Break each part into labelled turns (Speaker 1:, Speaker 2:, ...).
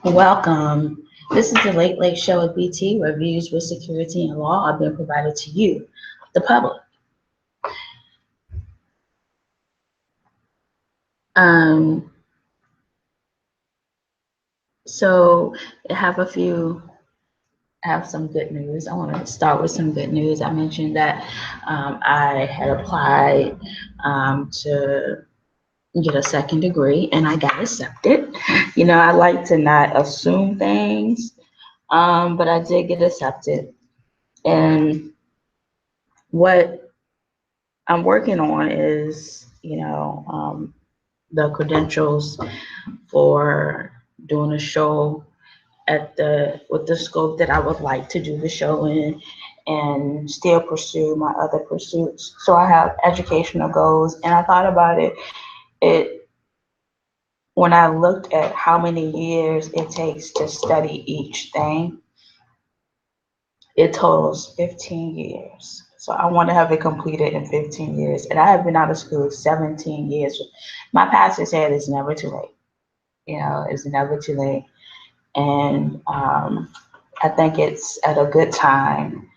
Speaker 1: Welcome. This is the Late Late Show with BT, where views with security and law are being provided to you, the public. Um, so I have a few, I have some good news. I want to start with some good news. I mentioned that I had applied to get a second degree and I got accepted. I like to not assume things, but I did get accepted. And what I'm working on is, the credentials for doing a show at the with the scope that I would like to do the show in and still pursue my other pursuits. So I have educational goals and I thought about it when I looked at how many years it takes to study each thing, it totals 15 years. So I want to have it completed in 15 years. And I have been out of school 17 years. My pastor said it's never too late. It's never too late. And I think it's at a good time.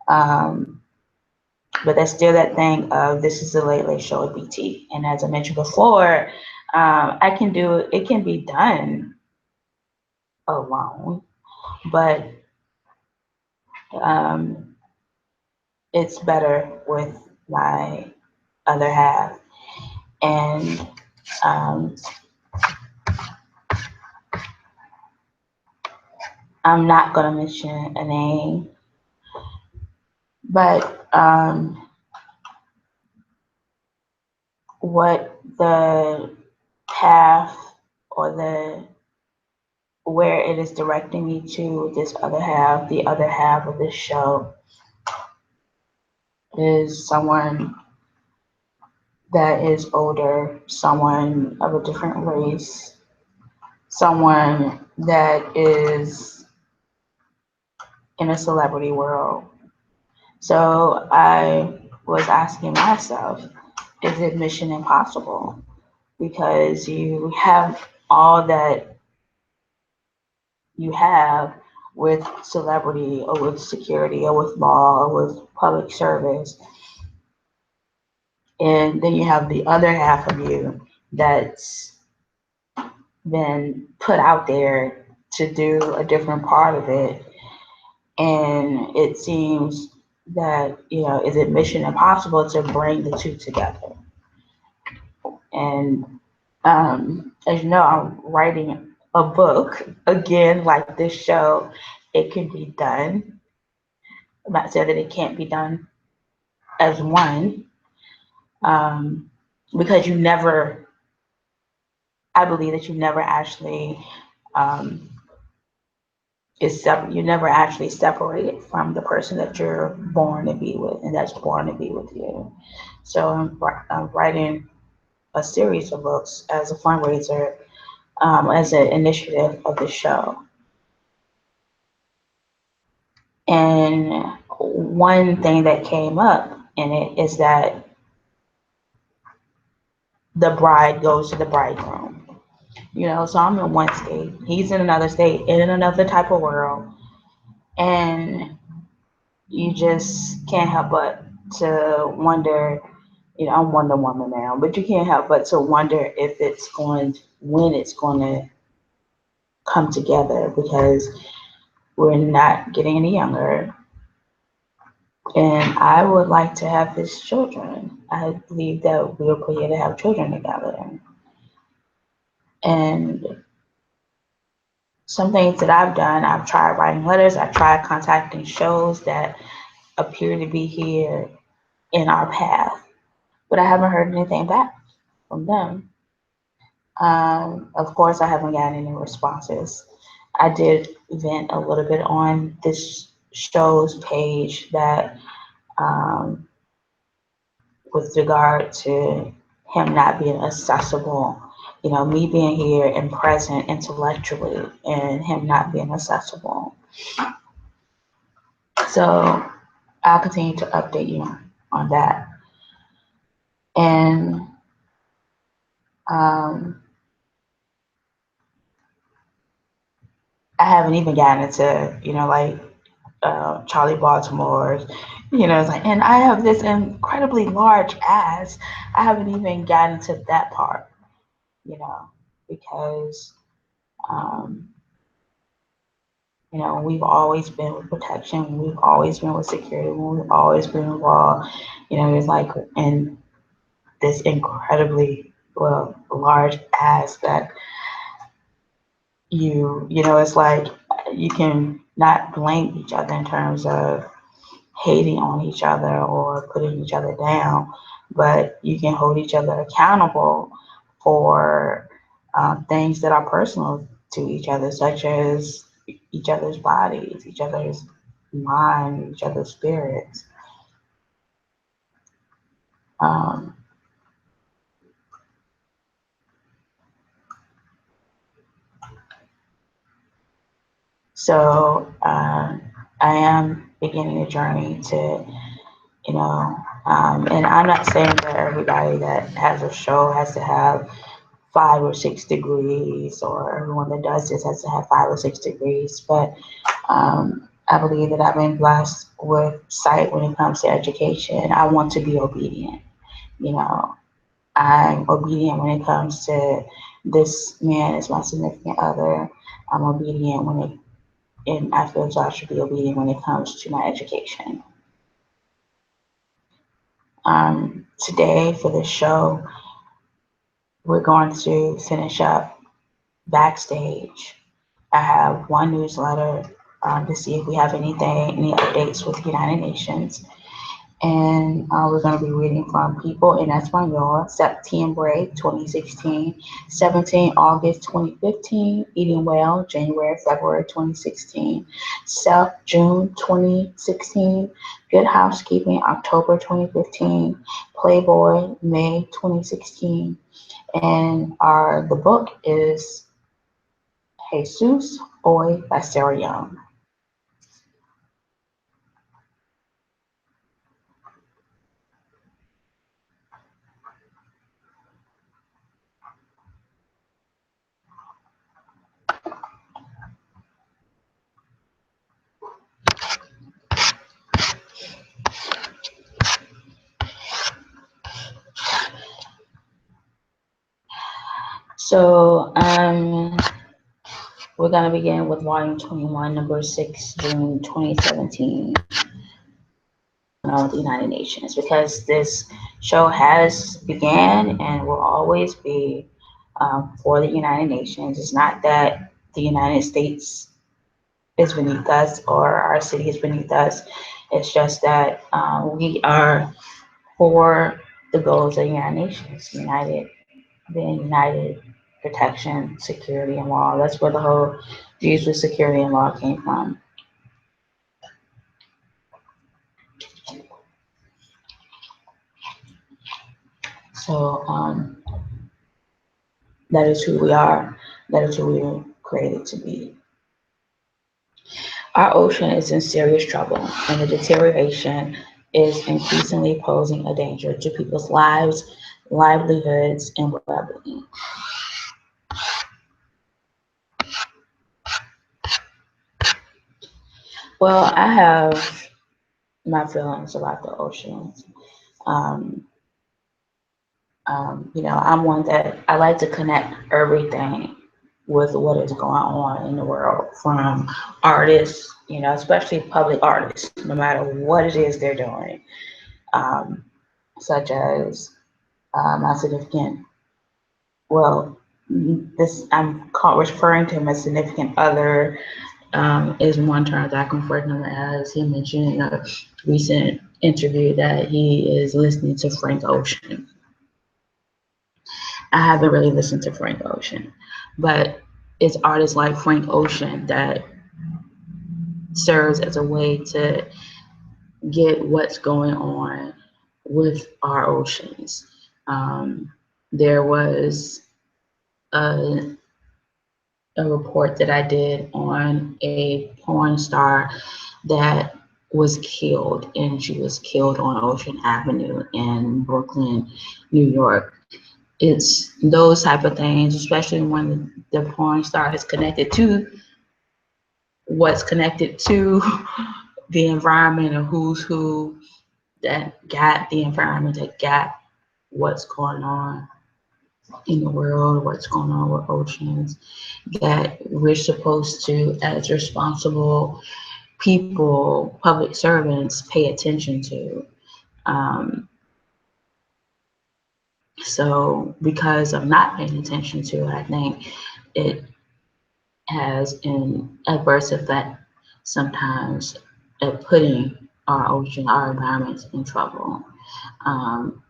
Speaker 1: Um, but there's still that thing of this is the Late Late Show at BT. And as I mentioned before, I can do it can be done alone, but um, it's better with my other half. And um, I'm not going to mention a name, but what the path or where it is directing me to this other half, the other half of this show is someone that is older, someone of a different race, someone that is in a celebrity world. So I was asking myself, is it mission impossible? Because you have all that you have with celebrity or with security or with law or with public service. And then you have the other half of you that's been put out there to do a different part of it. And it seems that, is it mission impossible to bring the two together? And as you know, I'm writing a book again, like this show. It can be done. I'm not saying that it can't be done as one, um, because I believe that you never actually um, you never actually separated from the person that you're born to be with, and that's born to be with you. So I'm writing a series of books as a fundraiser, as an initiative of the show. And one thing that came up in it is that the bride goes to the bridegroom. So I'm in one state, he's in another state, in another type of world, and you just can't help but to wonder. I'm Wonder Woman now, but you can't help but to wonder if when it's going to come together because we're not getting any younger. And I would like to have his children. I believe that we are created to have children together. And some things that I've done, I've tried writing letters, I've tried contacting shows that appear to be here in our path, but I haven't heard anything back from them. Of course, I haven't gotten any responses. I did vent a little bit on this show's page that um, with regard to him not being accessible, me being here and present intellectually and him not being accessible. So I'll continue to update you on that. And um, I haven't even gotten into, like Charlie Baltimore's, it's like, and I have this incredibly large ass. I haven't even gotten to that part, because, um, we've always been with protection. We've always been with security. We've always been involved. It's like, and this incredibly, well, large ass that it's like you can not blame each other in terms of hating on each other or putting each other down, but you can hold each other accountable for things that are personal to each other, such as each other's bodies, each other's mind, each other's spirits. Um, so I am beginning a journey to, and I'm not saying that everybody that has a show has to have 5 or 6 degrees, or everyone that does this has to have 5 or 6 degrees, but I believe that I've been blessed with sight when it comes to education. I want to be obedient. I'm obedient when it comes to this man is my significant other. I'm obedient and I feel I should be obedient when it comes to my education. Today for this show, we're going to finish up backstage. I have one newsletter to see if we have any updates with the United Nations. And we're going to be reading from People en Español, September 2016, 17 August 2015, Eating Well, January, February 2016, Self, June 2016, Good Housekeeping, October 2015, Playboy, May 2016, and the book is Jesus Hoy by Sarah Young. So we're going to begin with volume 21, number 6, June 2017, of the United Nations, because this show has began and will always be for the United Nations. It's not that the United States is beneath us or our city is beneath us. It's just that we are for the goals of the United Nations, united protection, security, and law. That's where the whole views with security and law came from. So that is who we are. That is who we were created to be. Our ocean is in serious trouble, and the deterioration is increasingly posing a danger to people's lives, livelihoods, and well-being. Well, I have my feelings about the oceans. I'm one that I like to connect everything with what is going on in the world, from artists, especially public artists, no matter what it is they're doing, such as my significant, well, this I'm referring to him as significant other, is one term that I can refer to him as. He mentioned in a recent interview that he is listening to Frank Ocean. I haven't really listened to Frank Ocean, but it's artists like Frank Ocean that serves as a way to get what's going on with our oceans. There was a report that I did on a porn star that was killed, and she was killed on Ocean Avenue in Brooklyn, New York. It's those type of things, especially when the porn star is connected to what's connected to the environment and who's who that got the environment, that got what's going on in the world, what's going on with oceans, that we're supposed to, as responsible people, public servants, pay attention to. Um, so because of not paying attention to it, I think it has an adverse effect sometimes at putting our ocean, our environments in trouble. Um,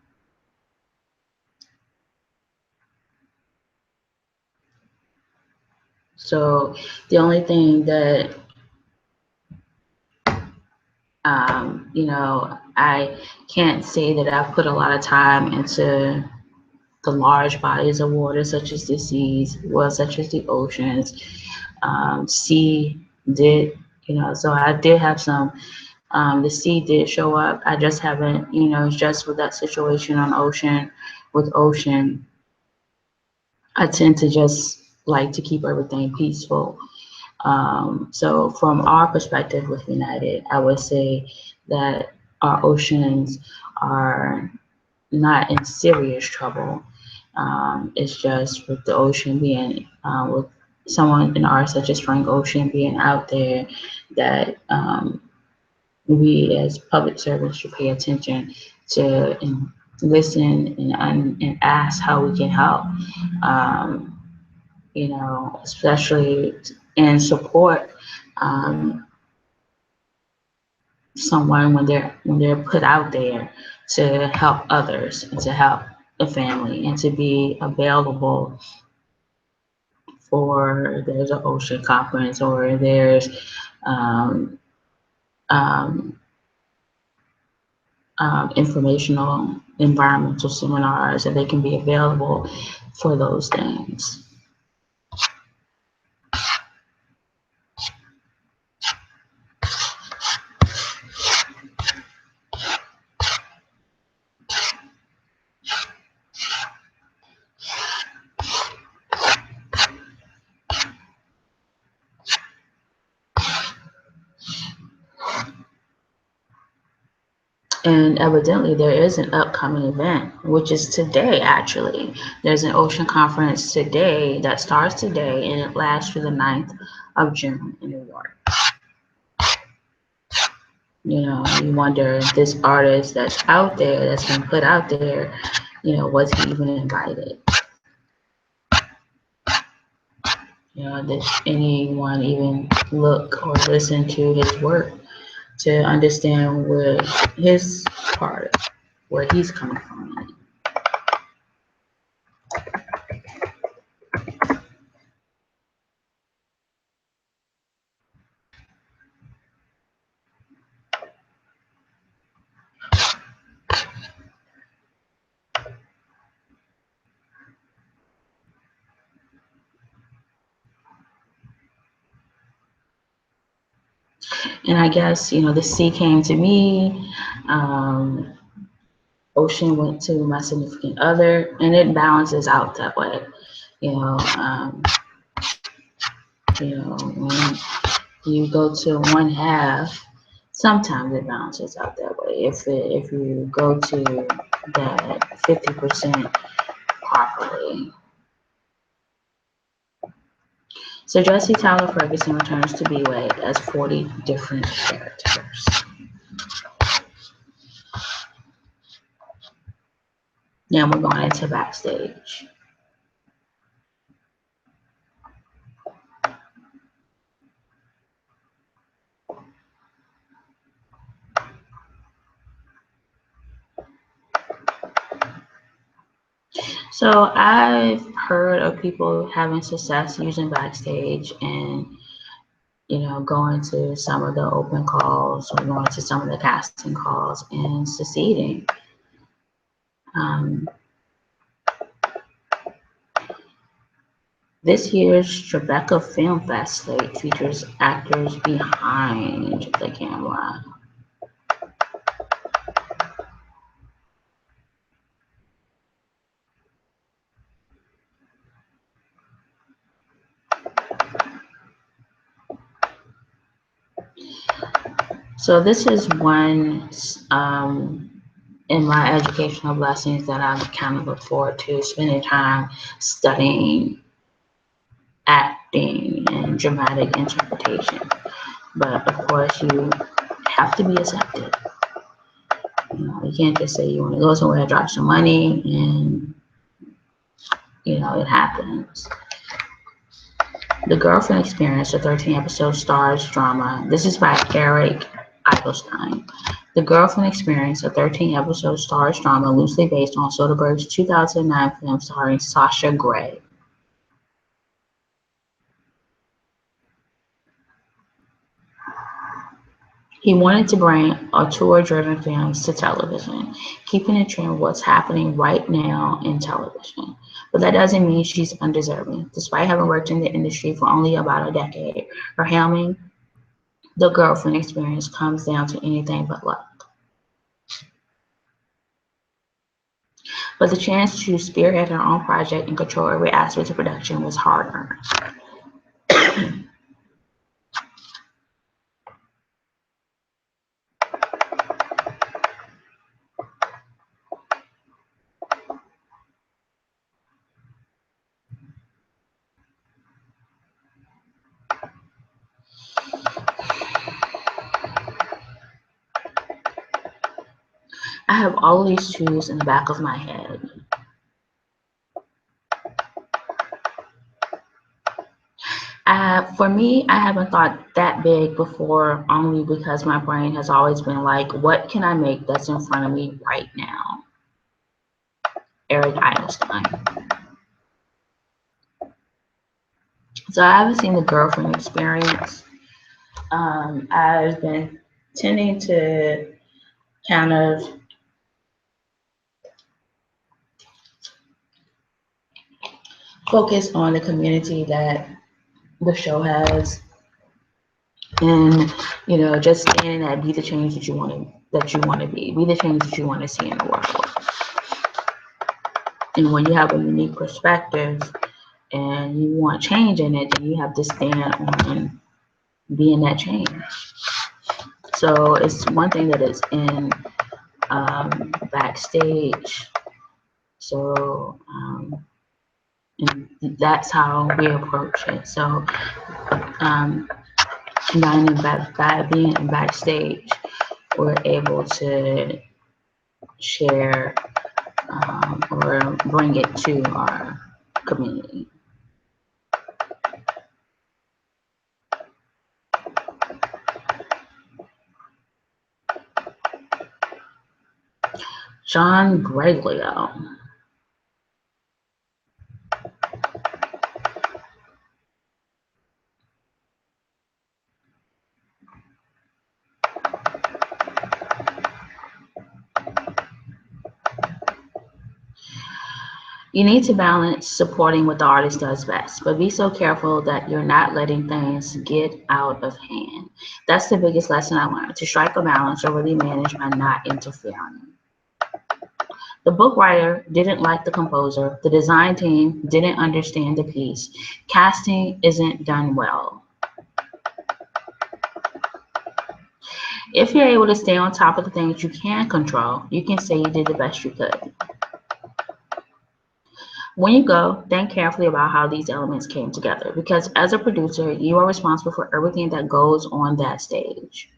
Speaker 1: so the only thing that, I can't say that I've put a lot of time into the large bodies of water, such as the seas, well, such as the oceans. Sea did, so I did have some. The sea did show up. I just haven't, just with that situation on ocean, with ocean, I tend to just like to keep everything peaceful. So from our perspective with United, I would say that our oceans are not in serious trouble. It's just with the ocean being, with someone in ours such as Frank Ocean being out there, that we as public servants should pay attention to and listen and ask how we can help. Um, especially and support someone when they're put out there to help others and to help the family and to be available for there's an ocean conference or there's um, um, informational environmental seminars that they can be available for those things. And evidently, there is an upcoming event, which is today, actually. There's an ocean conference today that starts today and it lasts through the 9th of June in New York. You wonder if this artist that's out there, that's been put out there, was he even invited? Did anyone even look or listen to his work to understand where his part, where he's coming from? And I guess, the sea came to me, ocean went to my significant other, and it balances out that way. When you go to one half, sometimes it balances out that way. If you go to that 50% properly. So Jesse Tyler Ferguson returns to B-Way as 40 different characters. Now we're going into backstage. So I've heard of people having success using backstage and, going to some of the open calls or going to some of the casting calls and succeeding. This year's Tribeca Film Fest slate features actors behind the camera. So this is one in my educational blessings that I kind of look forward to, spending time studying acting and dramatic interpretation. But of course, you have to be accepted. You can't just say you want to go somewhere, drop some money, and it happens. The Girlfriend Experience, a 13-episode Starz drama. This is by Eric Edelstein. The Girlfriend Experience, a 13-episode Starz drama loosely based on Soderbergh's 2009 film starring Sasha Grey. He wanted to bring auteur-driven films to television, keeping in trend with what's happening right now in television. But that doesn't mean she's undeserving. Despite having worked in the industry for only about a decade, her helming The Girlfriend Experience comes down to anything but luck. But the chance to spearhead her own project and control every aspect of production was hard-earned. I have all these tools in the back of my head. For me, I haven't thought that big before, only because my brain has always been like, what can I make that's in front of me right now? Eric Edelstein. So I haven't seen The Girlfriend Experience. I've been tending to kind of focus on the community that the show has, and just saying that be the change that you want to be the change that you want to see in the world. And when you have a unique perspective and you want change in it, then you have to stand on being that change. So it's one thing that is in backstage. So and that's how we approach it. So by being backstage, we're able to share or bring it to our community. John Greglio. You need to balance supporting what the artist does best, but be so careful that you're not letting things get out of hand. That's the biggest lesson I learned, to strike a balance or really manage by not interfering. The book writer didn't like the composer. The design team didn't understand the piece. Casting isn't done well. If you're able to stay on top of the things you can control, you can say you did the best you could. When you go, think carefully about how these elements came together, because as a producer, you are responsible for everything that goes on that stage.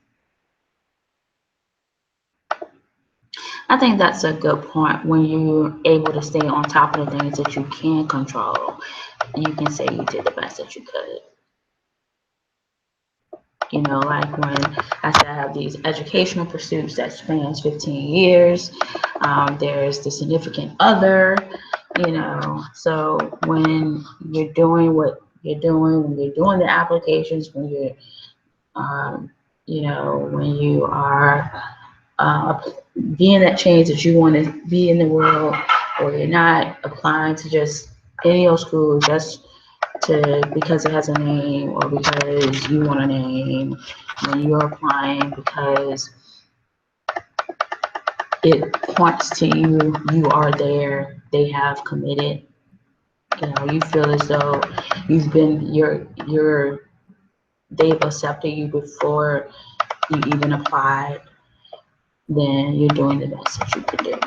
Speaker 1: I think that's a good point. When you're able to stay on top of the things that you can control, you can say you did the best that you could. Like when I said I have these educational pursuits that spans 15 years, there's the significant other, so when you're doing what you're doing, when you're doing the applications, when you're, when you are being that change that you want to be in the world, or you're not applying to just any old school just because it has a name or because you want a name, when you're applying because it points to you are there, they have committed, you feel as though they've accepted you before you even applied, then you're doing the best that you can do.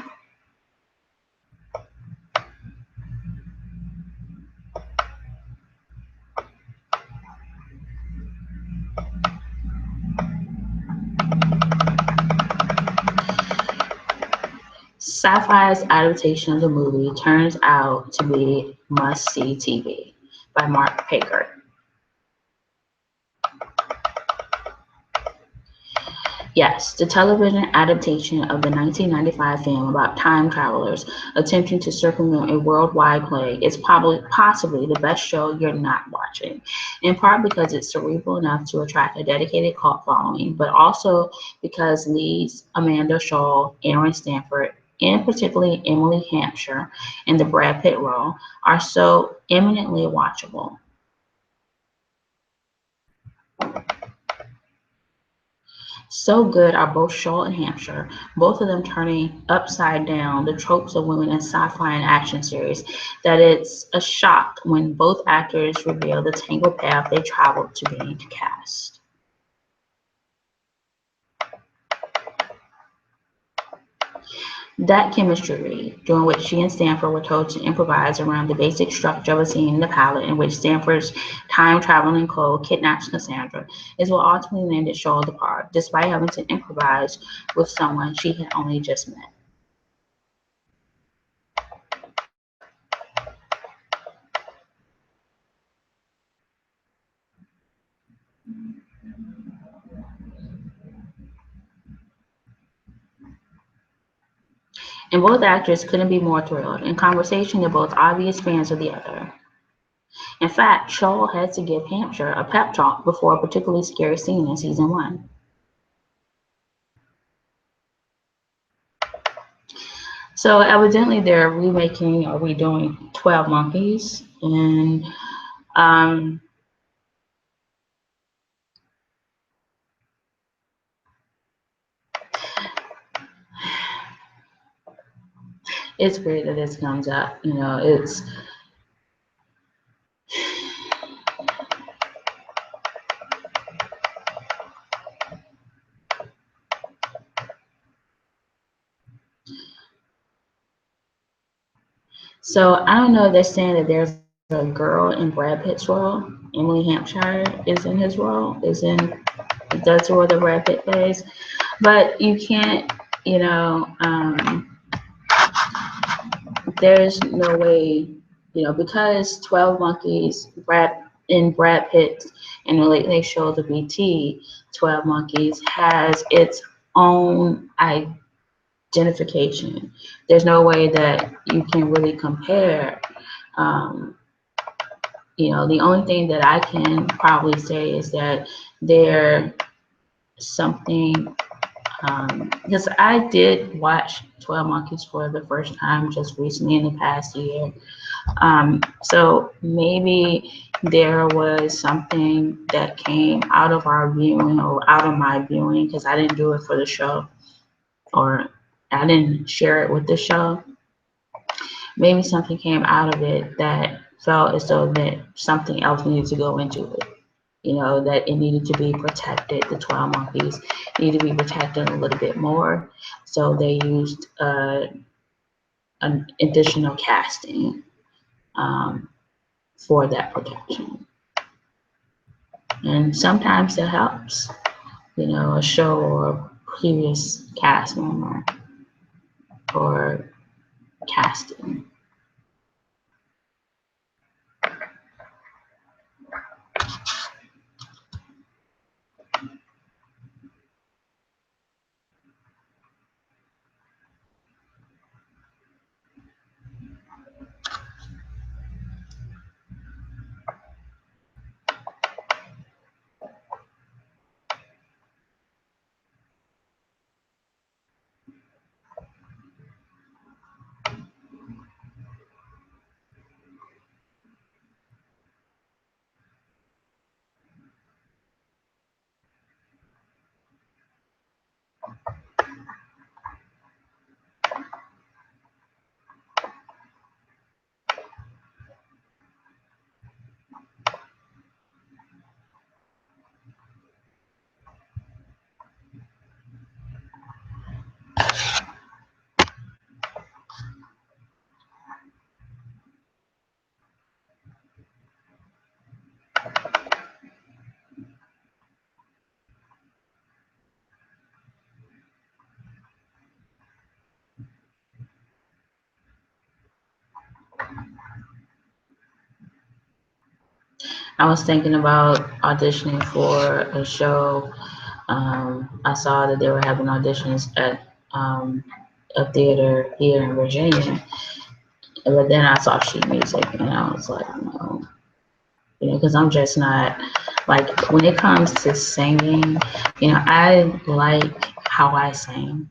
Speaker 1: Sci-Fi's adaptation of the movie turns out to be must-see TV by Mark Packer. Yes, the television adaptation of the 1995 film about time travelers attempting to circumvent a worldwide plague is possibly the best show you're not watching, in part because it's cerebral enough to attract a dedicated cult following, but also because leads Amanda Shaw, Aaron Stanford, and particularly Emily Hampshire in the Brad Pitt role are so eminently watchable. So good are both Shaw and Hampshire, both of them turning upside down the tropes of women in sci-fi and action series, that it's a shock when both actors reveal the tangled path they traveled to being cast. That chemistry read, during which she and Stanford were told to improvise around the basic structure of a scene in the pilot in which Stanford's time-traveling Cole kidnaps Cassandra, is what ultimately landed Shaw the part, despite having to improvise with someone she had only just met. And both actors couldn't be more thrilled. In conversation, they're both obvious fans of the other. In fact, Shaw had to give Hampshire a pep talk before a particularly scary scene in season 1. So evidently they're remaking or redoing 12 Monkeys, and it's weird that this comes up. It's so I don't know. They're saying that there's a girl in Brad Pitt's role. Emily Hampshire is in his role. That's where the Brad Pitt plays, but you can't. There's no way, because 12 Monkeys, Brad Pitt and the Late Late Show, the BT, 12 Monkeys has its own identification. There's no way that you can really compare. The only thing that I can probably say is that they're something, because I did watch 12 Monkeys for the first time just recently in the past year. So maybe there was something that came out of our viewing or out of my viewing, because I didn't do it for the show, or I didn't share it with the show. Maybe something came out of it that felt as though that something else needed to go into it. That it needed to be protected. The 12 Monkeys needed to be protected a little bit more. So they used an additional casting for that protection. And sometimes that helps, a show or a previous cast member or casting. I was thinking about auditioning for a show. I saw that they were having auditions at a theater here in Virginia, but then I saw sheet music, and I was like, no, because I'm just not like when it comes to singing. I like how I sing,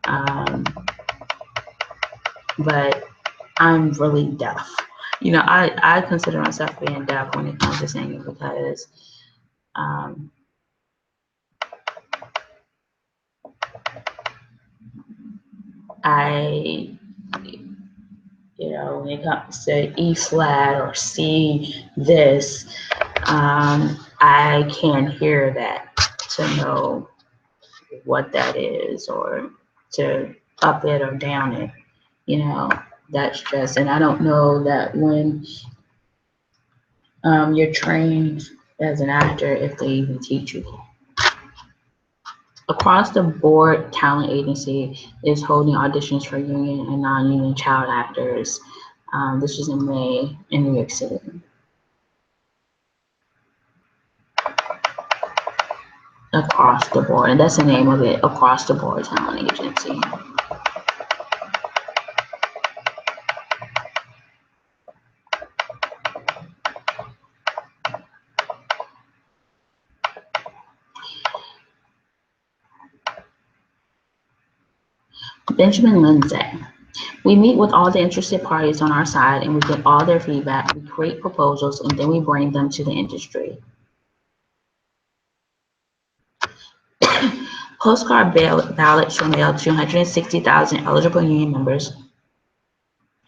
Speaker 1: um, but I'm really deaf. I consider myself being deaf when it comes to singing because um, I, when it comes to E flat or C this, I can't hear that to know what that is or to up it or down it. You know, that's just, and I don't know that when you're trained as an actor, if they even teach you. Across the Board Talent Agency is holding auditions for union and non-union child actors. This is in May in New York City. Across the Board, and that's the name of it, Across the Board Talent Agency. Benjamin Lindsay. We meet with all the interested parties on our side and we get all their feedback, we create proposals, and then we bring them to the industry. Postcard ballots were mailed to 160,000 eligible union members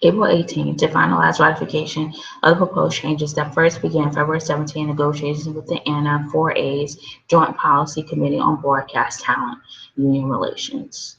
Speaker 1: April 18 to finalize ratification of the proposed changes that first began February 17 negotiations with the ANA 4A's Joint Policy Committee on Broadcast Talent Union Relations.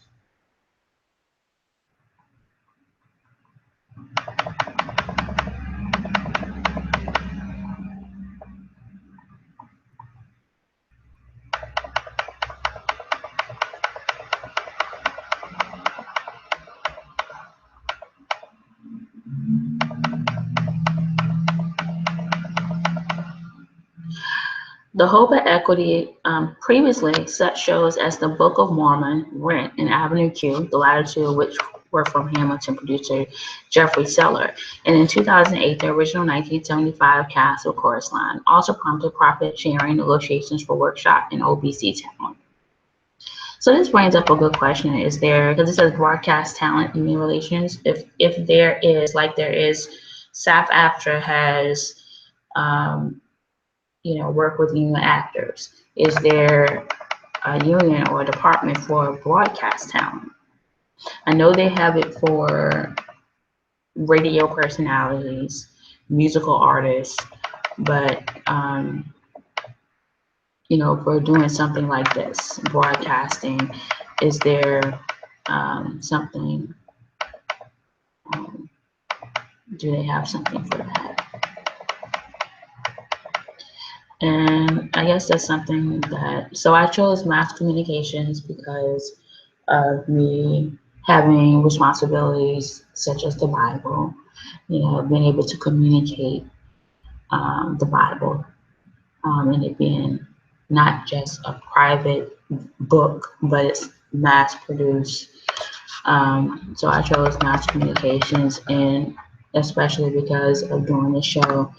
Speaker 1: The Hope of Equity previously set shows as The Book of Mormon, Rent, and Avenue Q, the latter two of which were from Hamilton producer Jeffrey Seller. And in 2008, the original 1975 cast of Chorus Line also prompted profit-sharing negotiations for Workshop and OBC Talent. So this brings up a good question. Is there, because it says broadcast talent union relations, if there is, like there is, SAG-AFTRA has work with union actors. Is there a union or a department for broadcast talent? I know they have it for radio personalities, musical artists, but for doing something like this, broadcasting, is there something? Do they have something for that? And I guess that's something that, so I chose mass communications because of me having responsibilities such as the Bible, being able to communicate the Bible, and it being not just a private book, but it's mass produced. So I chose mass communications, and especially because of doing the show.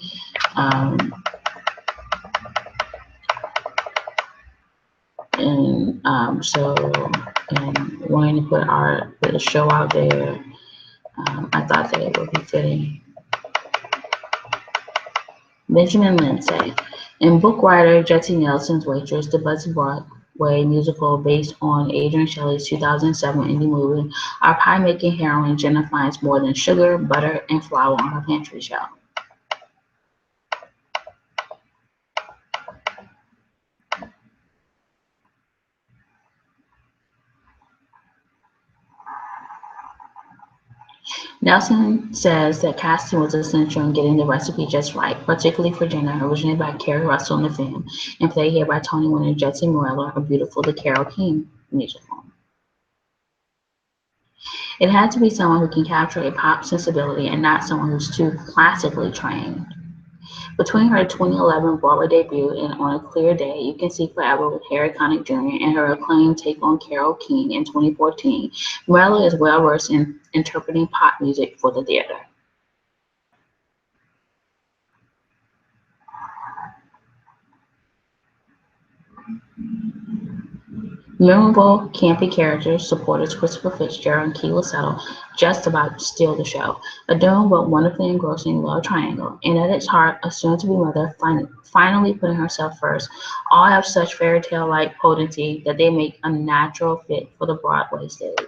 Speaker 1: And wanting to put the show out there, I thought that it would be fitting. Benjamin Lindsay. And book writer Jessie Nelson's Waitress, the Bugsy Broadway musical based on Adrian Shelley's 2007 indie movie, our pie-making heroine Jenna finds more than sugar, butter, and flour on her pantry shelf. Nelson says that casting was essential in getting the recipe just right, particularly for Jenna, originally by Kerry Russell in the film, and played here by Tony winner Jessie Morello, her beautiful The Carole King musical. It had to be someone who can capture a pop sensibility and not someone who's too classically trained. Between her 2011 Broadway debut and On a Clear Day, You Can See Forever with Harry Connick Jr., and her acclaimed take on Carole King in 2014, Morello is well versed in interpreting pop music for the theater. Memorable, campy characters, supporters Christopher Fitzgerald and Key Lucetto just about steal the show. A doomed but wonderfully engrossing love triangle, and at its heart, a soon-to-be mother finally putting herself first. All have such fairy tale-like potency that they make a natural fit for the Broadway stage.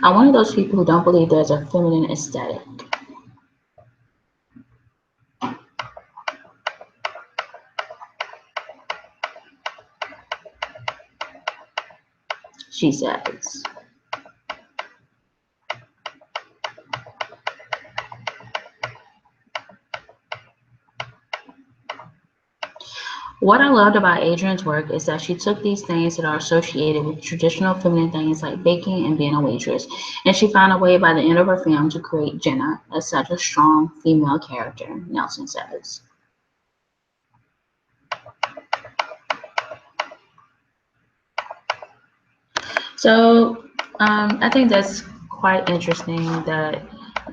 Speaker 1: I'm one of those people who don't believe there's a feminine aesthetic. She says. What I loved about Adrienne's work is that she took these things that are associated with traditional feminine things like baking and being a waitress, and she found a way by the end of her film to create Jenna as such a strong female character, Nelson says. So I think that's quite interesting that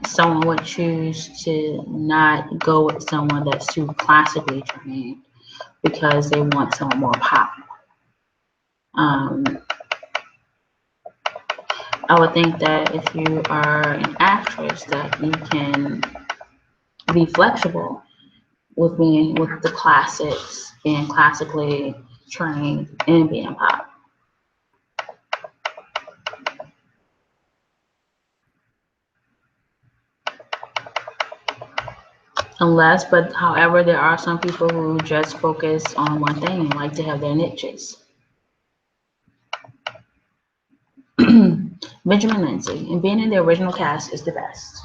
Speaker 1: someone would choose to not go with someone that's too classically trained because they want someone more pop. I would think that if you are an actress, that you can be flexible with being with the classics, being classically trained, and being pop. Unless, but however, there are some people who just focus on one thing and like to have their niches. Benjamin Lindsay, and being in the original cast is the best.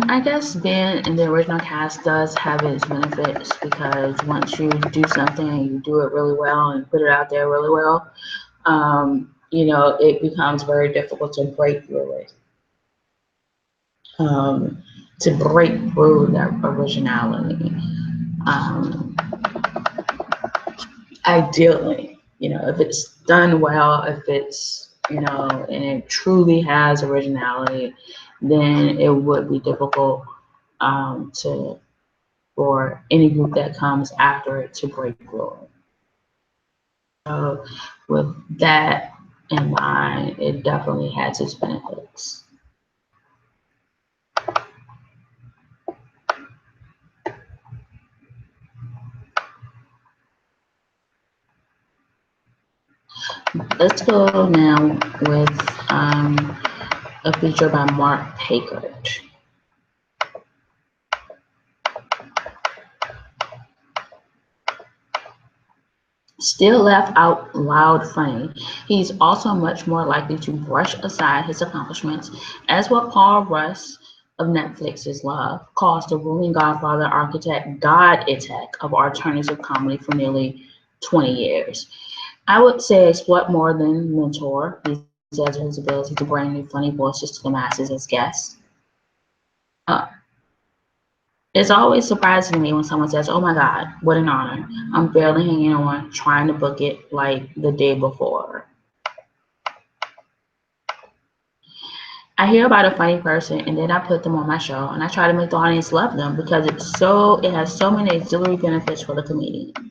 Speaker 1: I guess being in the original cast does have its benefits because once you do something and you do it really well and put it out there really well, it becomes very difficult to break through it. To break through that originality. Ideally, if it's done well, if it's, and it truly has originality, then it would be difficult for any group that comes after it to break through. So with that in mind, it definitely has its benefits. Let's go now with a feature by Mark Packard. Still laugh out loud funny, he's also much more likely to brush aside his accomplishments as what Paul Russ of Netflix's Love calls the ruling godfather, architect, god attack of alternative comedy for nearly 20 years. I would say exploit more than mentor. He says his ability to bring new funny voices to the masses as guests. It's always surprising to me when someone says, "Oh my God, what an honor. I'm barely hanging on, trying to book it like the day before." I hear about a funny person and then I put them on my show and I try to make the audience love them because it has so many auxiliary benefits for the comedian.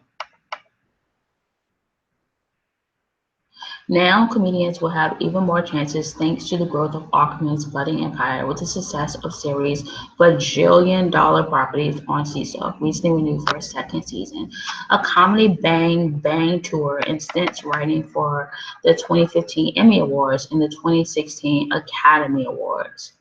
Speaker 1: Now, comedians will have even more chances thanks to the growth of Ackerman's budding empire with the success of series bajillion-dollar properties on CISO, recently renewed for a second season, a comedy bang bang tour, and stints writing for the 2015 Emmy Awards and the 2016 Academy Awards.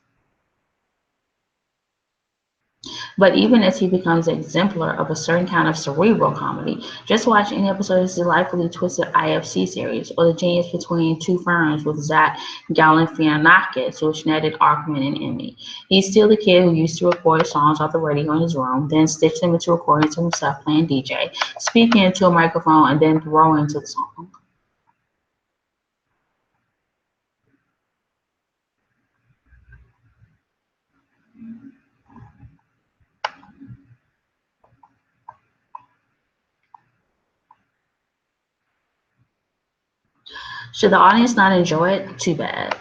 Speaker 1: But even as he becomes an exemplar of a certain kind of cerebral comedy, just watch any episode of his delightfully twisted IFC series, or The Genius Between Two Ferns with Zach Galifianakis, which netted Ackerman an Emmy. He's still the kid who used to record songs off the radio in his room, then stitch them into recordings of himself playing DJ, speaking into a microphone, and then throw into the song. Should the audience not enjoy it? Too bad.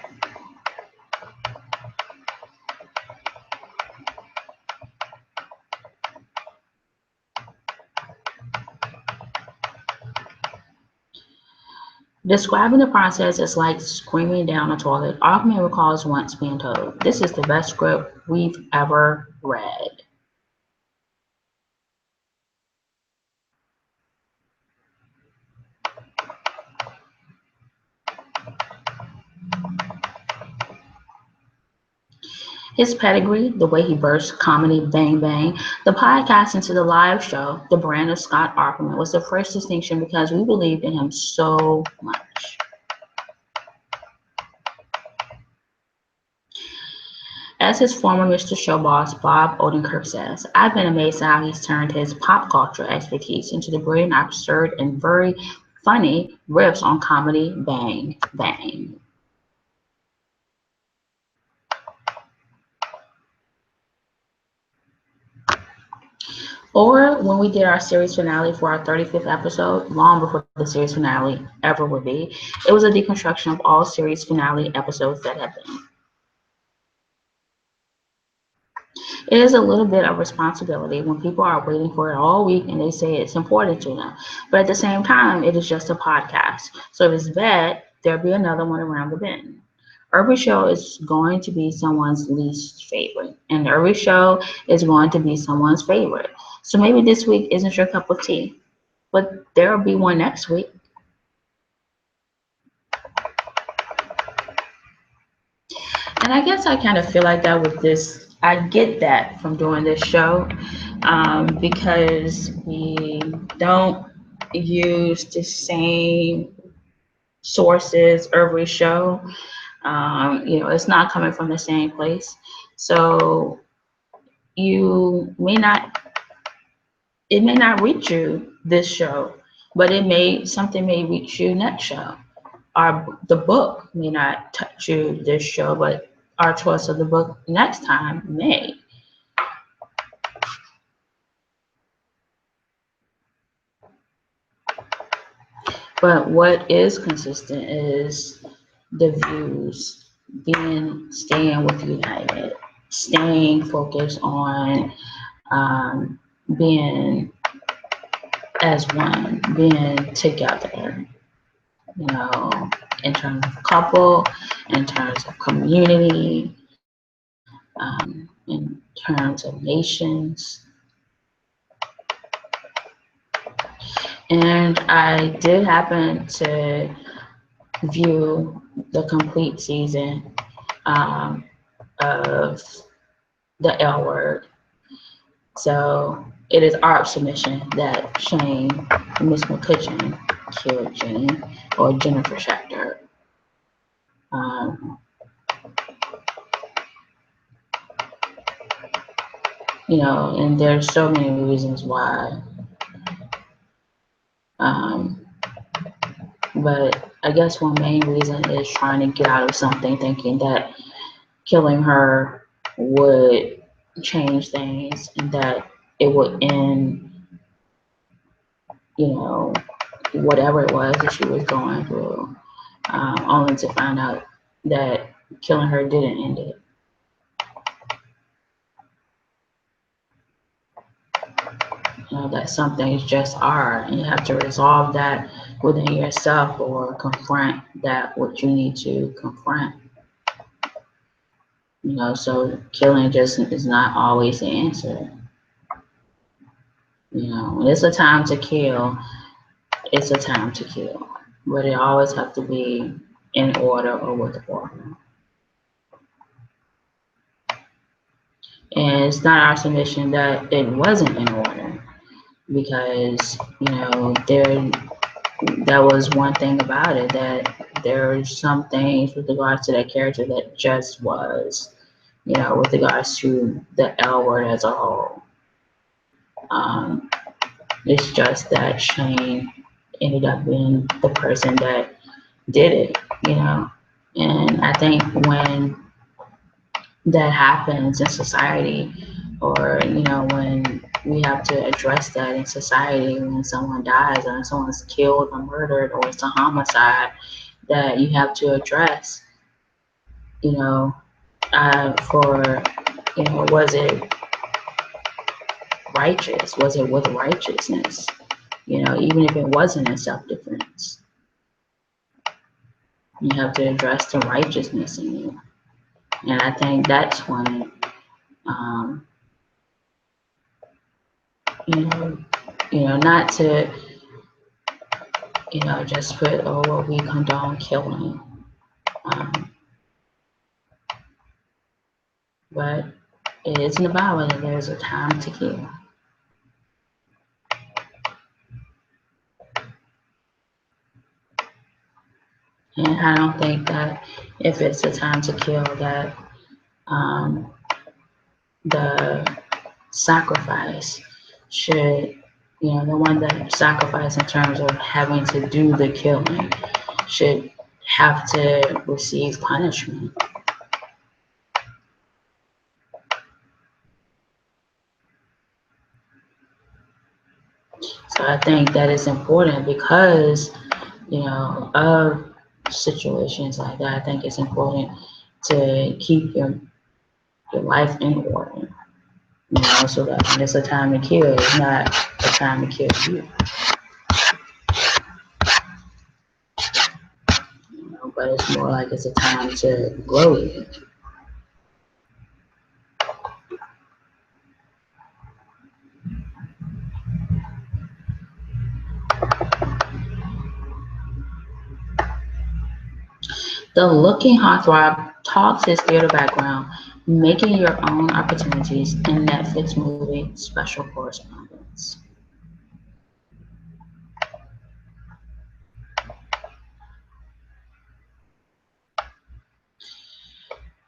Speaker 1: Describing the process as like screaming down a toilet, Ackerman recalls once being told, "This is the best script we've ever read." His pedigree, the way he burst comedy bang bang, the podcast into the live show, the brand of Scott Ackerman was the first distinction because we believed in him so much. As his former Mr. Show boss, Bob Odenkirk says, "I've been amazed at how he's turned his pop culture expertise into the brilliant, absurd, and very funny riffs on comedy bang bang." Or when we did our series finale for our 35th episode, long before the series finale ever would be, it was a deconstruction of all series finale episodes that have been. It is a little bit of responsibility when people are waiting for it all week and they say it's important to them. But at the same time, it is just a podcast. So if it's bad, there'll be another one around the bend. Every show is going to be someone's least favorite, and every show is going to be someone's favorite. So maybe this week isn't your cup of tea, but there'll be one next week. And I guess I kind of feel like that with this. I get that from doing this show because we don't use the same sources every show. It's not coming from the same place. So you may not, it may not reach you this show, but something may reach you next show. The book may not touch you this show, but our choice of the book next time may. But what is consistent is the views, staying with United, staying focused on being as one, being together, in terms of couple, in terms of community, in terms of nations. And I did happen to view the complete season of the L Word. So it is our submission that Shane and Miss McCutcheon killed Jenny or Jennifer Schechter. And there's so many reasons why. But I guess one main reason is trying to get out of something, thinking that killing her would change things and that it would end, whatever it was that she was going through, only to find out that killing her didn't end it. That some things just are, and you have to resolve that within yourself or confront that what you need to confront. You know, so killing just is not always the answer. You know, when it's a time to kill, it's a time to kill. But it always have to be in order or with order. And it's not our submission that it wasn't in order, because, you know, that was one thing about it, that there are some things with regards to that character that just was, you know, with regards to the L word as a whole. It's just that Shane ended up being the person that did it, you know. And I think when that happens in society, or, you know, when we have to address that in society, when someone dies or someone's killed or murdered or it's a homicide, that you have to address, you know, for, you know, was it righteous? Was it with righteousness? You know, even if it wasn't in self-defense, you have to address the righteousness in you. And I think that's when, you know, not to, you know, just put, oh, well, we condone killing. But it is in the Bible that there's a time to kill. And I don't think that if it's a time to kill, that the sacrifice should, you know, the one that sacrifice in terms of having to do the killing should have to receive punishment. So I think that is important because, you know, of situations like that. I think it's important to keep your life in order, you know, so that when it's a time to kill, it's not a time to kill you. You know, but it's more like it's a time to grow you. The Looking Heartthrob talks his theater background, making your own opportunities in Netflix movie Special Correspondence.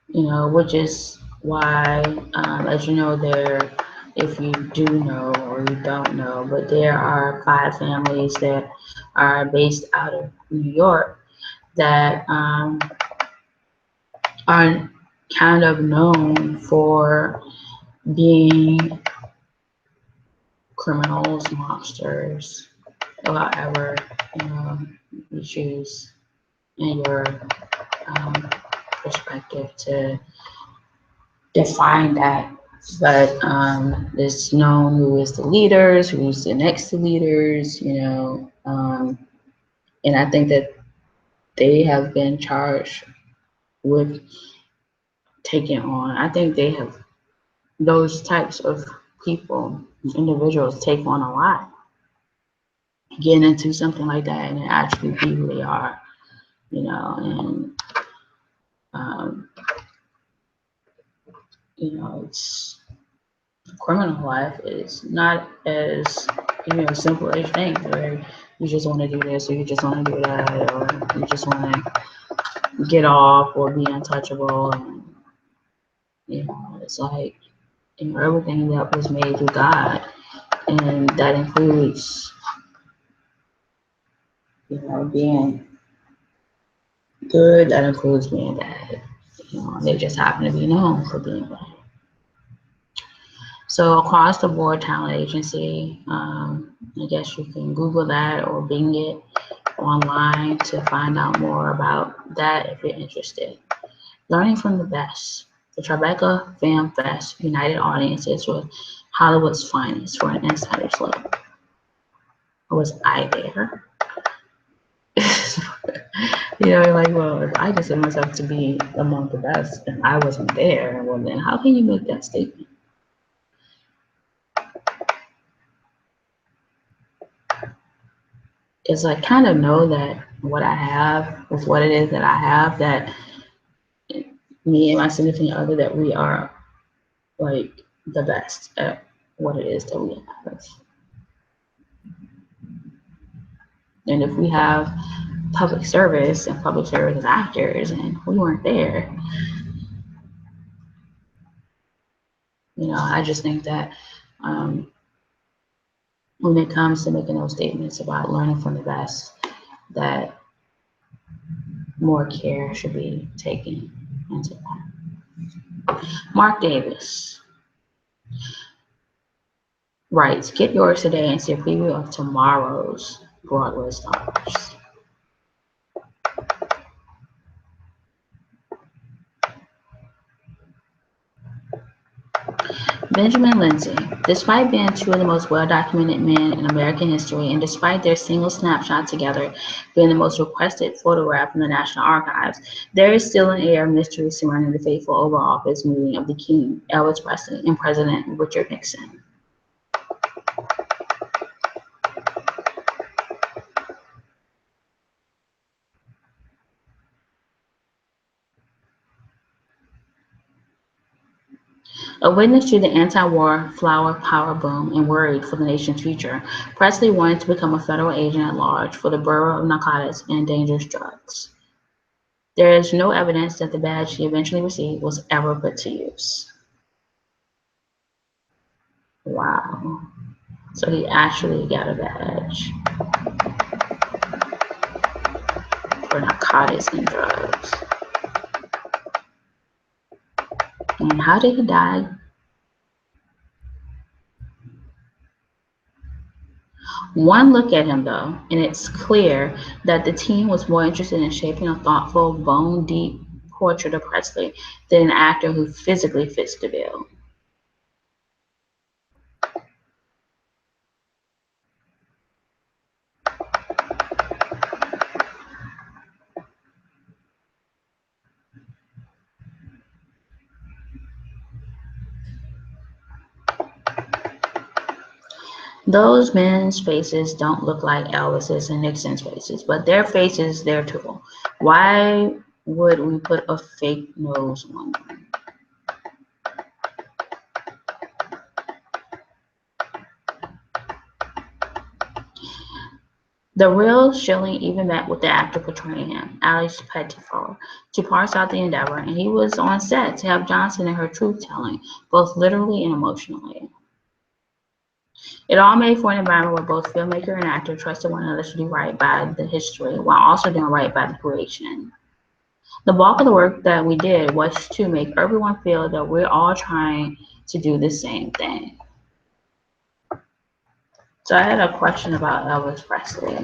Speaker 1: You know, which is why, as you know, if you do know or you don't know, but there are 5 families that are based out of New York that are kind of known for being criminals, mobsters, however, you know, you choose in your perspective to define that. But it's known who is the leaders, who's the next to leaders, you know, and I think that they have been charged with taking on, I think they have, those types of people, individuals take on a lot, getting into something like that and actually be who they are, you know, and you know, it's criminal life is not as, you know, simple as you think, where you just want to do this or you just want to do that, or you just want to get off or be untouchable. And, you know, it's like, you know, everything that was made through God, and that includes, you know, being good, that includes being bad. You know, they just happen to be known for being bad. So across the board talent agency, I guess you can Google that or Bing it online to find out more about that if you're interested. Learning from the best. The Tribeca Film Fest united audiences with Hollywood's finest for an insider's look. Was I there? You know, like, well, if I consider myself to be among the best and I wasn't there, well, then how can you make that statement? Because I kind of know that what I have, with what it is that I have, that me and my significant other, that we are like the best at what it is that we have. And if we have public service and public service actors and we weren't there, you know, I just think that when it comes to making those statements about learning from the best, that more care should be taken into that. Mark Davis writes, get yours today and see a preview of tomorrow's Broadway stars. Benjamin Lindsay, despite being two of the most well-documented men in American history, and despite their single snapshot together being the most requested photograph in the National Archives, there is still an air of mystery surrounding the fateful Oval Office meeting of the King, Elvis Presley, and President Richard Nixon. A witness to the anti-war flower power boom and worried for the nation's future, Presley wanted to become a federal agent at large for the Bureau of Narcotics and Dangerous Drugs. There is no evidence that the badge he eventually received was ever put to use. Wow. So he actually got a badge for narcotics and drugs. And how did he die? One look at him, though, and it's clear that the team was more interested in shaping a thoughtful, bone-deep portrait of Presley than an actor who physically fits the bill. Those men's faces don't look like Elvis's and Nixon's faces, but their faces there too. Why would we put a fake nose on them? The real Schilling even met with the actor portraying him, Alice Pettifor, to parse out the endeavor, and he was on set to help Johnson in her truth-telling, both literally and emotionally. It all made for an environment where both filmmaker and actor trusted one another to do right by the history while also doing right by the creation. The bulk of the work that we did was to make everyone feel that we're all trying to do the same thing. So I had a question about Elvis Presley.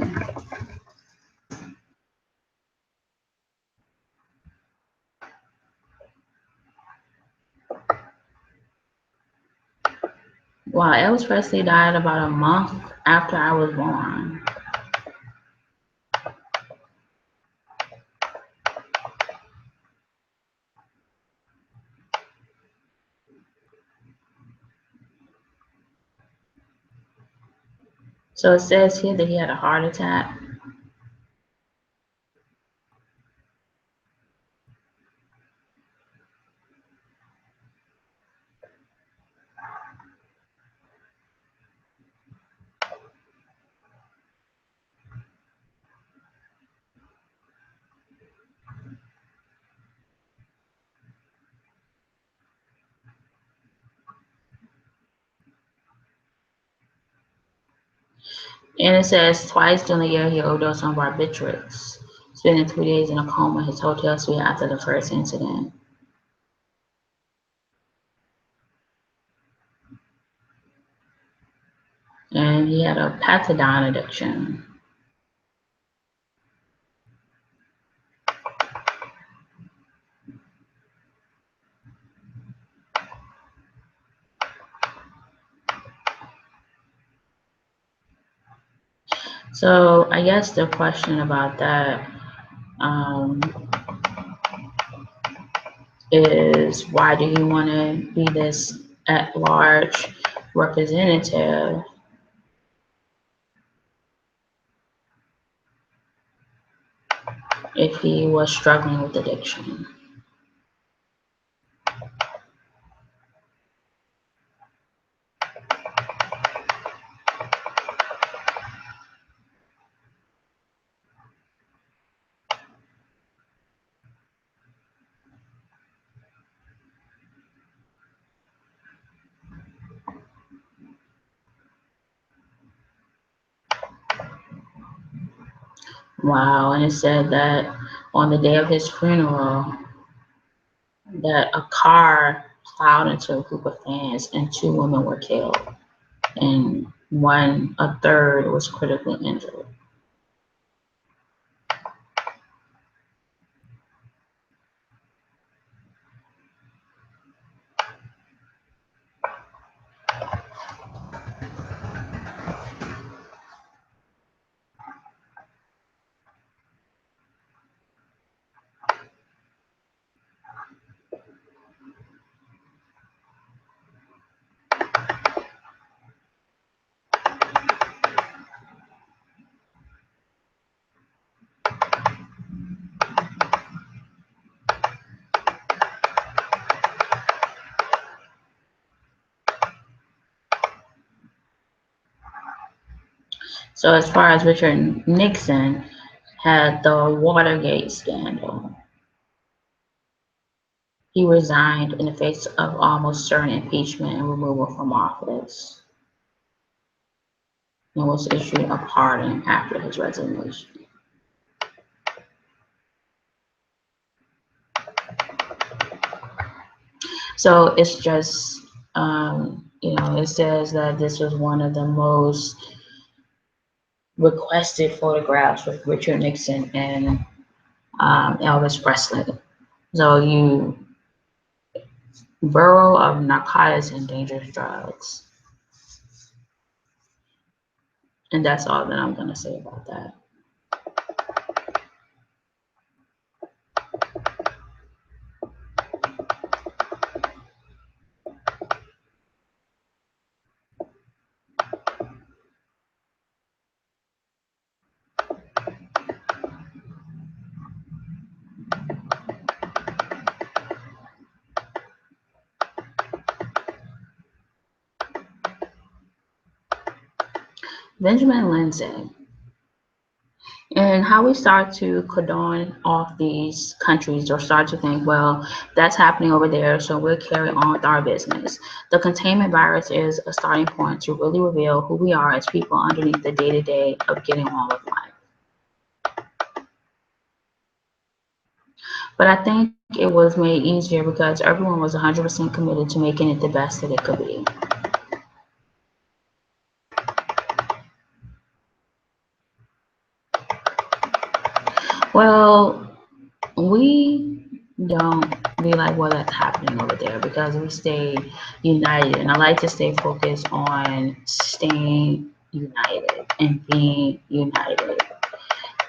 Speaker 1: Well, Elvis Presley died about a month after I was born. So it says here that he had a heart attack. And it says twice during the year he overdosed on barbiturates, spending 3 days in a coma in his hotel suite after the first incident. And he had a methadone addiction. So I guess the question about that um, is why do you want to be this at-large representative if he was struggling with addiction? Wow, and it said that on the day of his funeral, that a car plowed into a group of fans and 2 women were killed, and a third was critically injured. So as far as Richard Nixon had the Watergate scandal, he resigned in the face of almost certain impeachment and removal from office, and was issued a pardon after his resignation. So it's just, it says that this was one of the most requested photographs with Richard Nixon and Elvis Presley. So borough of narcotics and dangerous drugs. And that's all that I'm going to say about that. Benjamin Lindsay. And how we start to cordon off these countries or start to think, well, that's happening over there, so we'll carry on with our business. The containment virus is a starting point to really reveal who we are as people underneath the day-to-day of getting on with life. But I think it was made easier because everyone was 100% committed to making it the best that it could be. Well, we don't be like, well, that's happening over there, because we stay united. And I like to stay focused on staying united and being united.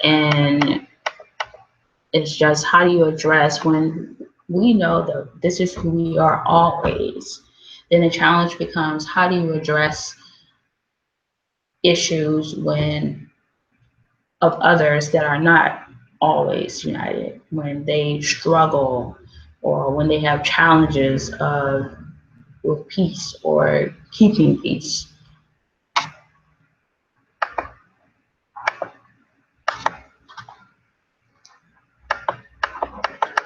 Speaker 1: And it's just, how do you address when we know that this is who we are always? Then the challenge becomes, how do you address issues of others that are not always united, when they struggle or when they have challenges with peace or keeping peace.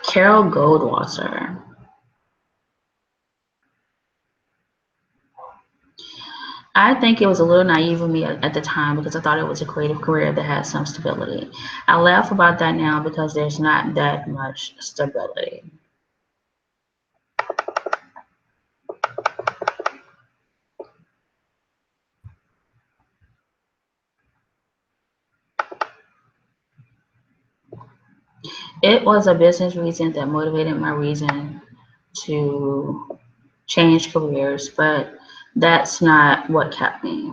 Speaker 1: Carol Goldwasser. I think it was a little naive of me at the time, because I thought it was a creative career that had some stability. I laugh about that now because there's not that much stability. It was a business reason that motivated my reason to change careers, but that's not what kept me.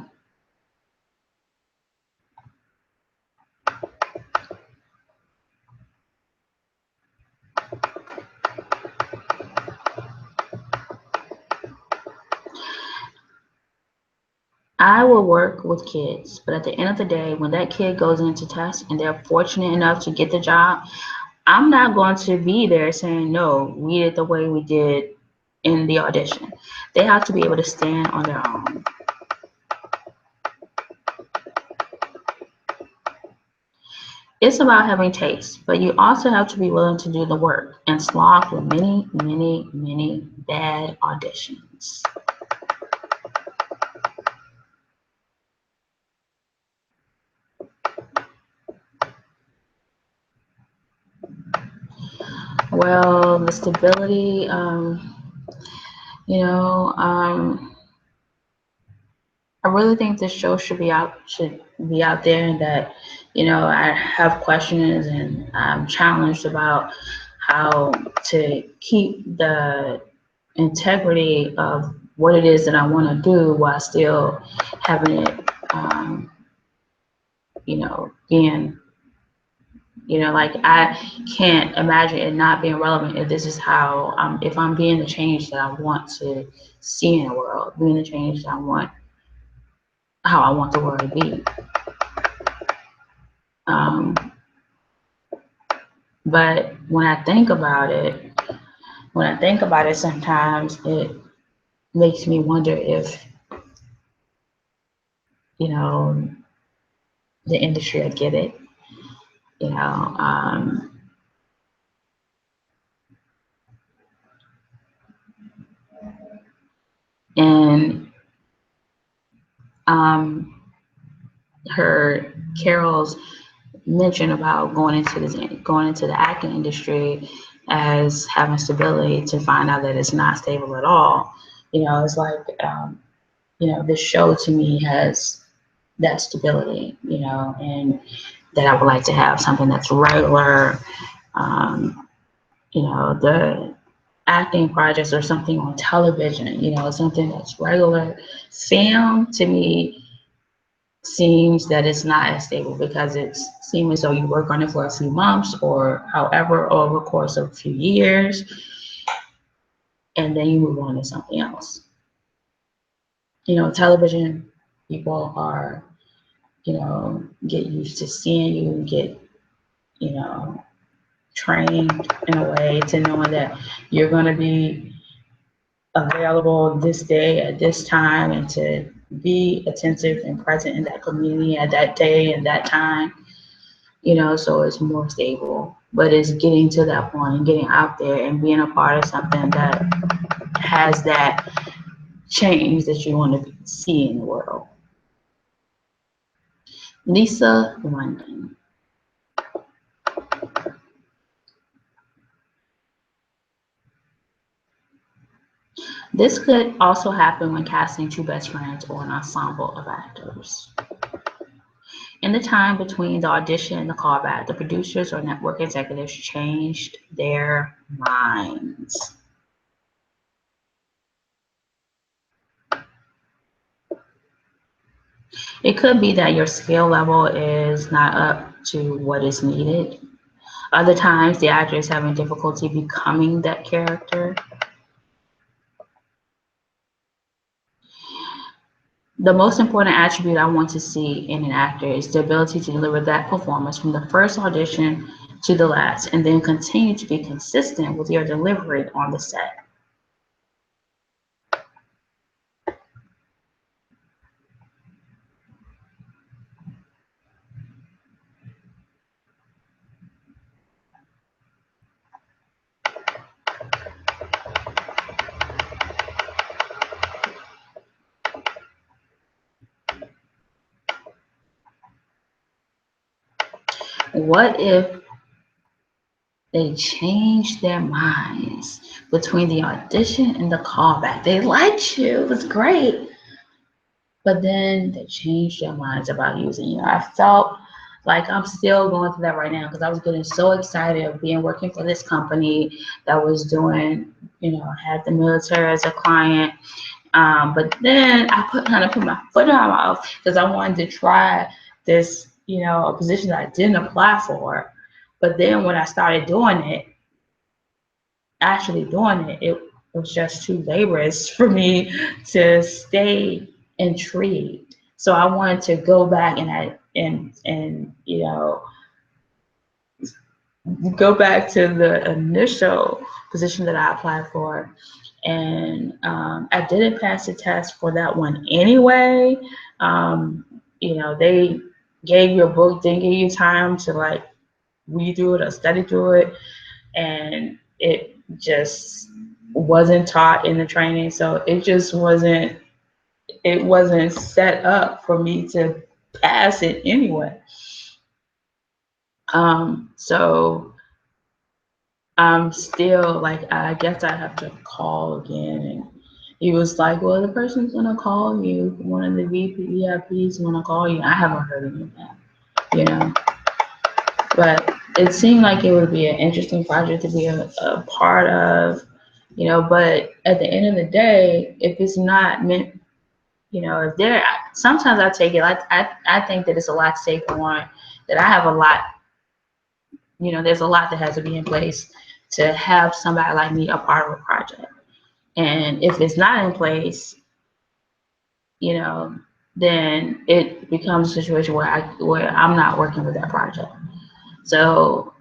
Speaker 1: I will work with kids, but at the end of the day, when that kid goes into test and they're fortunate enough to get the job, I'm not going to be there saying, no, we did the way we did in the audition. They have to be able to stand on their own. It's about having taste, but you also have to be willing to do the work and slog through many, many, many bad auditions. Well, the stability, you know, I really think this show should be out there, and that, I have questions and I'm challenged about how to keep the integrity of what it is that I want to do while still having it, being, like, I can't imagine it not being relevant if this is how, if I'm being the change that I want to see in the world, being the change that I want, how I want the world to be. Um, but when I think about it, sometimes it makes me wonder if, you know, the industry will get it, you know. And her Carol's mention about going into the acting industry as having stability, to find out that it's not stable at all. It's like, this show to me has that stability, and that I would like to have something that's regular. The acting projects or something on television, something that's regular. Film to me seems that it's not as stable, because it seems as though you work on it for a few months or however over the course of a few years, and then you move on to something else. Television, people are, get used to seeing you, get, trained in a way to knowing that you're going to be available this day at this time, and to be attentive and present in that community at that day and that time, so it's more stable. But it's getting to that point and getting out there and being a part of something that has that change that you want to see in the world. Lisa London. This could also happen when casting two best friends or an ensemble of actors. In the time between the audition and the callback, the producers or network executives changed their minds. It could be that your skill level is not up to what is needed. Other times, the actor is having difficulty becoming that character. The most important attribute I want to see in an actor is the ability to deliver that performance from the first audition to the last, and then continue to be consistent with your delivery on the set. What if they changed their minds between the audition and the callback? They liked you, it was great, but then they changed their minds about using you. I felt like I'm still going through that right now, because I was getting so excited of being working for this company that was doing, had the military as a client. But then I kind of put my foot in my mouth, because I wanted to try this, a position that I didn't apply for. But then when I started doing it, actually doing it, it was just too laborious for me to stay intrigued. So I wanted to go back and go back to the initial position that I applied for. And I didn't pass the test for that one anyway. They gave you a book, didn't give you time to like read through it or study through it, and it just wasn't taught in the training. So it wasn't set up for me to pass it anyway. So I'm still like, I guess I have to call again. And he was like, well, the person's gonna call you. One of the VIPs gonna call you. I haven't heard any of that. But it seemed like it would be an interesting project to be a part of, but at the end of the day, if it's not meant, if there, sometimes I take it, I think that it's a lot to take on, that I have a lot, there's a lot that has to be in place to have somebody like me a part of a project. And if it's not in place, then it becomes a situation where I'm not working with that project. So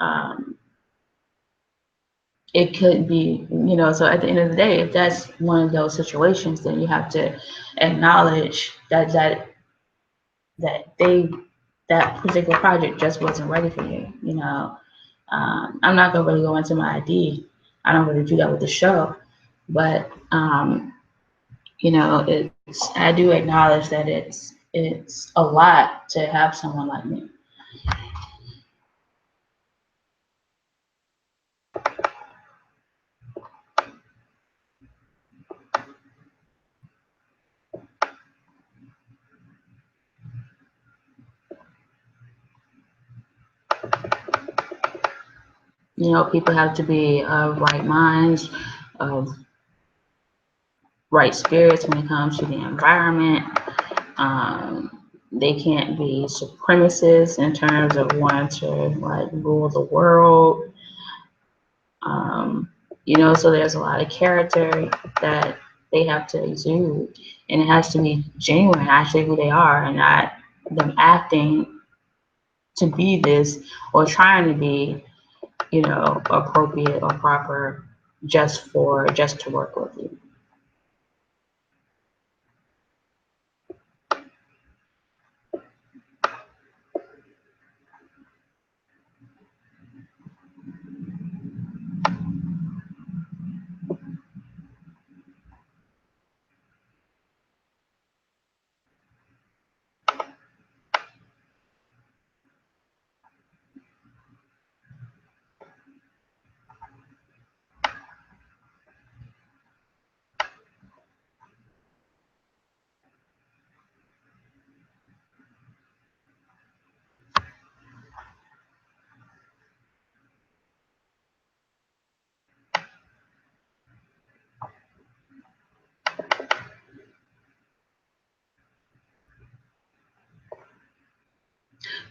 Speaker 1: it could be, so at the end of the day, if that's one of those situations, then you have to acknowledge that that particular project just wasn't ready for you. I'm not gonna really go into my ID. I don't really do that with the show, but I do acknowledge that it's a lot to have someone like me. People have to be of right minds, of right spirits when it comes to the environment. They can't be supremacists in terms of wanting to like rule the world. So there's a lot of character that they have to exude, and it has to be genuine, actually who they are, and not them acting to be this or trying to be, appropriate or proper just to work with you.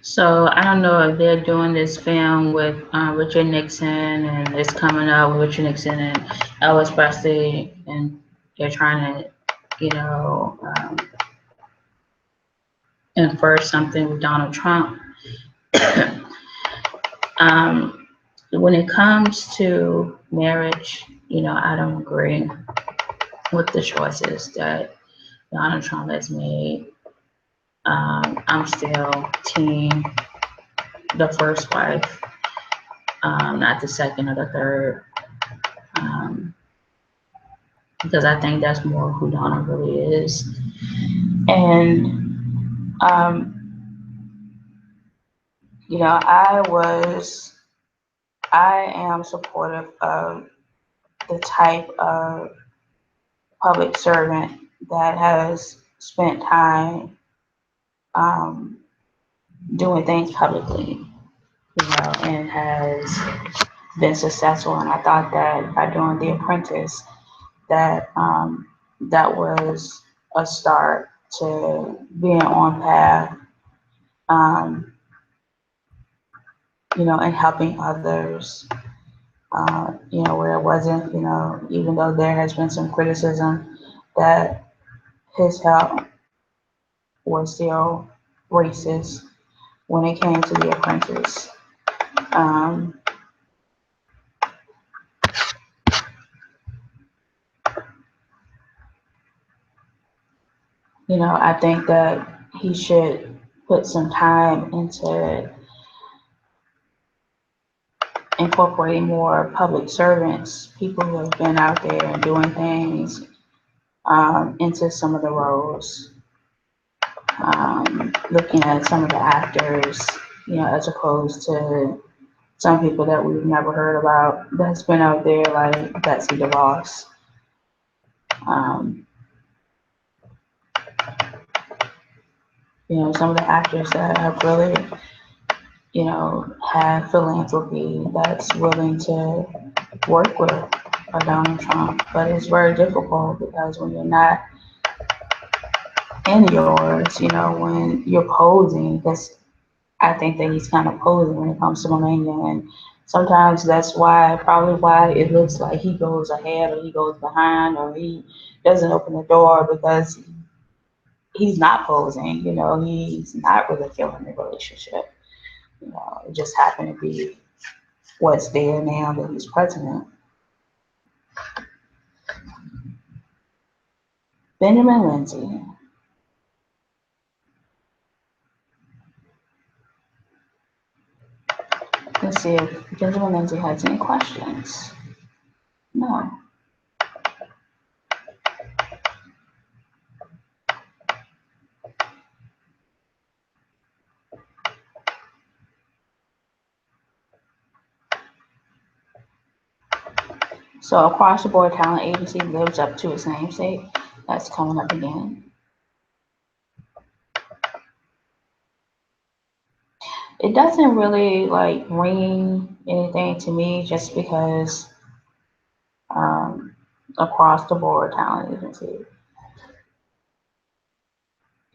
Speaker 1: So I don't know if they're doing this film with Richard Nixon, and it's coming out with Richard Nixon and Elvis Presley, and they're trying to, infer something with Donald Trump. When it comes to marriage, I don't agree with the choices that Donald Trump has made. I'm still team the first wife, not the second or the third, because I think that's more who Donald really is. And I am supportive of the type of public servant that has spent time doing things publicly, and has been successful. And I thought that by doing The Apprentice, that that was a start to being on path, and helping others, where it wasn't, even though there has been some criticism, that his help was still racist when it came to The Apprentice. Um, I think that he should put some time into incorporating more public servants, people who have been out there and doing things, into some of the roles. Looking at some of the actors, as opposed to some people that we've never heard about that's been out there, like Betsy DeVos. Um, some of the actors that have really, have philanthropy that's willing to work with a Donald Trump. But it's very difficult because when you're not in yours, when you're posing, because I think that he's kind of posing when it comes to Melania. And sometimes that's probably why it looks like he goes ahead or he goes behind or he doesn't open the door, because he's not posing, he's not really killing the relationship. It just happened to be what's there now that he's president. Benjamin Lindsay. Let's see if Benjamin Lindsay has any questions. No. So Across the Board Talent Agency lives up to its namesake. That's coming up again. It doesn't really like ring anything to me, just because Across the Board Talent Agency.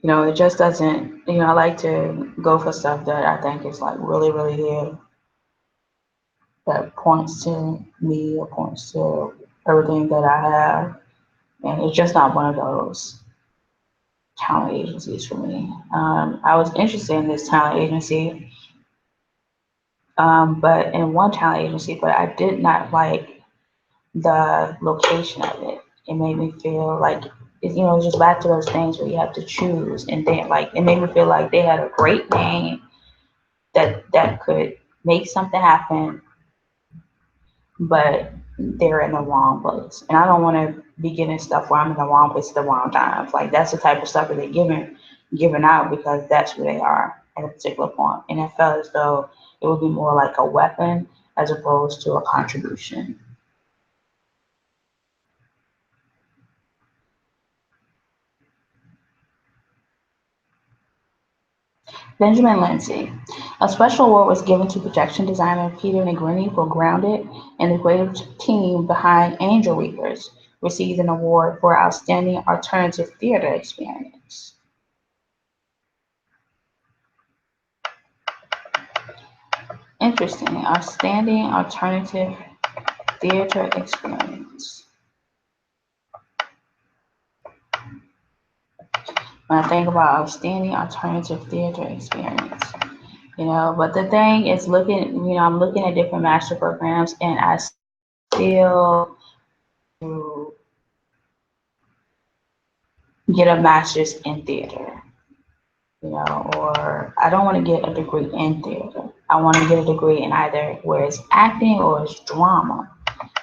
Speaker 1: It just doesn't, I like to go for stuff that I think is like really, really there, that points to me or points to everything that I have. And it's just not one of those talent agencies for me. I was interested in this talent agency, but in one talent agency, but I did not like the location of it. It made me feel like, just back to those things where you have to choose. And then, like, it made me feel like they had a great name that could make something happen, but they're in the wrong place. And I don't want to be getting stuff where I'm in the wrong place at the wrong time. Like, that's the type of stuff that they're giving out because that's who they are at a particular point. And it felt as though it would be more like a weapon as opposed to a contribution. Benjamin Lindsay. A special award was given to production designer Peter Negrini for Grounded, and the creative team behind Angel Reapers received an award for Outstanding Alternative Theater Experience. Interesting. Outstanding Alternative Theater Experience. When I think about Outstanding Alternative Theater Experience, but the thing is I'm looking at different master programs, and I still get a master's in theater, or I don't want to get a degree in theater. I want to get a degree in either where it's acting or it's drama,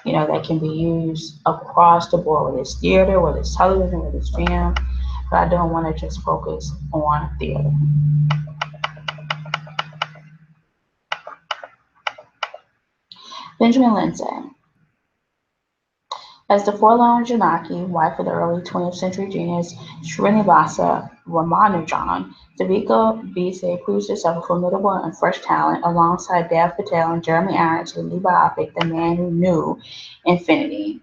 Speaker 1: that can be used across the board, whether it's theater, whether it's television, whether it's film, but I don't want to just focus on theater. Benjamin Lindsay. As the forlorn Janaki, wife of the early 20th century genius Srinivasa Ramanujan, Devika Bise proves herself a formidable and fresh talent alongside Dev Patel and Jeremy Irons in the new biopic The Man Who Knew Infinity.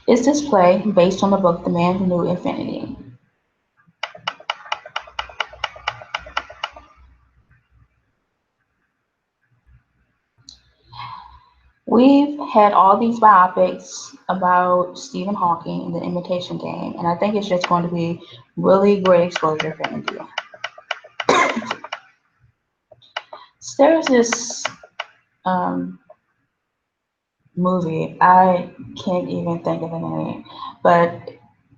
Speaker 1: Is this play based on the book The Man Who Knew Infinity? We've had all these biopics about Stephen Hawking and the Imitation Game, and I think it's just going to be really great exposure for India. So there's this um, movie, I can't even think of the name, but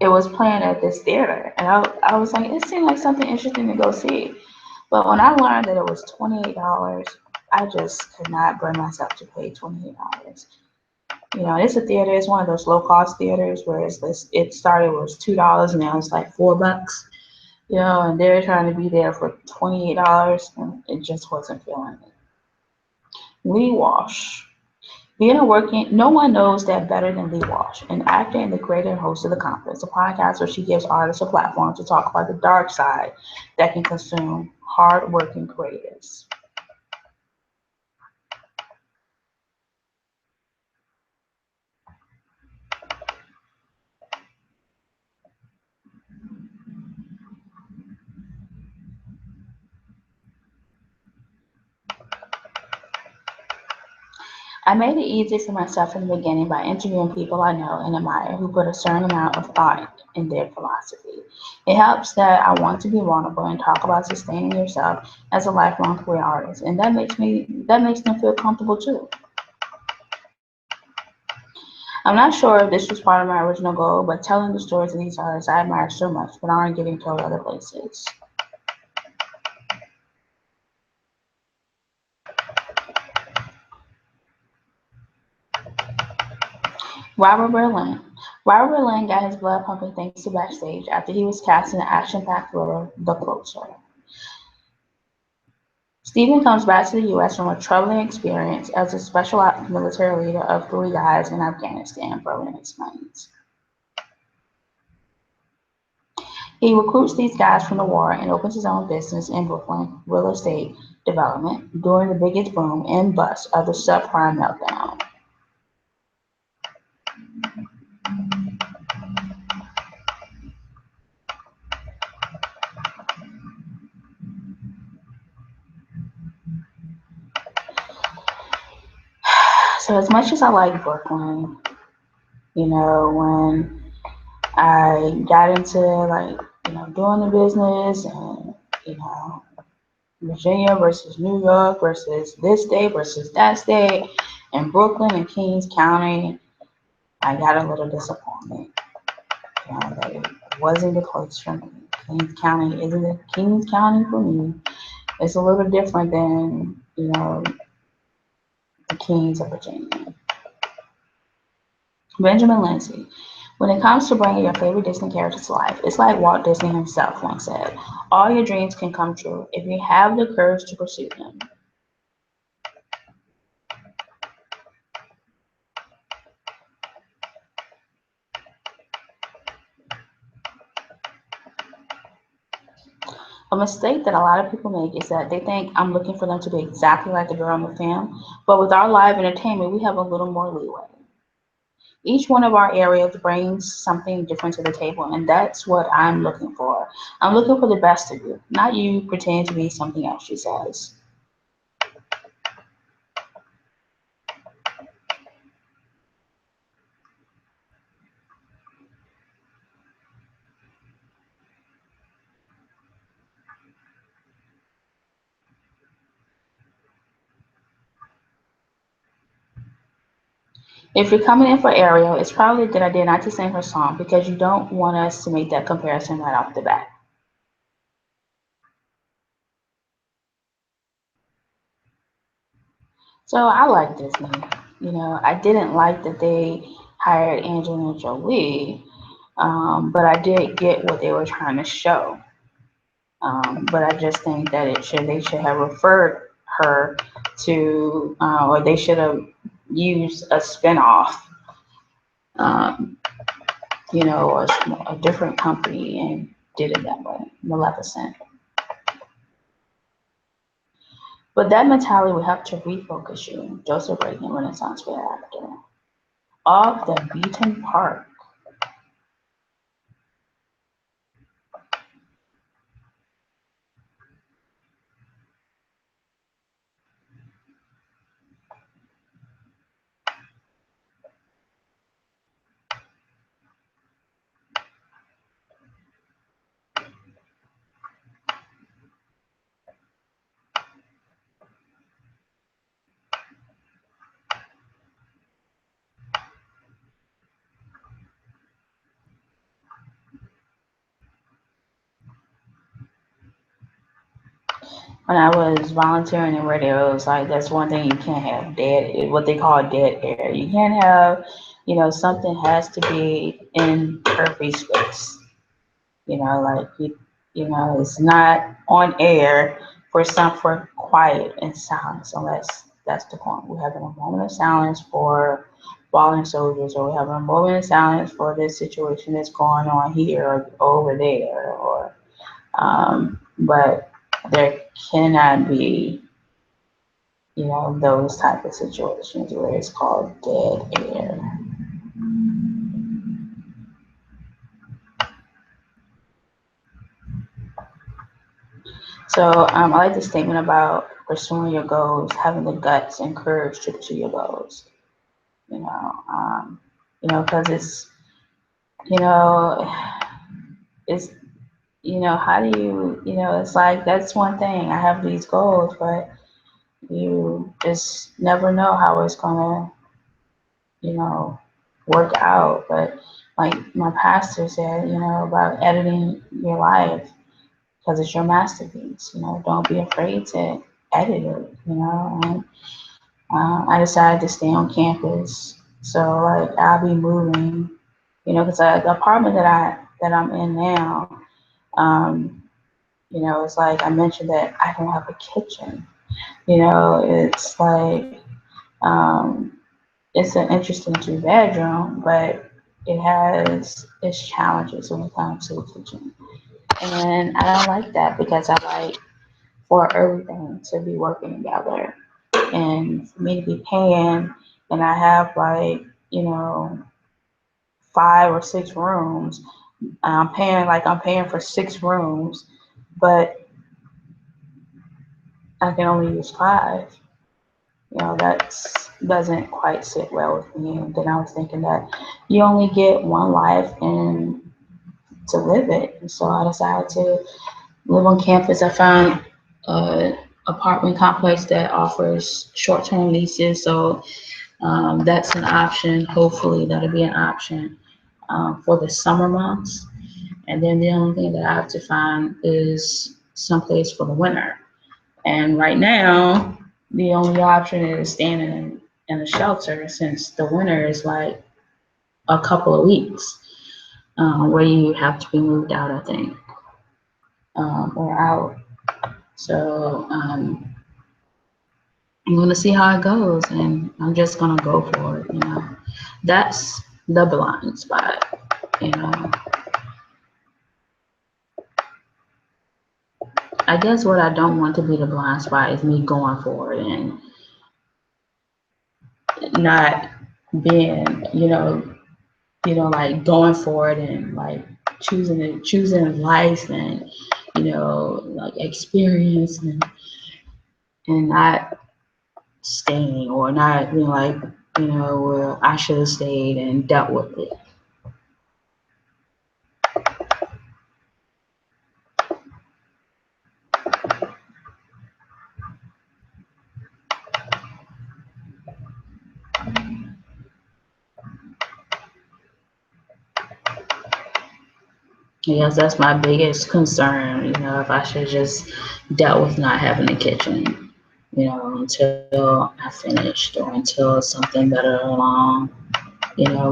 Speaker 1: it was playing at this theater, and I was like, it seemed like something interesting to go see. But when I learned that it was $28, I just could not bring myself to pay $28. You know, it's a theater. It's one of those low cost theaters where it started was $2 and now it's like $4. You know, and they're trying to be there for $28, and it just wasn't feeling it. Lee Walsh. Being a working, no one knows that better than Lee Walsh, an actor and the creator and host of The Conference, a podcast where she gives artists a platform to talk about the dark side that can consume hard-working creatives. I made it easy for myself in the beginning by interviewing people I know and admire who put a certain amount of thought in their philosophy. It helps that I want to be vulnerable and talk about sustaining yourself as a lifelong career artist, and that makes them feel comfortable too. I'm not sure if this was part of my original goal, but telling the stories of these artists I admire so much but aren't getting told other places. Robert Berlin. Robert Berlin got his blood pumping thanks to Backstage after he was cast in the action-packed thriller The Closer. Stephen comes back to the U.S. from a troubling experience as a special ops military leader of three guys in Afghanistan, Berlin explains. He recruits these guys from the war and opens his own business in Brooklyn, real estate development, during the biggest boom and bust of the subprime meltdown. So as much as I like Brooklyn, when I got into doing the business and you know Virginia versus New York versus this state versus that state and Brooklyn and Kings County, I got a little disappointed. That it wasn't the place for me. Kings County isn't the Kings County for me. It's a little different than the Kings of Virginia. Benjamin Lindsay. When it comes to bringing your favorite Disney characters to life, it's like Walt Disney himself once said, all your dreams can come true if you have the courage to pursue them. A mistake that a lot of people make is that they think I'm looking for them to be exactly like the girl in the film, but with our live entertainment, we have a little more leeway. Each one of our areas brings something different to the table, and that's what I'm looking for. I'm looking for the best of you, not you pretending to be something else, she says. If you're coming in for Ariel, it's probably a good idea not to sing her song because you don't want us to make that comparison right off the bat. So I like Disney. I didn't like that they hired Angelina Jolie, but I did get what they were trying to show. But I just think that they should have referred her to, or they should have used a spinoff, um, or a different company and did it that way, Maleficent. But that mentality will help to refocus you, Joseph Reagan, Renaissance fair actor. Off the beaten path. when I was volunteering in radio, it was like that's one thing you can't have dead, what they call dead air. You can't have, something has to be in perfect space. Like it's not on air for quiet and silence unless that's the point. We're having a moment of silence for fallen soldiers, or we're having a moment of silence for this situation that's going on here or over there, or but there cannot be, those type of situations where it's called dead air. So I like the statement about pursuing your goals, having the guts and courage to pursue your goals. Because you know, it's, how do you, it's like that's one thing. I have these goals, but you just never know how it's gonna, work out. But like my pastor said, about editing your life because it's your masterpiece. Don't be afraid to edit it. And I decided to stay on campus, so like I'll be moving. Because the apartment that I'm in now, it's like I mentioned that I don't have a kitchen. It's like um, it's an interesting 2 bedroom, but it has its challenges when it comes to the kitchen. And I don't like that because I like for everything to be working together and for me to be paying, and I have like, 5 or 6 rooms. I'm paying for 6 rooms, but I can only use 5. That doesn't quite sit well with me. And then I was thinking that you only get one life and to live it. And so I decided to live on campus. I found an apartment complex that offers short-term leases. So that's an option. Hopefully that'll be an option for the summer months. And then the only thing that I have to find is someplace for the winter. And right now, the only option is staying in a shelter since the winter is like a couple of weeks where you have to be moved out, I think, or out. So I'm going to see how it goes, and I'm just going to go for it. That's the blind spot. I guess what I don't want to be the blind spot is me going for it and not being, like going for it and like choosing life and, like experience and not staying or not being like, where I should have stayed and dealt with it. Yes, that's my biggest concern, if I should just dealt with not having a kitchen, until I finished or until something better along,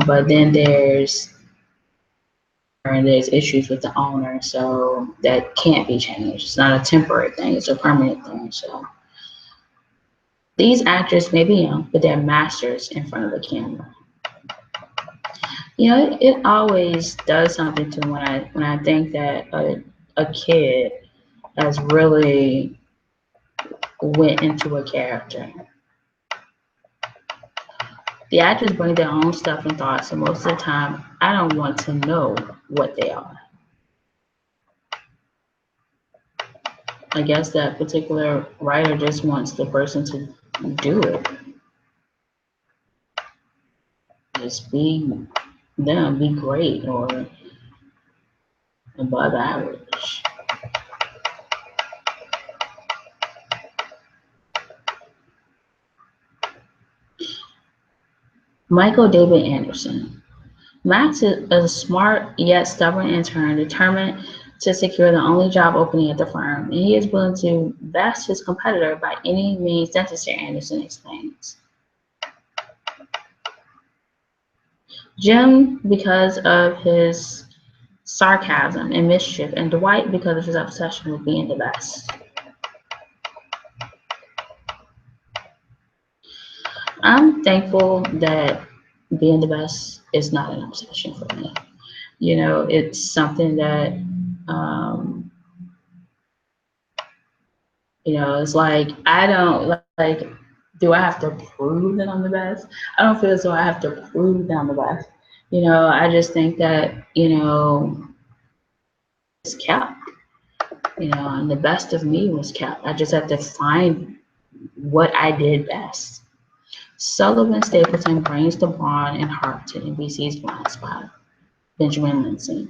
Speaker 1: but then there's issues with the owner, so that can't be changed. It's not a temporary thing, it's a permanent thing. So these actors may be young, but they're masters in front of the camera. It always does something to me when I think that a kid has really went into a character. The actors bring their own stuff and thoughts, and most of the time, I don't want to know what they are. I guess that particular writer just wants the person to do it. Just be them, be great or above average. Michael David Anderson. Max is a smart yet stubborn intern, determined to secure the only job opening at the firm, and he is willing to best his competitor by any means necessary, Anderson explains. Jim because of his sarcasm and mischief, and Dwight because of his obsession with being the best. I'm thankful that being the best is not an obsession for me. You know, it's something that, you know, it's like, I don't like, do I have to prove that I'm the best? I don't feel as though I have to prove that I'm the best. You know, I just think that, you know, it's kept, you know, and the best of me was kept. I just have to find what I did best. Sullivan Stapleton brings the Braun and Hart to NBC's Blind Spot. Benjamin Lindsay.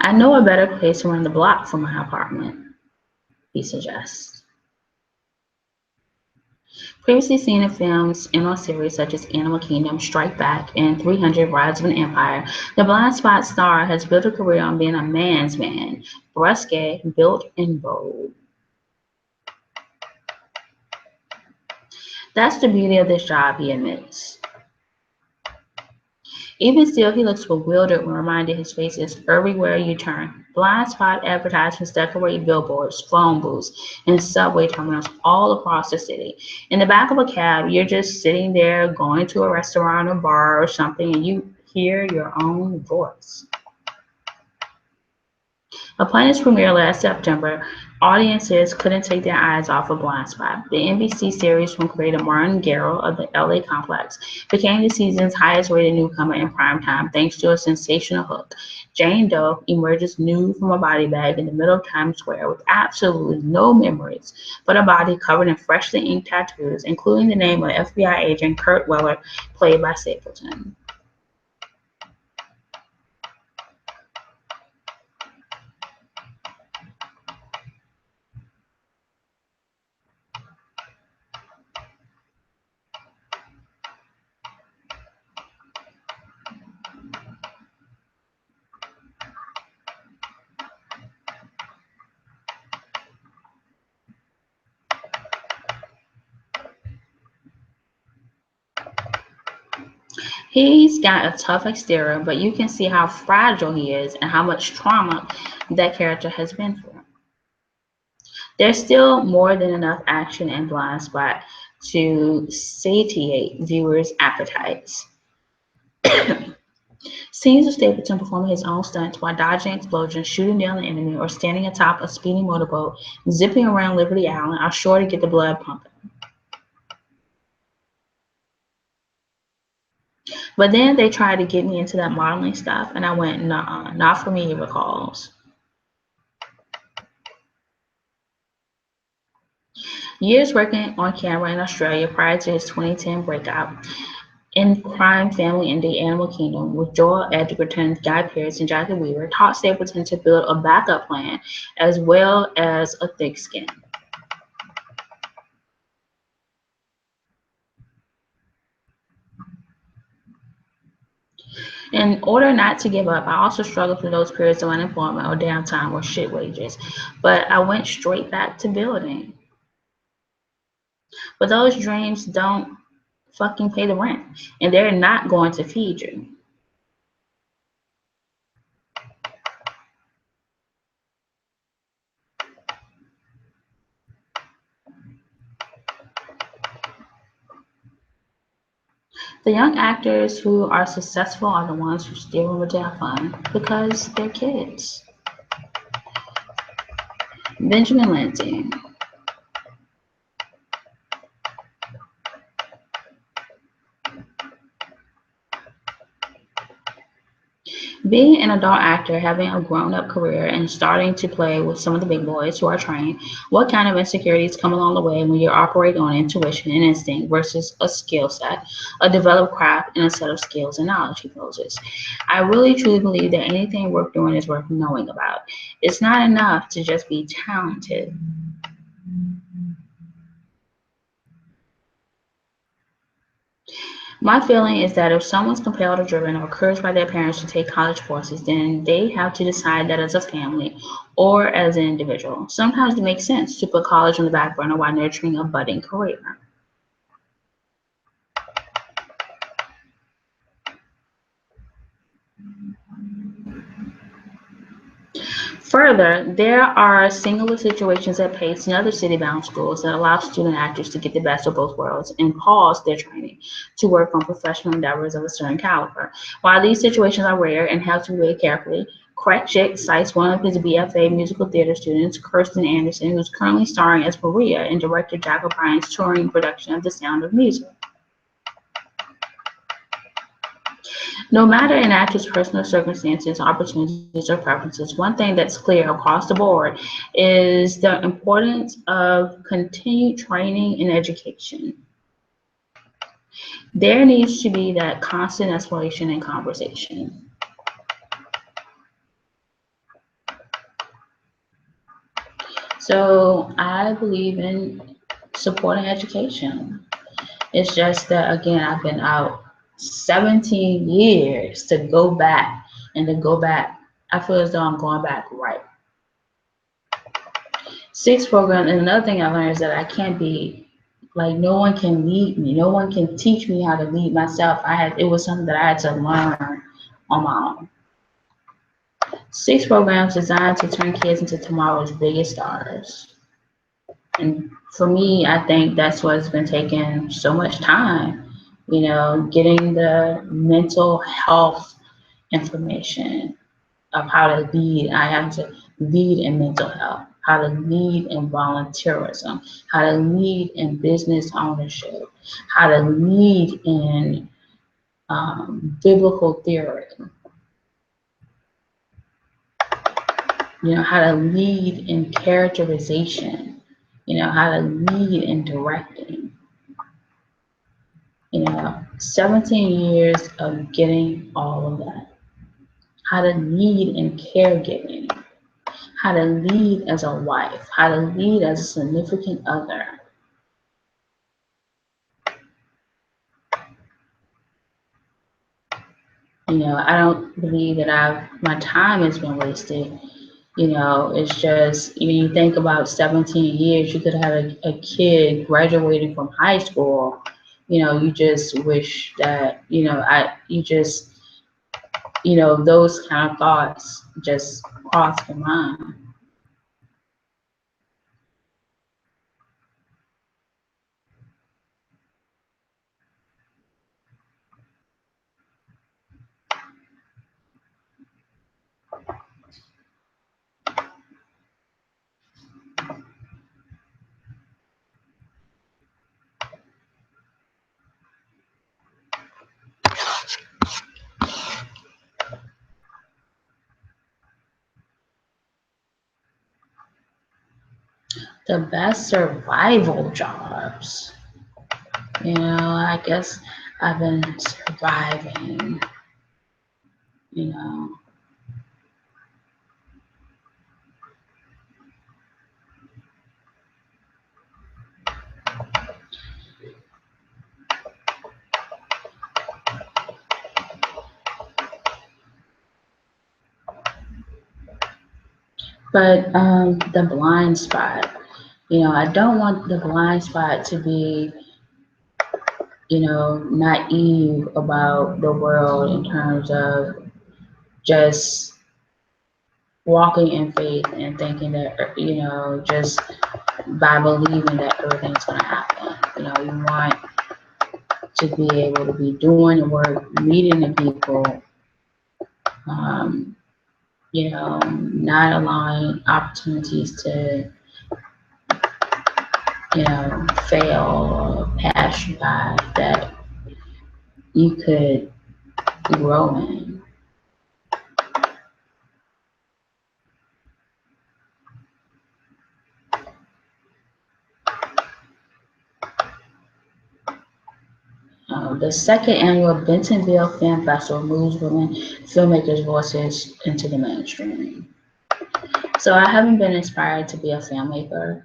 Speaker 1: I know a better place around the block from my apartment, he suggests. Previously seen in films and on series such as Animal Kingdom, Strike Back, and 300 Rise of an Empire, the Blind Spot star has built a career on being a man's man, brusque, built, and bold. That's the beauty of this job, he admits. Even still, he looks bewildered when reminded his face is everywhere you turn. Blind spot advertisements decorate billboards, phone booths, and subway terminals all across the city. In the back of a cab, you're just sitting there going to a restaurant or bar or something, and you hear your own voice. Upon its premiere last September, audiences couldn't take their eyes off of Blind Spot. The NBC series from creator Martin Garrow of the LA Complex became the season's highest-rated newcomer in primetime thanks to a sensational hook. Jane Doe emerges nude from a body bag in the middle of Times Square with absolutely no memories, but a body covered in freshly inked tattoos, including the name of FBI agent Kurt Weller, played by Stapleton. He's got a tough exterior, but you can see how fragile he is and how much trauma that character has been through. There's still more than enough action in Blind Spot to satiate viewers' appetites. Scenes of Stapleton performing his own stunts while dodging explosions, shooting down the enemy, or standing atop a speeding motorboat, zipping around Liberty Island are sure to get the blood pumping. But then they tried to get me into that modeling stuff, and I went, nah, not for me, he recalls. Years working on camera in Australia prior to his 2010 breakout in crime family in the Animal Kingdom with Joel Edgerton, Guy Pearce, and Jackie Weaver taught Stapleton to build a backup plan as well as a thick skin. In order not to give up, I also struggled through those periods of unemployment or downtime or shit wages, but I went straight back to building. But those dreams don't fucking pay the rent, and they're not going to feed you. The young actors who are successful are the ones who still remember to have fun because they're kids. Benjamin Lindsay. Being an adult actor, having a grown-up career, and starting to play with some of the big boys who are trained, what kind of insecurities come along the way when you're operating on intuition and instinct versus a skill set, a developed craft, and a set of skills and knowledge, he poses. I really truly believe that anything worth doing is worth knowing about. It's not enough to just be talented. My feeling is that if someone's compelled or driven or encouraged by their parents to take college courses, then they have to decide that as a family or as an individual. Sometimes it makes sense to put college on the back burner while nurturing a budding career. Further, there are singular situations at Pace and other city-bound schools that allow student actors to get the best of both worlds and pause their training to work on professional endeavors of a certain caliber. While these situations are rare and have to be weighed carefully, Craig Chick cites one of his BFA musical theater students, Kirsten Anderson, who is currently starring as Maria in director Jack O'Brien's touring production of The Sound of Music. No matter an actor's personal circumstances, opportunities, or preferences, one thing that's clear across the board is the importance of continued training and education. There needs to be that constant exploration and conversation. So I believe in supporting education. It's just that, again, I've been out 17 years to go back and to go back. I feel as though I'm going back right. 6 program, and another thing I learned is that I can't be like, no one can lead me. No one can teach me how to lead myself. It was something that I had to learn on my own. 6 programs designed to turn kids into tomorrow's biggest stars. And for me, I think that's what's been taking so much time, getting the mental health information of how to lead. I have to lead in mental health, how to lead in volunteerism, how to lead in business ownership, how to lead in biblical theory, how to lead in characterization, how to lead in directing. 17 years of getting all of that. How to lead in caregiving, how to lead as a wife, how to lead as a significant other. I don't believe that my time has been wasted. It's just, you think about 17 years, you could have a kid graduating from high school. You just wish that, those kind of thoughts just cross your mind. The best survival jobs. I guess I've been surviving, But the blind spot, I don't want the blind spot to be, naive about the world in terms of just walking in faith and thinking that, just by believing that everything's going to happen. You want to be able to be doing the work, meeting the people, not allowing opportunities to, fail or pass you by that you could grow in. The second annual Bentonville Film Festival moves women filmmakers' voices into the mainstream. So I haven't been inspired to be a filmmaker.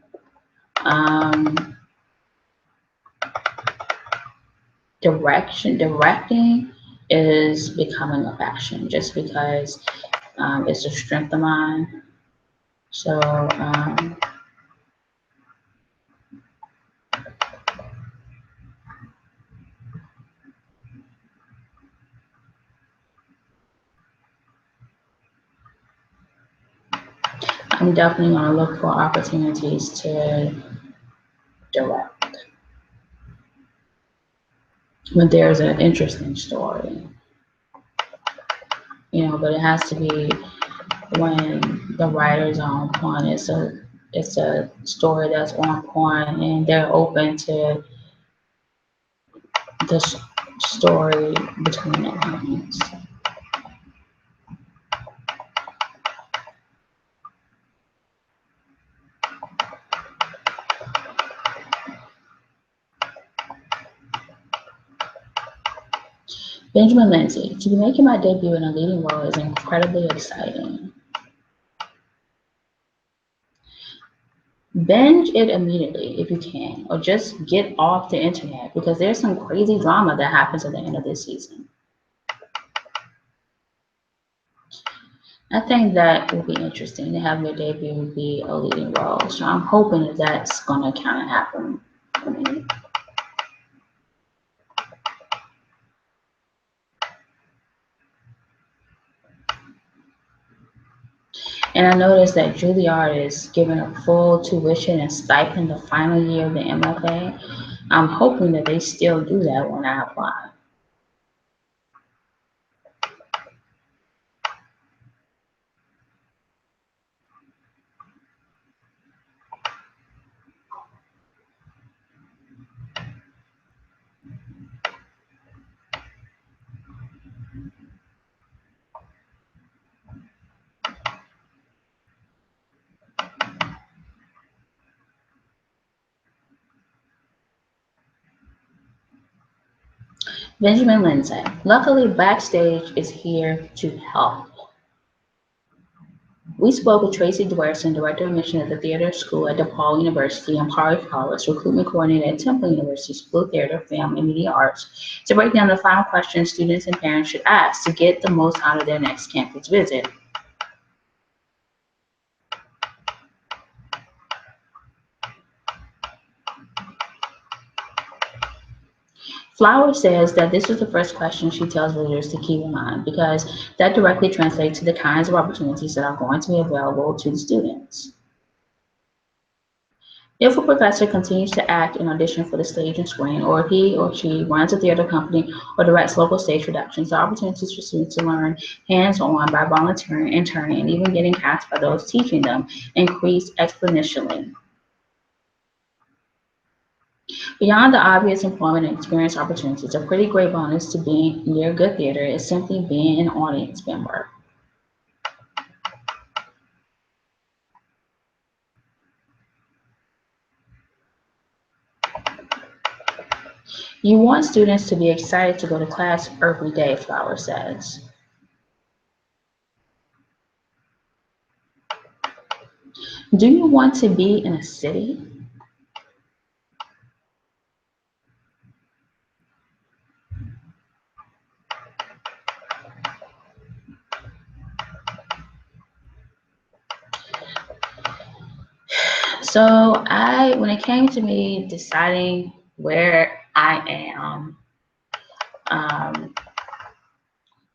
Speaker 1: directing is becoming a passion just because it's a strength of mine. So I'm definitely going to look for opportunities to direct when there's an interesting story, but it has to be when the writers are on point. It's a story that's on point and they're open to the story between their lines. Benjamin Lindsay, to be making my debut in a leading role is incredibly exciting. Binge it immediately if you can, or just get off the internet because there's some crazy drama that happens at the end of this season. I think that will be interesting to have your debut be a leading role. So I'm hoping that that's going to kind of happen for me. And I noticed that Juilliard is giving a full tuition and stipend the final year of the MFA. I'm hoping that they still do that when I apply. Benjamin Lindsay. Luckily, Backstage is here to help. We spoke with Tracy Dwerson, Director of Admission at the Theater School at DePaul University, and Pari Paulus, Recruitment Coordinator at Temple University School of Theater, Film, and Media Arts, to break down the 5 questions students and parents should ask to get the most out of their next campus visit. Flower says that this is the first question she tells readers to keep in mind because that directly translates to the kinds of opportunities that are going to be available to the students. If a professor continues to act and audition for the stage and screen, or he or she runs a theater company or directs local stage productions, the opportunities for students to learn hands-on by volunteering, interning, and even getting cast by those teaching them increase exponentially. Beyond the obvious employment and experience opportunities, a pretty great bonus to being near good theater is simply being an audience member. You want students to be excited to go to class every day, Flower says. Do you want to be in a city? So when it came to me deciding where I am, um,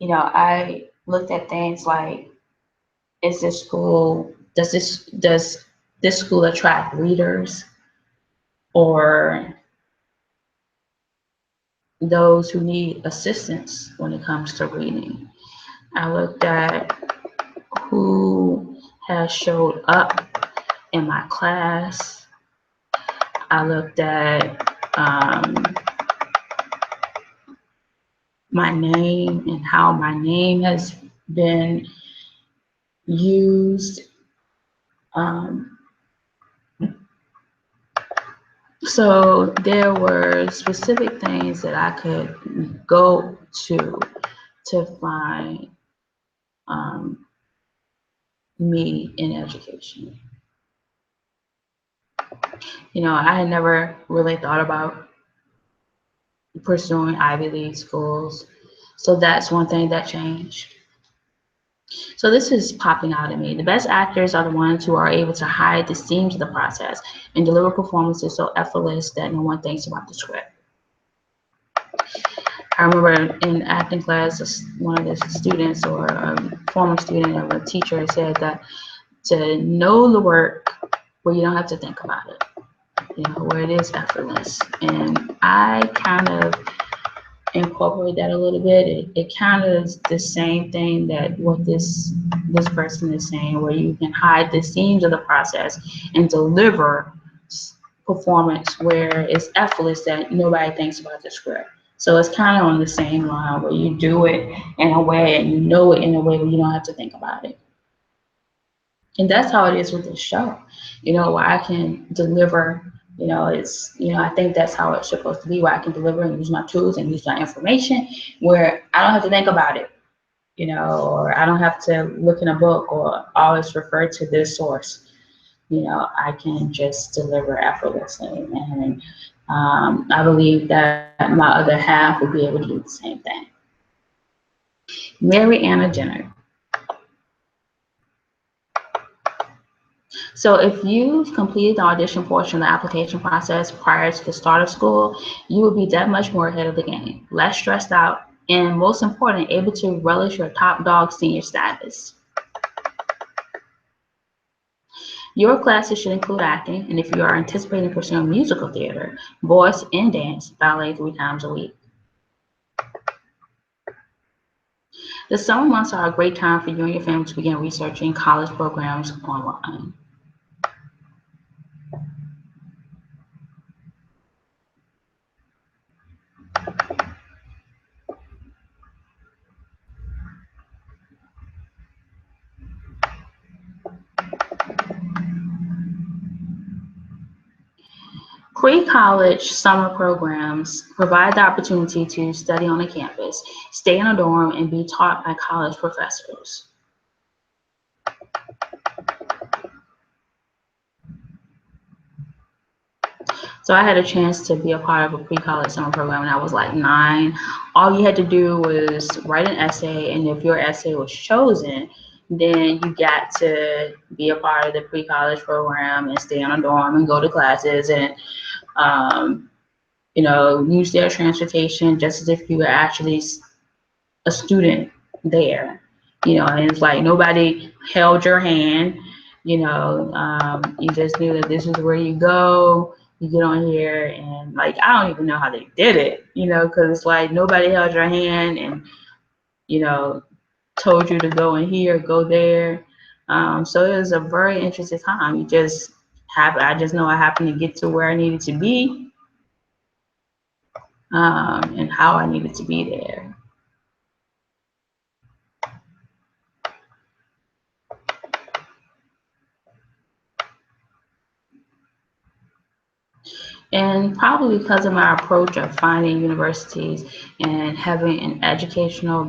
Speaker 1: I looked at things like, does this school attract readers or those who need assistance when it comes to reading? I looked at who has showed up in my class. I looked at my name and how my name has been used. So there were specific things that I could go to find me in education. I had never really thought about pursuing Ivy League schools. So that's one thing that changed. So this is popping out at me. The best actors are the ones who are able to hide the seams of the process and deliver performances so effortless that no one thinks about the script. I remember in acting class, one of the students or a former student of a teacher said that to know the work where you don't have to think about it, where it is effortless. And I kind of incorporate that a little bit. It kind of is the same thing that what this person is saying, where you can hide the seams of the process and deliver performance where it's effortless that nobody thinks about the script. So it's kind of on the same line where you do it in a way and you know it in a way where you don't have to think about it. And that's how it is with this show, where I can deliver, I think that's how it's supposed to be, where I can deliver and use my tools and use my information where I don't have to think about it, or I don't have to look in a book or always refer to this source. I can just deliver effortlessly. And I believe that my other half will be able to do the same thing. Mary Anna Jenner. So if you've completed the audition portion of the application process prior to the start of school, you will be that much more ahead of the game, less stressed out, and most important, able to relish your top dog senior status. Your classes should include acting, and if you are anticipating pursuing musical theater, voice, and dance, ballet 3 times a week. The summer months are a great time for you and your family to begin researching college programs online. Pre-college summer programs provide the opportunity to study on a campus, stay in a dorm, and be taught by college professors. So I had a chance to be a part of a pre-college summer program when I was like 9. All you had to do was write an essay, and if your essay was chosen, then you got to be a part of the pre-college program and stay in a dorm and go to classes and use their transportation just as if you were actually a student there, and it's like nobody held your hand, you just knew that this is where you go, you get on here, and like, I don't even know how they did it, because it's like nobody held your hand and, told you to go in here, go there. So it was a very interesting time. I just know I happened to get to where I needed to be, and how I needed to be there. And probably because of my approach of finding universities and having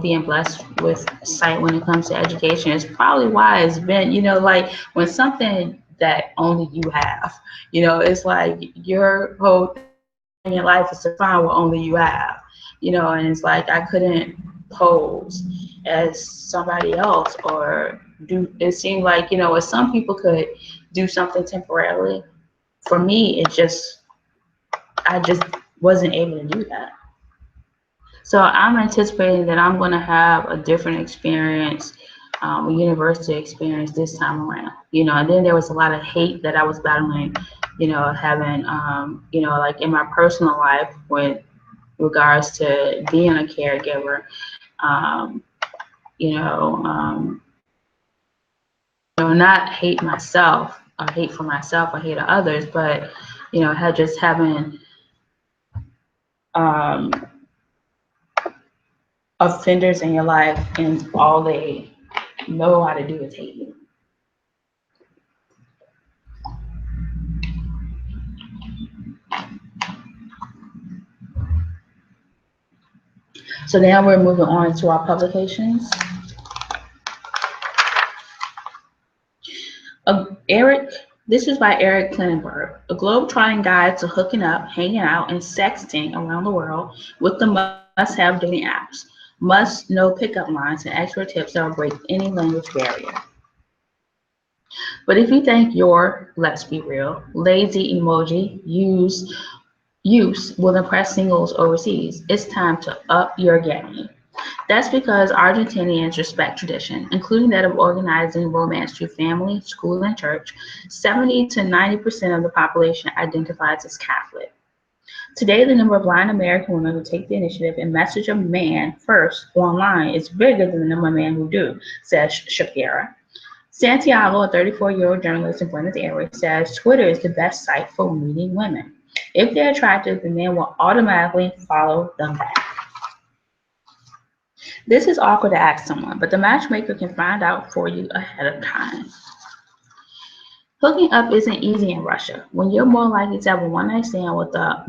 Speaker 1: being blessed with sight when it comes to education, is probably why it's been, like when something that only you have, it's like your whole thing in your life is to find what only you have, and it's like I couldn't pose as somebody else or do, it seemed like, as some people could do something temporarily, for me, I just wasn't able to do that. So I'm anticipating that I'm going to have a different experience, a university experience this time around. And then there was a lot of hate that I was battling, having, like in my personal life with regards to being a caregiver, not hate myself or hate for myself or hate of others, but, just having, offenders in your life and all they know how to do is hate you. So now we're moving on to our publications. Eric This is by Eric Klinenberg, a globe-trotting guide to hooking up, hanging out, and sexting around the world with the must-have dating apps, must-know pickup lines, and expert tips that will break any language barrier. But if you think your, let's be real, lazy emoji use will impress singles overseas, it's time to up your game. That's because Argentinians respect tradition, including that of organizing romance through family, school, and church. 70 to 90% of the population identifies as Catholic. Today, the number of blind American women who take the initiative and message a man first online is bigger than the number of men who do, says Shakira. Santiago, a 34-year-old journalist in Buenos Aires, says Twitter is the best site for meeting women. If they're attractive, the men will automatically follow them back. This is awkward to ask someone, but the matchmaker can find out for you ahead of time. Hooking up isn't easy in Russia. When you're more likely to have a one-night stand with a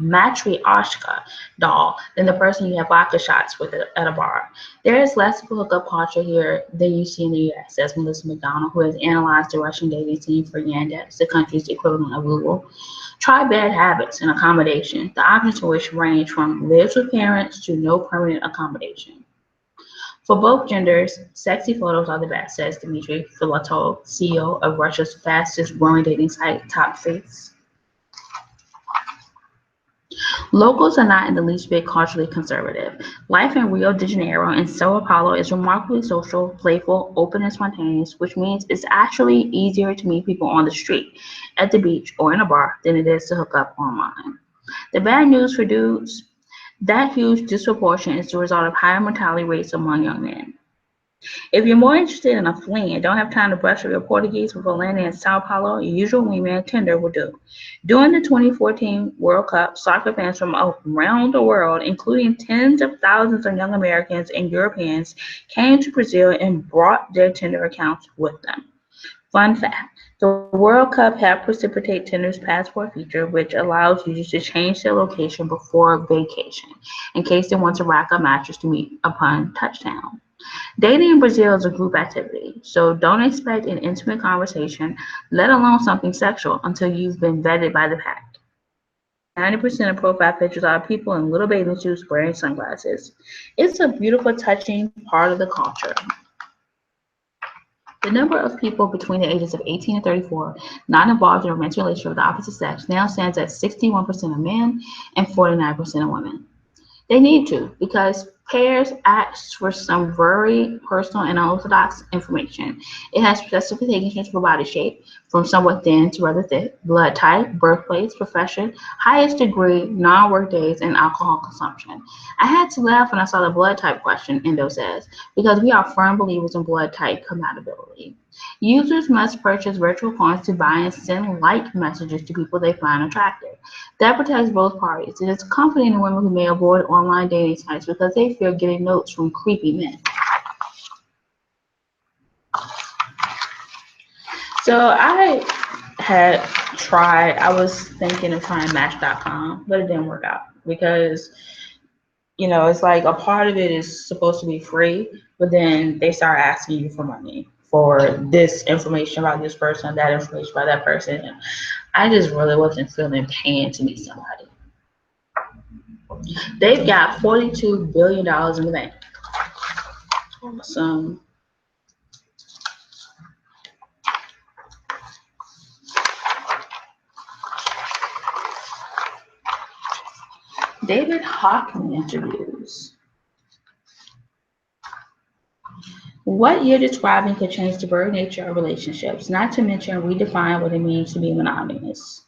Speaker 1: matryoshka doll than the person you have vodka shots with at a bar. There is less of a hookup culture here than you see in the US, says Melissa McDonald, who has analyzed the Russian dating scene for Yandex, the country's equivalent of Google. Try bad habits and accommodation, the options for which range from lives with parents to no permanent accommodation. For both genders, sexy photos are the best, says Dmitry Filatov, CEO of Russia's fastest growing dating site, Topface. Locals are not in the least bit culturally conservative. Life in Rio de Janeiro and Sao Paulo is remarkably social, playful, open, and spontaneous, which means it's actually easier to meet people on the street, at the beach, or in a bar than it is to hook up online. The bad news for dudes, that huge disproportion is the result of higher mortality rates among young men. If you're more interested in a fling and don't have time to brush up your Portuguese before landing in Sao Paulo, your usual wingman Tinder will do. During the 2014 World Cup, soccer fans from around the world, including tens of thousands of young Americans and Europeans, came to Brazil and brought their Tinder accounts with them. Fun fact, the World Cup helped precipitate Tinder's passport feature, which allows users to change their location before vacation, in case they want to rack up matches to meet upon touchdown. Dating in Brazil is a group activity, so don't expect an intimate conversation, let alone something sexual, until you've been vetted by the pack. 90% of profile pictures are people in little bathing suits wearing sunglasses. It's a beautiful, touching part of the culture. The number of people between the ages of 18 and 34 not involved in a romantic relationship with the opposite sex now stands at 61% of men and 49% of women. They need to, because pairs asks for some very personal and unorthodox information. It has specifications for body shape, from somewhat thin to rather thick, blood type, birthplace, profession, highest degree, non-work days, and alcohol consumption. I had to laugh when I saw the blood type question, Endo says, because we are firm believers in blood type compatibility. Users must purchase virtual coins to buy and send like messages to people they find attractive. That protects both parties. It is comforting to women who may avoid online dating sites because they fear getting notes from creepy men. So I was thinking of trying Match.com, but it didn't work out because, it's like a part of it is supposed to be free, but then they start asking you for money for this information about this person, that information about that person. And I just really wasn't feeling pain to meet somebody. They've got $42 billion in the bank. Awesome. David Hockney interviews. What you're describing could change the very nature of relationships, not to mention redefine what it means to be monogamous.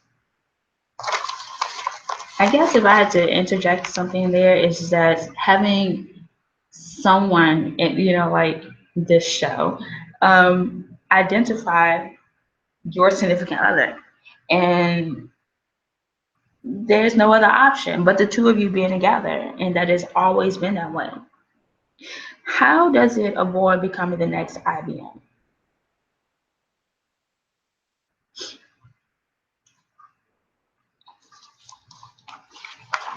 Speaker 1: I guess if I had to interject something there, is that having someone, like this show, identify your significant other, and there's no other option but the two of you being together, and that has always been that way. How does it avoid becoming the next IBM?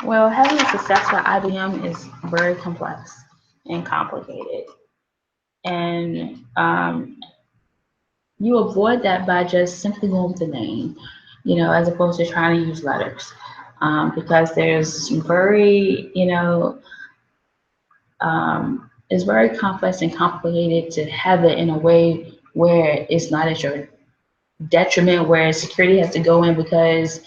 Speaker 1: Well, having a successful IBM is very complex and complicated. And You avoid that by just simply going with the name, as opposed to trying to use letters. Because there's very, it's very complex and complicated to have it in a way where it's not at your detriment, where security has to go in because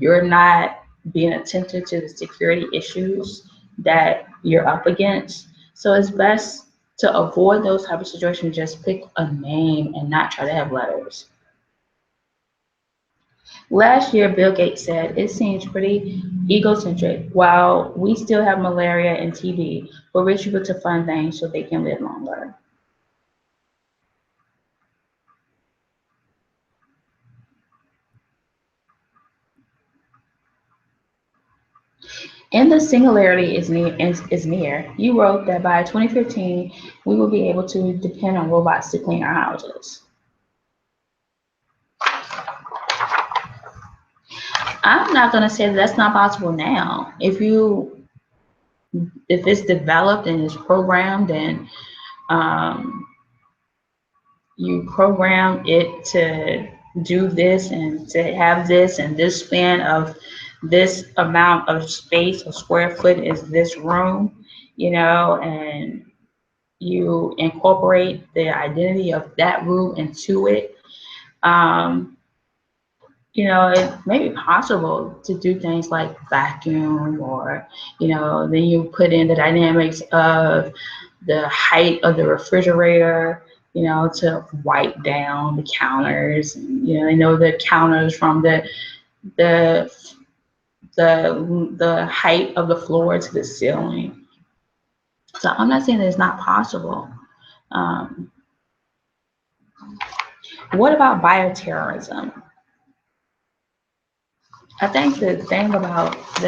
Speaker 1: you're not being attentive to the security issues that you're up against. So it's best to avoid those type of situations. Just pick a name and not try to have letters. Last year, Bill Gates said it seems pretty egocentric while we still have malaria and TB for rich people to fund things so they can live longer. And the singularity is near. You wrote that by 2015, we will be able to depend on robots to clean our houses. I'm not going to say that that's not possible now. If it's developed and it's programmed and um, you program it to do this and to have this and this span of this amount of space or square foot is this room, and you incorporate the identity of that room into it. Um, it may be possible to do things like vacuum or, then you put in the dynamics of the height of the refrigerator, to wipe down the counters. They know the counters from the the height of the floor to the ceiling. So I'm not saying that it's not possible. Um, what about bioterrorism? I think the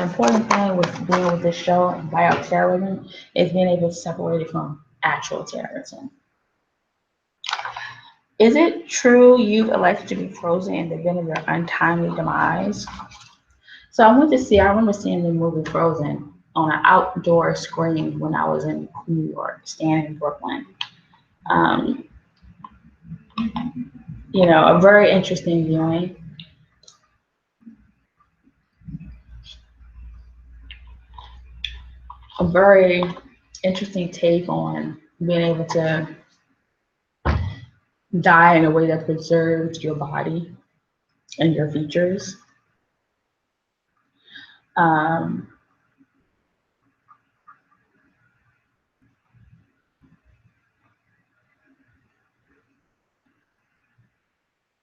Speaker 1: important thing with being with this show and bioterrorism is being able to separate it from actual terrorism. Is it true you've elected to be frozen in the event of your untimely demise? So I remember seeing the movie Frozen on an outdoor screen when I was in New York, staying in Brooklyn. Um, a very interesting viewing. A very interesting take on being able to die in a way that preserves your body and your features. Um,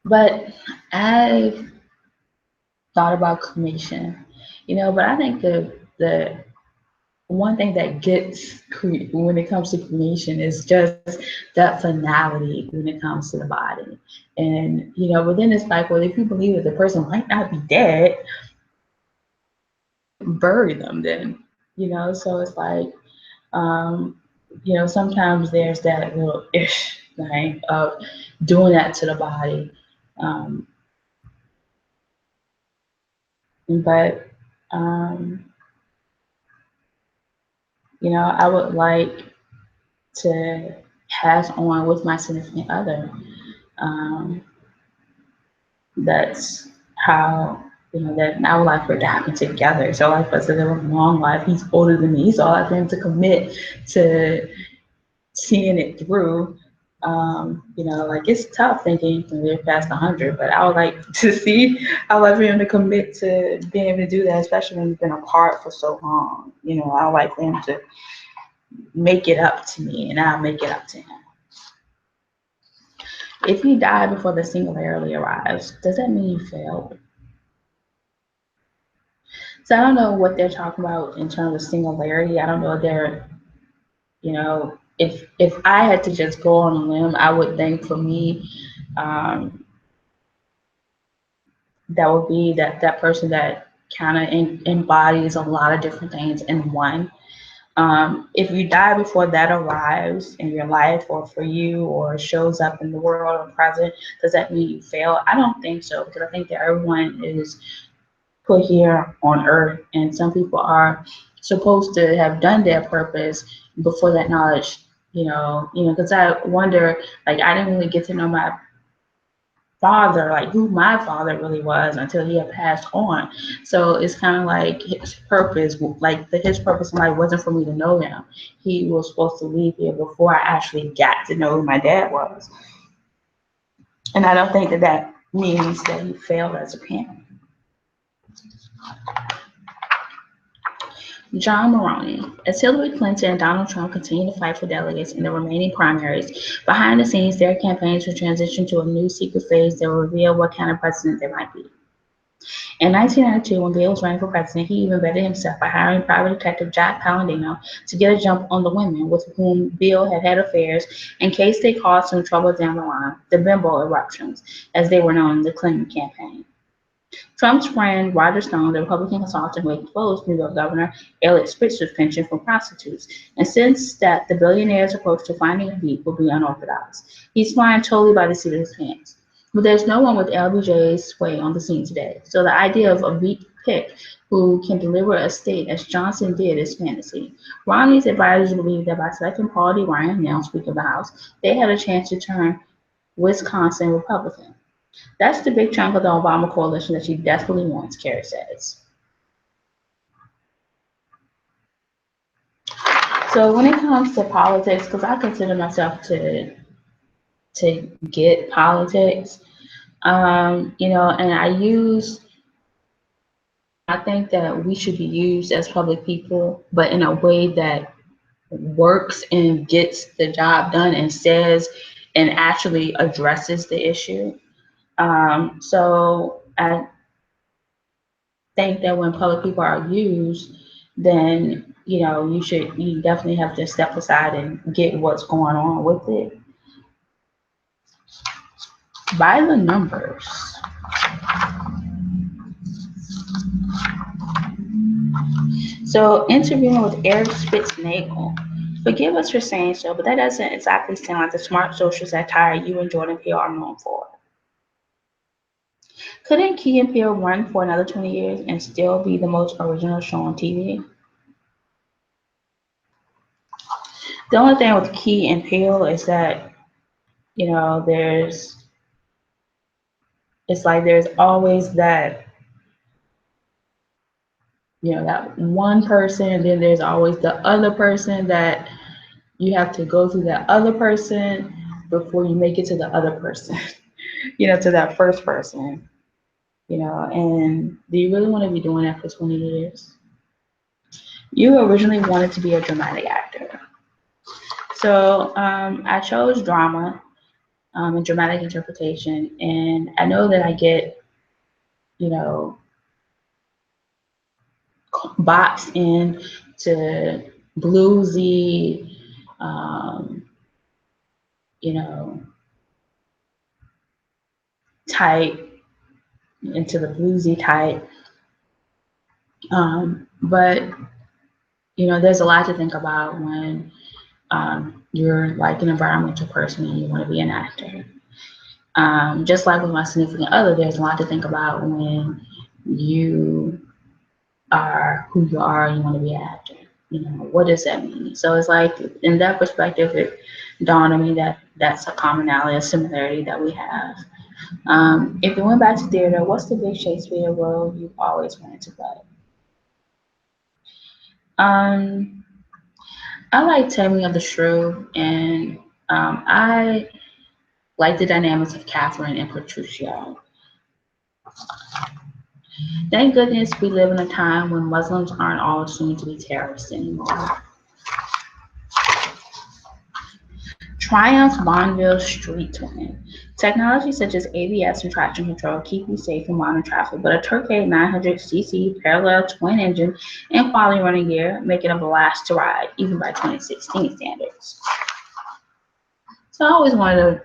Speaker 1: but I've thought about cremation, but I think the one thing that gets when it comes to cremation is just that finality when it comes to the body. And within this cycle, if you believe that the person might not be dead, bury them then. So it's like um, sometimes there's that little ish thing of doing that to the body. Um, but um, I would like to pass on with my significant other. Um, that's how that I would like for it to happen together. So like I said, live a long life. He's older than me, so I like for him to commit to seeing it through. Like it's tough thinking you can live past 100, but I would like to see. I would like for him to commit to being able to do that, especially when we've been apart for so long. I would like for him to make it up to me, and I'll make it up to him. If you die before the singularity arrives, does that mean you failed? So I don't know what they're talking about in terms of singularity. I don't know if they're, if I had to just go on a limb, I would think for me, um, that would be that person that kind of embodies a lot of different things in one. If you die before that arrives in your life or for you or shows up in the world or present, does that mean you fail? I don't think so, because I think that everyone is put here on earth, and some people are supposed to have done their purpose before that knowledge, because I wonder, like I didn't really get to know father, like who my father really was until he had passed on. So it's kind of like his purpose, like his purpose in life wasn't for me to know him. He was supposed to leave here before I actually got to know who my dad was. And I don't think that that means that he failed as a parent. John Maroney. As Hillary Clinton and Donald Trump continue to fight for delegates in the remaining primaries, behind the scenes, their campaigns will transition to a new secret phase that will reveal what kind of president they might be. In 1992, when Bill was running for president, he even betted himself by hiring private detective Jack Palladino to get a jump on the women with whom Bill had had affairs in case they caused some trouble down the line, the bimbo eruptions, as they were known in the Clinton campaign. Trump's friend Roger Stone, the Republican consultant who exposed New York Governor Eliot Spitzer's penchant for prostitutes, insists that the billionaire's approach to finding a beat will be unorthodox. He's flying totally by the seat of his pants. But there's no one with LBJ's sway on the scene today, so the idea of a beat pick who can deliver a state as Johnson did is fantasy. Romney's advisors believe that by selecting Paul D. Ryan, now Speaker of the House, they had a chance to turn Wisconsin Republican. That's the big chunk of the Obama coalition that she desperately wants, Kerry says. So when it comes to politics, because I consider myself to get politics, and I think that we should be used as public people, but in a way that works and gets the job done and says and actually addresses the issue. So I think that when public people are used, then you definitely have to step aside and get what's going on with it. By the numbers. So interviewing with Eric Spitznagel. Forgive us for saying so, but that doesn't exactly sound like the smart social satire you and Jordan Peele are known for. Couldn't Key and Peele run for another 20 years and still be the most original show on TV? The only thing with Key and Peele is that, there's always that, that one person, and then there's always the other person that you have to go through that other person before you make it to the other person, to that first person, and do you really want to be doing that for 20 years? You originally wanted to be a dramatic actor. So I chose drama and dramatic interpretation, and I know that I get, boxed in to bluesy, type, into the bluesy type. But there's a lot to think about when you're like an environmental person and you want to be an actor. Just like with my significant other, there's a lot to think about when you are who you are and you want to be an actor. What does that mean? So it's like, in that perspective, it dawned on me that that's a commonality, a similarity that we have. If you went back to theater, what's the big Shakespeare role you've always wanted to play? I like Taming of the Shrew, and I like the dynamics of Catherine and Petruchio. Thank goodness we live in a time when Muslims aren't all assumed to be terrorists anymore. Triumph's Bonneville Street Twin. Technology such as ABS and traction control keep you safe in modern traffic, but a Turkey 900cc parallel twin engine and quality running gear make it a blast to ride, even by 2016 standards. So I always wanted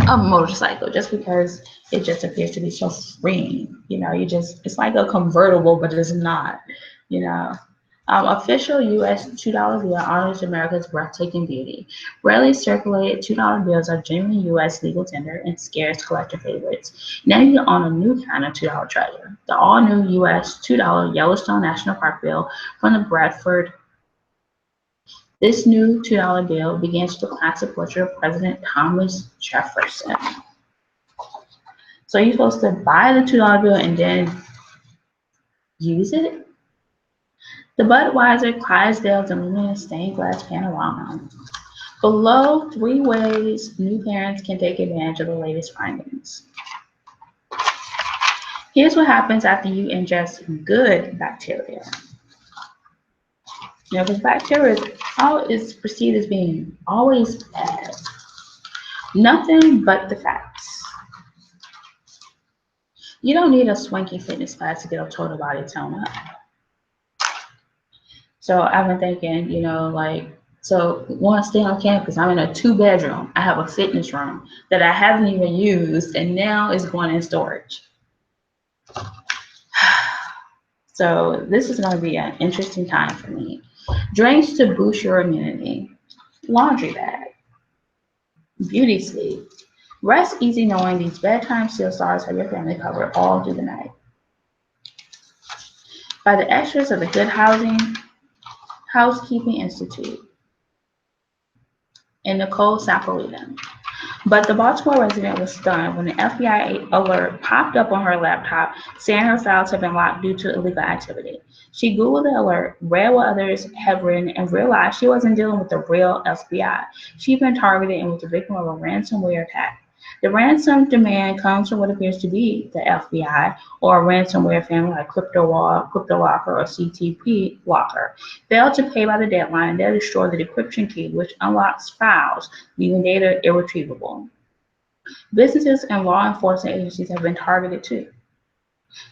Speaker 1: a motorcycle just because it just appears to be so freeing. It's like a convertible, but it's not, Official U.S. $2 bill honors America's breathtaking beauty. Rarely circulated $2 bills are genuine U.S. legal tender and scarce collector favorites. Now you own a new kind of $2 treasure, the all-new U.S. $2 Yellowstone National Park bill from the Bradford. This new $2 bill begins with a classic portrait of President Thomas Jefferson. So you're supposed to buy the $2 bill and then use it? The Budweiser Clydesdale's aluminum stained glass panorama. Below 3 ways new parents can take advantage of the latest findings. Here's what happens after you ingest good bacteria. Because bacteria is perceived as being always bad. Nothing but the facts. You don't need a swanky fitness class to get a total body tone up. So I've been thinking, so once I stay on campus, I'm in a 2-bedroom. I have a fitness room that I haven't even used, and now it's going in storage. So this is going to be an interesting time for me. Drinks to boost your immunity. Laundry bag. Beauty sleep. Rest easy knowing these bedtime seal stars have your family covered all through the night. By the extras of the Good Housekeeping Institute and Nicole Sapolita. But the Baltimore resident was stunned when the FBI alert popped up on her laptop saying her files had been locked due to illegal activity. She Googled the alert, read what others have written, and realized she wasn't dealing with the real FBI. She'd been targeted and was the victim of a ransomware attack. The ransom demand comes from what appears to be the FBI or a ransomware family like CryptoWall, CryptoLocker, or CTP Locker. Failed to pay by the deadline, they'll destroy the decryption key, which unlocks files, leaving data irretrievable. Businesses and law enforcement agencies have been targeted too.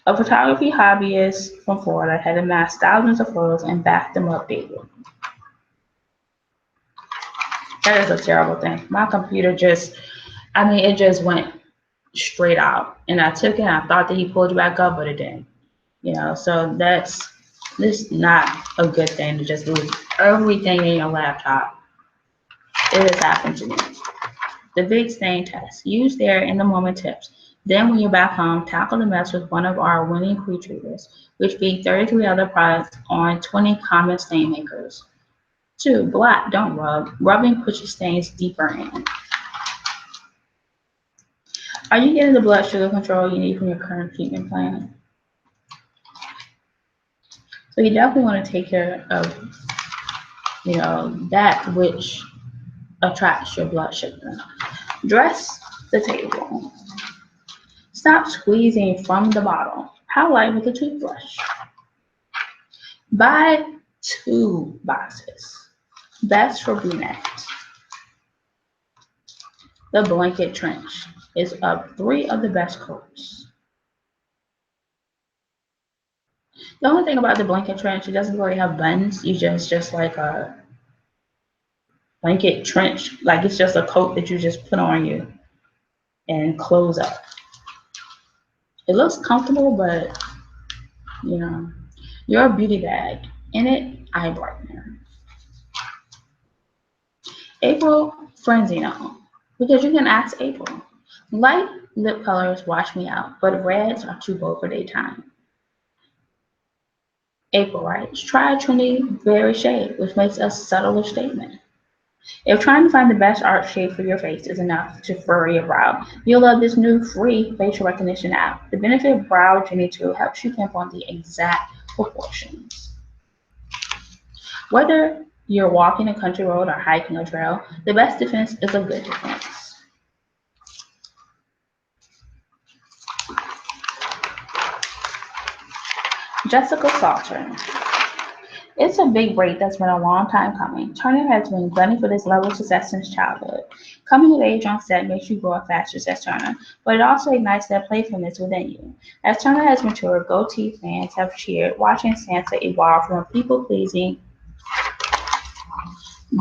Speaker 1: A photography hobbyist from Florida had amassed thousands of photos and backed them up daily. That is a terrible thing. My computer it just went straight out. And I took it and I thought that he pulled it back up, but it didn't. So this is not a good thing to just lose everything in your laptop. It has happened to me. The big stain test. Use there in the moment tips. Then when you're back home, tackle the mess with one of our winning pre-treaters, which beat 33 other products on 20 common stain makers. 2, black, don't rub. Rubbing pushes stains deeper in. Are you getting the blood sugar control you need from your current treatment plan? So you definitely want to take care of, that which attracts your blood sugar. Dress the table. Stop squeezing from the bottle. Highlight with a toothbrush. Buy 2 boxes. Best for brunettes. The blanket trench is of 3 of the best coats. The only thing about the blanket trench, it doesn't really have buttons. You just like a blanket trench, like it's just a coat that you just put on you and close up. It looks comfortable, but your beauty bag. In it, eye brightener. April Frenzy now, because you can ask April. Light lip colors wash me out, but reds are too bold for daytime. April writes, try a trendy berry shade, which makes a subtler statement. If trying to find the best art shape for your face is enough to furrow your brow, you'll love this new free facial recognition app. The Benefit Brow Genie 2 helps you pinpoint the exact proportions. Whether you're walking a country road or hiking a trail, the best defense is a good defense. Jessica Salter. It's a big break that's been a long time coming. Turner has been gunning for this level of success since childhood. Coming of age on set makes you grow up faster, says Turner, but it also ignites that playfulness within you. As Turner has matured, Goatee fans have cheered, watching Sansa evolve from a people-pleasing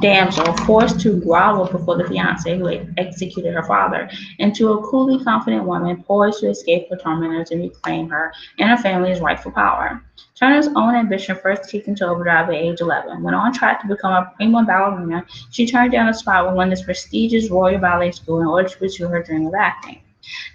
Speaker 1: damsel forced to grovel before the fiancé who had executed her father, into a coolly confident woman poised to escape her tormentors and reclaim her and her family's rightful power. Turner's own ambition first kicked into overdrive at age 11. When on track to become a prima ballerina, she turned down a spot with London's prestigious Royal Ballet School in order to pursue her dream of acting.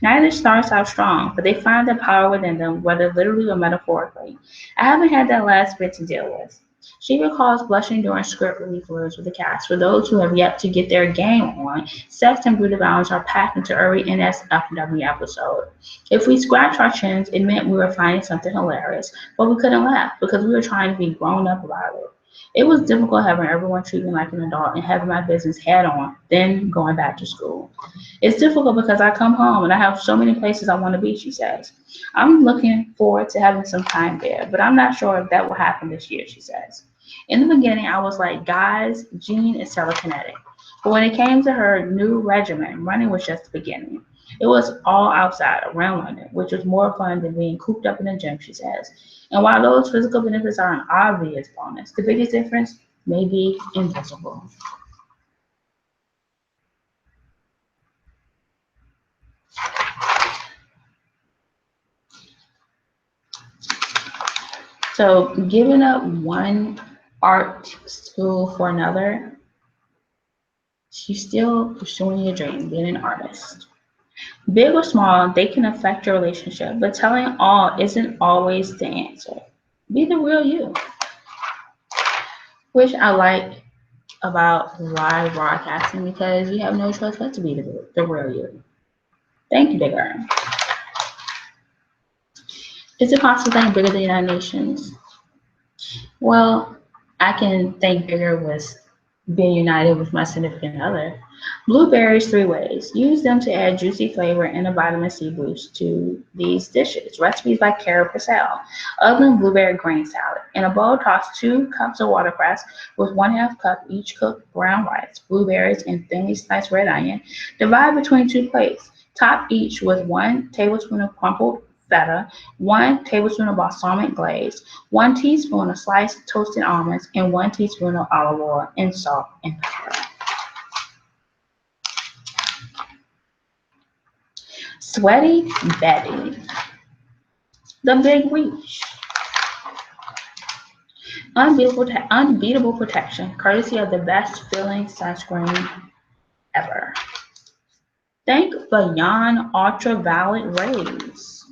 Speaker 1: Neither starts out strong, but they find the power within them, whether literally or metaphorically. I haven't had that last bit to deal with. She recalls blushing during script read-throughs with the cast. For those who have yet to get their game on, sex and brutal violence are packed into every NSFW episode. If we scratched our chins, it meant we were finding something hilarious, but we couldn't laugh because we were trying to be grown up about it. It was difficult having everyone treat me like an adult and having my business head on, then going back to school. It's difficult because I come home and I have so many places I want to be, she says. I'm looking forward to having some time there, but I'm not sure if that will happen this year, she says. In the beginning, I was like, guys, Jean is telekinetic. But when it came to her new regimen, running was just the beginning. It was all outside, around London, which was more fun than being cooped up in the gym, she says. And while those physical benefits are an obvious bonus, the biggest difference may be invisible. So giving up one art school for another, she's still pursuing your dream, being an artist. Big or small, they can affect your relationship, but telling all isn't always the answer. Be the real you, which I like about live broadcasting because you have no choice but to be the real you. Thank you, Big Earn. Is it possible to think bigger than the United Nations? Well, I can thank bigger with being united with my significant other. Blueberries 3 ways. Use them to add juicy flavor and a vitamin C boost to these dishes. Recipes by Cara Purcell. Oven blueberry grain salad. In a bowl, toss 2 cups of watercress with 1/2 cup each cooked brown rice, blueberries, and thinly sliced red onion. Divide between 2 plates. Top each with 1 tablespoon of crumbled feta, 1 tablespoon of balsamic glaze, 1 teaspoon of sliced toasted almonds, and 1 teaspoon of olive oil, and salt and pepper. Sweaty Betty. The Big Reach. Unbeatable protection, courtesy of the best feeling sunscreen ever. Think Beyond Ultraviolet Rays.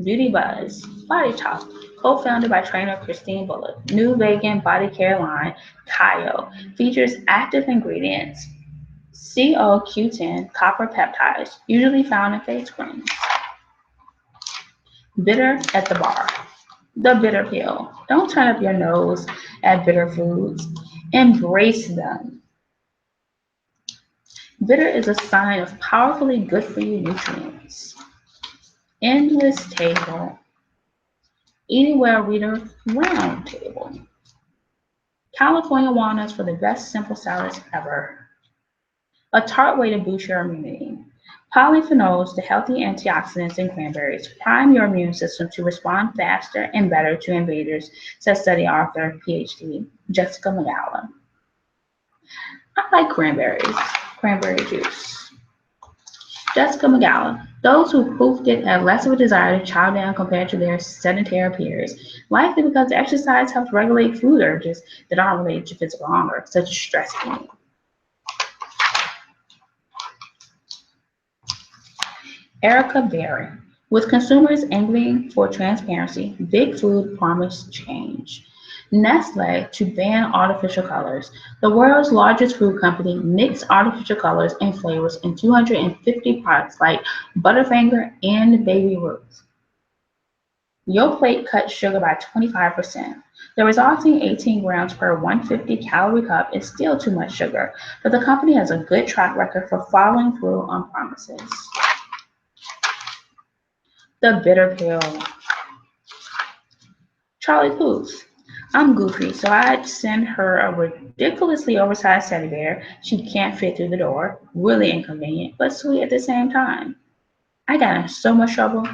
Speaker 1: Beauty Buzz Body Talk, co-founded by trainer Christine Bullock. New vegan body care line, Kyo, features active ingredients CoQ10 copper peptides, usually found in face creams. Bitter at the bar. The bitter pill. Don't turn up your nose at bitter foods. Embrace them. Bitter is a sign of powerfully good for you nutrients. Endless Table. Eating Well Reader Round Table. California walnuts for the best simple salads ever. A tart way to boost your immunity. Polyphenols, the healthy antioxidants in cranberries, prime your immune system to respond faster and better to invaders, says study author, PhD, Jessica McGowan. I like cranberry juice. Jessica McGowan. Those who poofed it have less of a desire to chow down compared to their sedentary peers, likely because exercise helps regulate food urges that aren't related to physical hunger, such as stress eating. Erica Berry. With consumers angling for transparency, Big Food promised change. Nestle to ban artificial colors. The world's largest food company mixed artificial colors and flavors in 250 products like Butterfinger and Baby Ruth. Yoplait cuts sugar by 25%. The resulting 18 grams per 150-calorie cup is still too much sugar, but the company has a good track record for following through on promises. The bitter pill. Charlie Puth. I'm goofy, so I'd send her a ridiculously oversized teddy bear she can't fit through the door. Really inconvenient, but sweet at the same time. I got in so much trouble,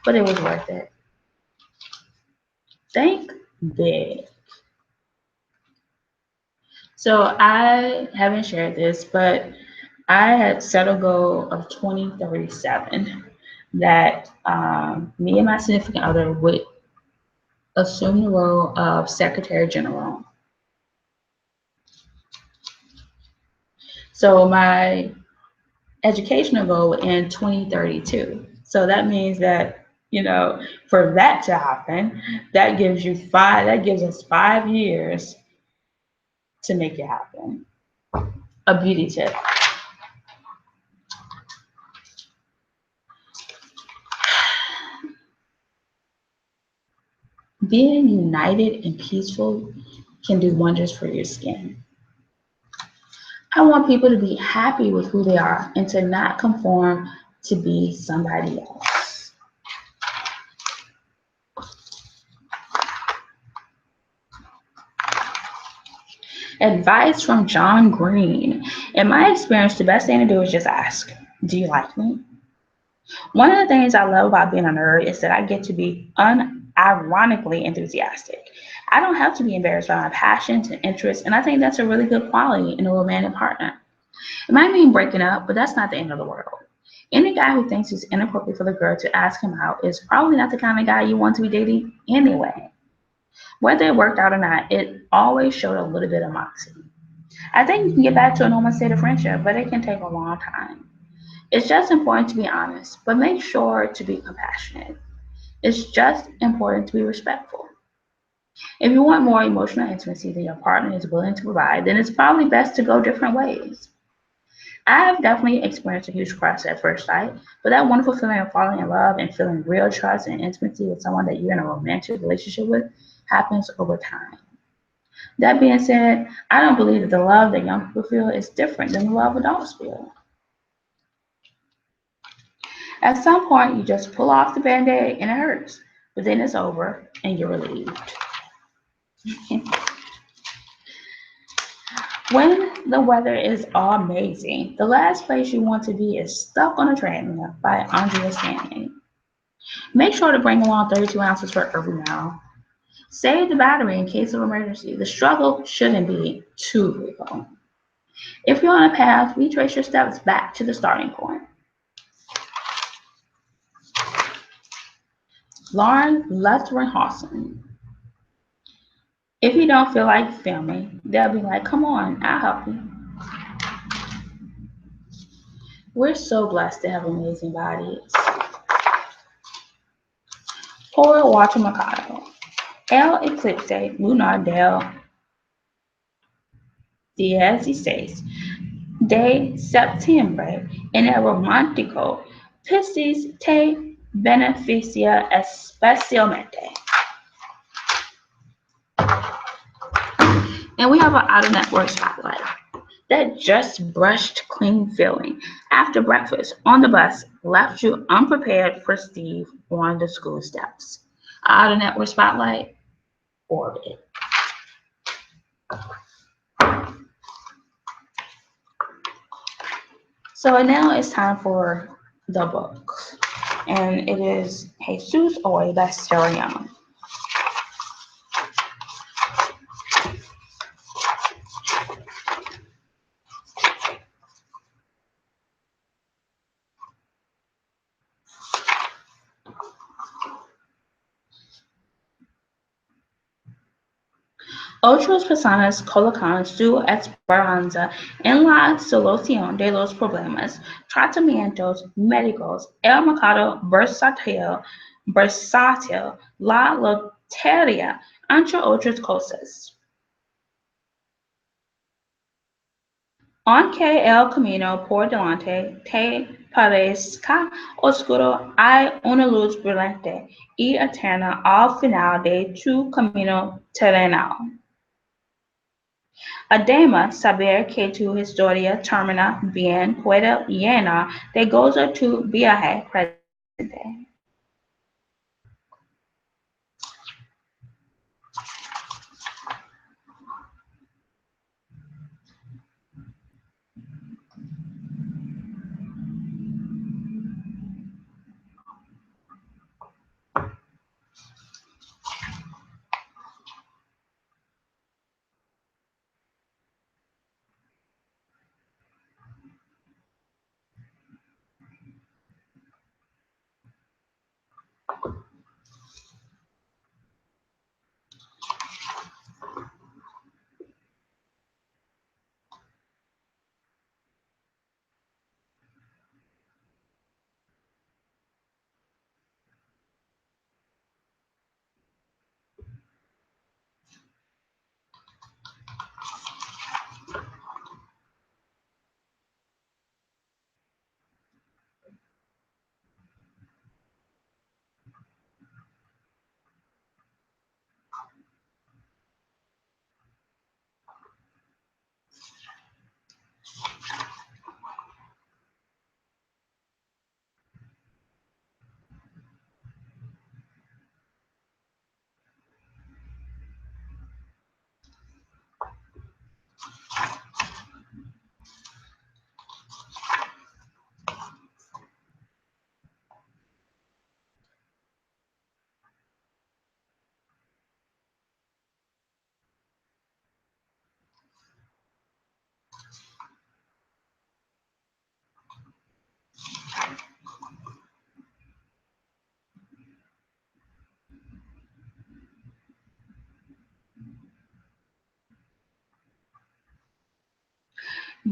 Speaker 1: but it was worth it. Think big. So I haven't shared this, but I had set a goal of 2037 that me and my significant other would assume the role of Secretary General. So my educational goal would end 2032. So that means that for that to happen. That gives us 5 years to make it happen. A beauty tip. Being united and peaceful can do wonders for your skin. I want people to be happy with who they are and to not conform to be somebody else. Advice from John Green. In my experience, the best thing to do is just ask, do you like me? One of the things I love about being a nerd is that I get to be unironically enthusiastic. I don't have to be embarrassed by my passions and interests, and I think that's a really good quality in a romantic partner. It might mean breaking up, but that's not the end of the world. Any guy who thinks it's inappropriate for the girl to ask him out is probably not the kind of guy you want to be dating anyway. Whether it worked out or not, it always showed a little bit of moxie. I think you can get back to a normal state of friendship, but it can take a long time. It's just important to be honest, but make sure to be compassionate. It's just important to be respectful. If you want more emotional intimacy than your partner is willing to provide, then it's probably best to go different ways. I have definitely experienced a huge crush at first sight, but that wonderful feeling of falling in love and feeling real trust and intimacy with someone that you're in a romantic relationship with happens over time. That being said, I don't believe that the love that young people feel is different than the love adults feel. At some point, you just pull off the band-aid and it hurts, but then it's over and you're relieved. When the weather is amazing, the last place you want to be is Stuck on a Treadmill by Andrea Stanley. Make sure to bring along 32 ounces for every mile. Save the battery in case of emergency. The struggle shouldn't be too real. If you're on a path, retrace your steps back to the starting point. Lauren Lutzenhausen. If you don't feel like filming, they'll be like, come on, I'll help you. We're so blessed to have amazing bodies. Por Walter Mercado. El eclipse lunar del 16 de septiembre en el romántico Piscis te beneficia especialmente. And we have an out-of-network spotlight. That just brushed clean feeling after breakfast on the bus left you unprepared for Steve on the school steps. Out-of-network spotlight, Orbit. So now it's time for the book, and it is Jesus Hoy by Sarah Young. Otras personas colocan su esperanza en la solución de los problemas, tratamientos médicos, el mercado versátil, la lotería, entre otras cosas. Aunque el camino por delante te parezca oscuro, hay una luz brillante y eterna al final de tu camino terrenal. Además, saber que tu historia termina bien puede llenar de gozo tu viaje presente.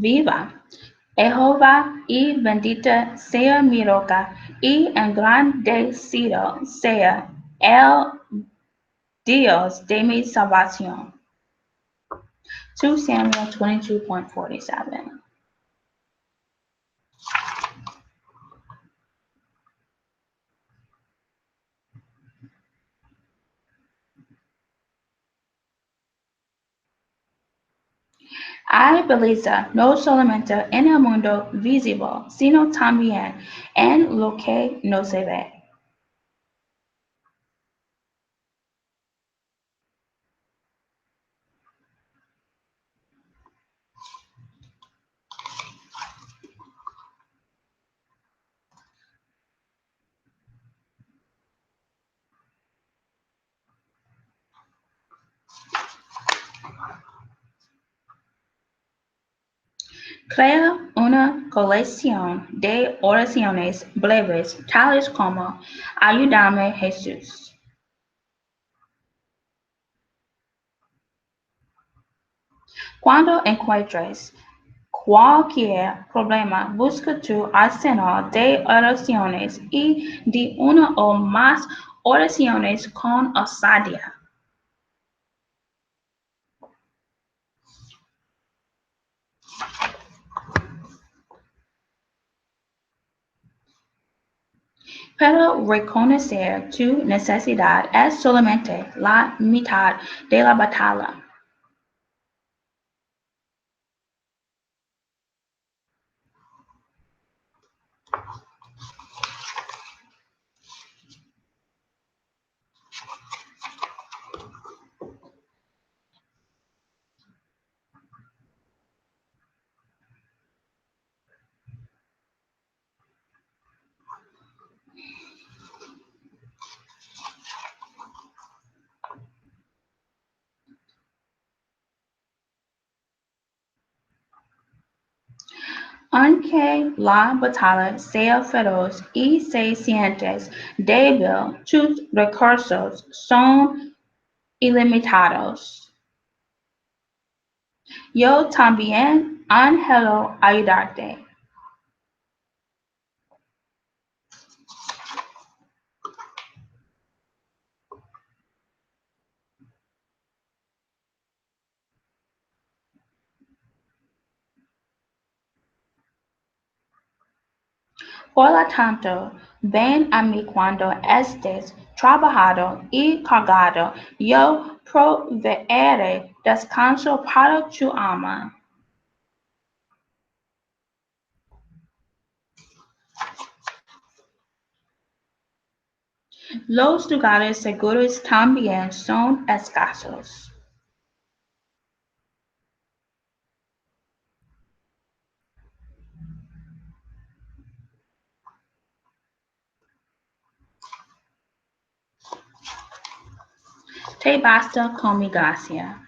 Speaker 1: Viva Jehová y bendita sea mi roca y engrandecido sea el Dios de mi salvación. 2 Samuel 22:47. Hay belleza no solamente en el mundo visible, sino también en lo que no se ve. Crea una colección de oraciones breves, tales como Ayúdame, Jesús. Cuando encuentres cualquier problema, busca tu arsenal de oraciones y di una o más oraciones con osadía. Pero reconocer tu necesidad es solamente la mitad de la batalla. Aunque la batalla sea feroz y se sientes débil, tus recursos son ilimitados. Yo también anhelo ayudarte. Por lo tanto, ven a mí cuando estés trabajado y cargado, yo proveeré descanso para tu alma. Los lugares seguros también son escasos. Te basta con mi gracia.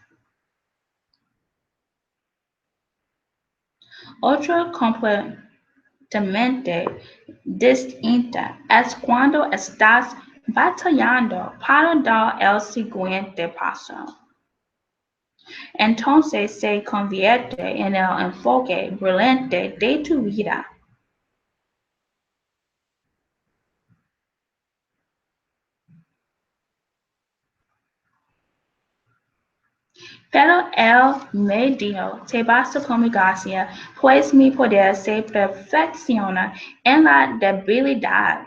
Speaker 1: Otra completamente distinta es cuando estás batallando para dar el siguiente paso. Entonces se convierte en el enfoque brillante de tu vida. Pero él me dijo, te basta con mi gracia, pues mi poder se perfecciona en la debilidad.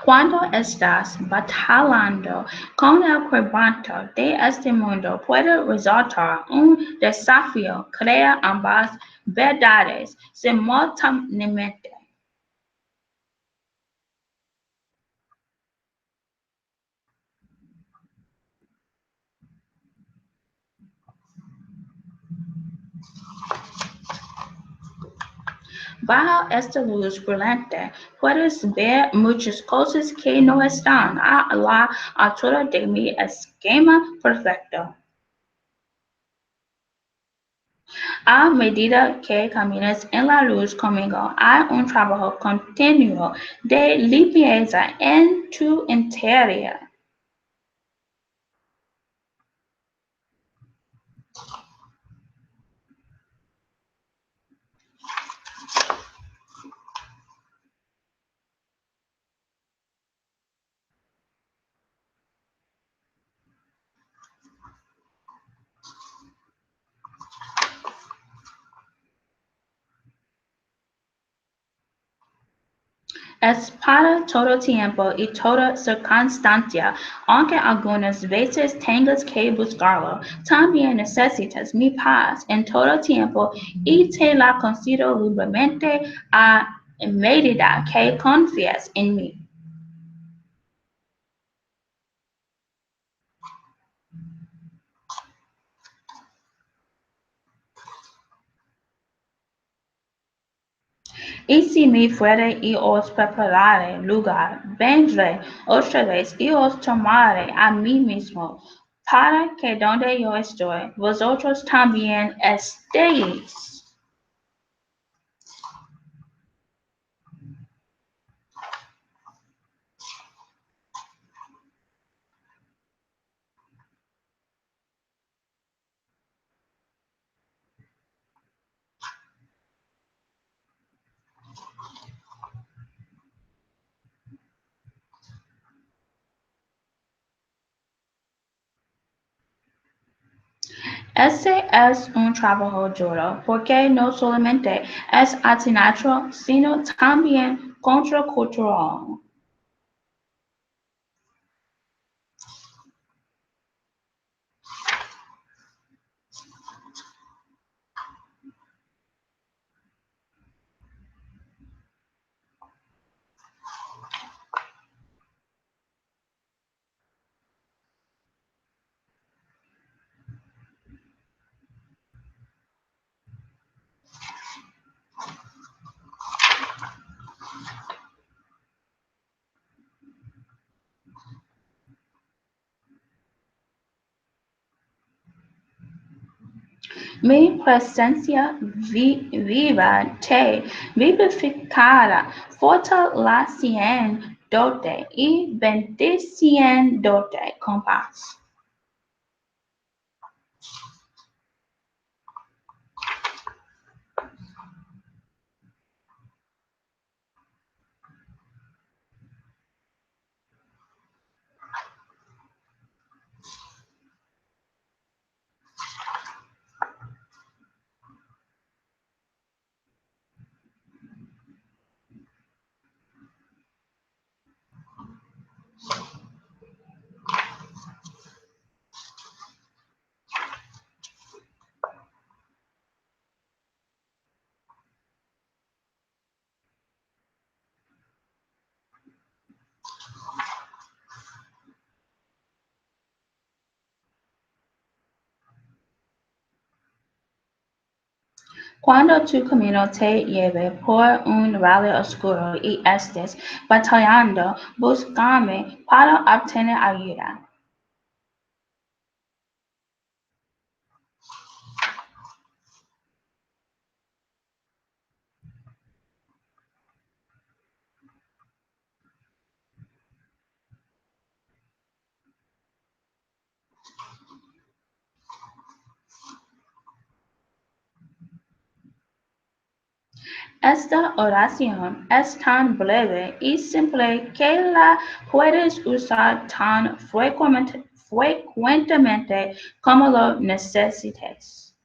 Speaker 1: Cuando estás batallando con el quebranto de este mundo, puede resultar un desafío crear ambas verdades simultáneamente. bajo esta luz brillante, puedes ver muchas cosas que no están a la altura de mi esquema perfecto. A medida que caminas en la luz conmigo, hay un trabajo continuo de limpieza en tu interior. Es para todo tiempo y toda circunstancia, aunque algunas veces tengas que buscarlo, también necesitas mi paz en todo tiempo y te la concedo libremente a medida que confías en mí. Y si me fuere y os preparare lugar, vendré otra vez y os tomaré a mí mismo, para que donde yo estoy, vosotros también estéis. Este es un trabajo duro, porque no solamente es antinatural, sino también contracultural. Mi presencia viva te vivificará, fortaleciéndote y bendiciéndote con paz. Cuando tu camino te lleve por un valle oscuro y estés batallando, búscame para obtener ayuda. Esta oración es tan breve y simple que la puedes usar tan frecuentemente como lo necesites.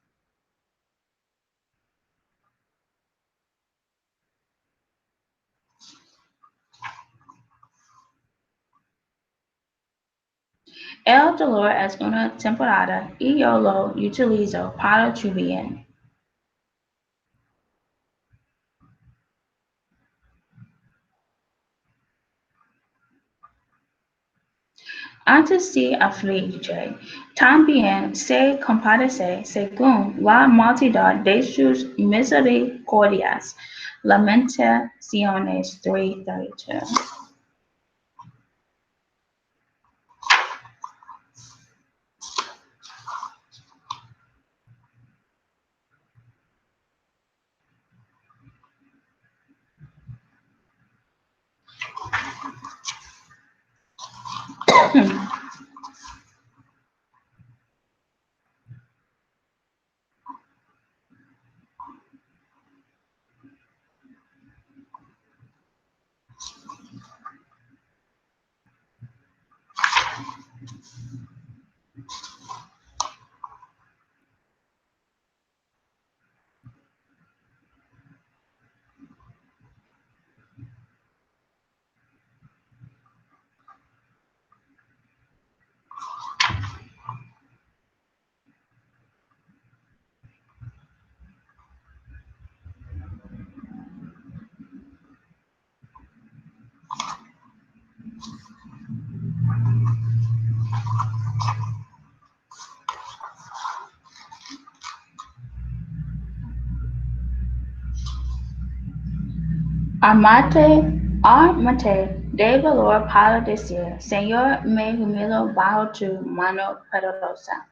Speaker 1: El dolor es una temporada y yo lo utilizo para tu bien. Antes de afligir, también se compadece según la multitud de sus misericordias. Lamentaciones 3:32. Armate de valor para decir, Señor, me humillo bajo tu mano poderosa.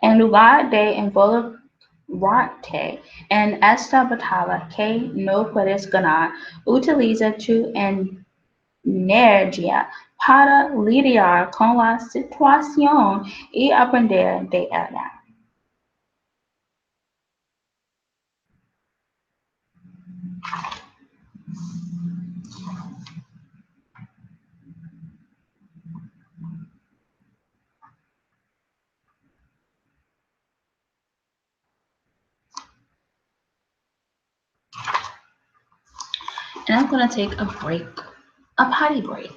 Speaker 1: En lugar de involucrarte en esta batalla que no puedes ganar, utiliza tu energía para lidiar con la situación y aprender de ella. And I'm going to take a break, a potty break.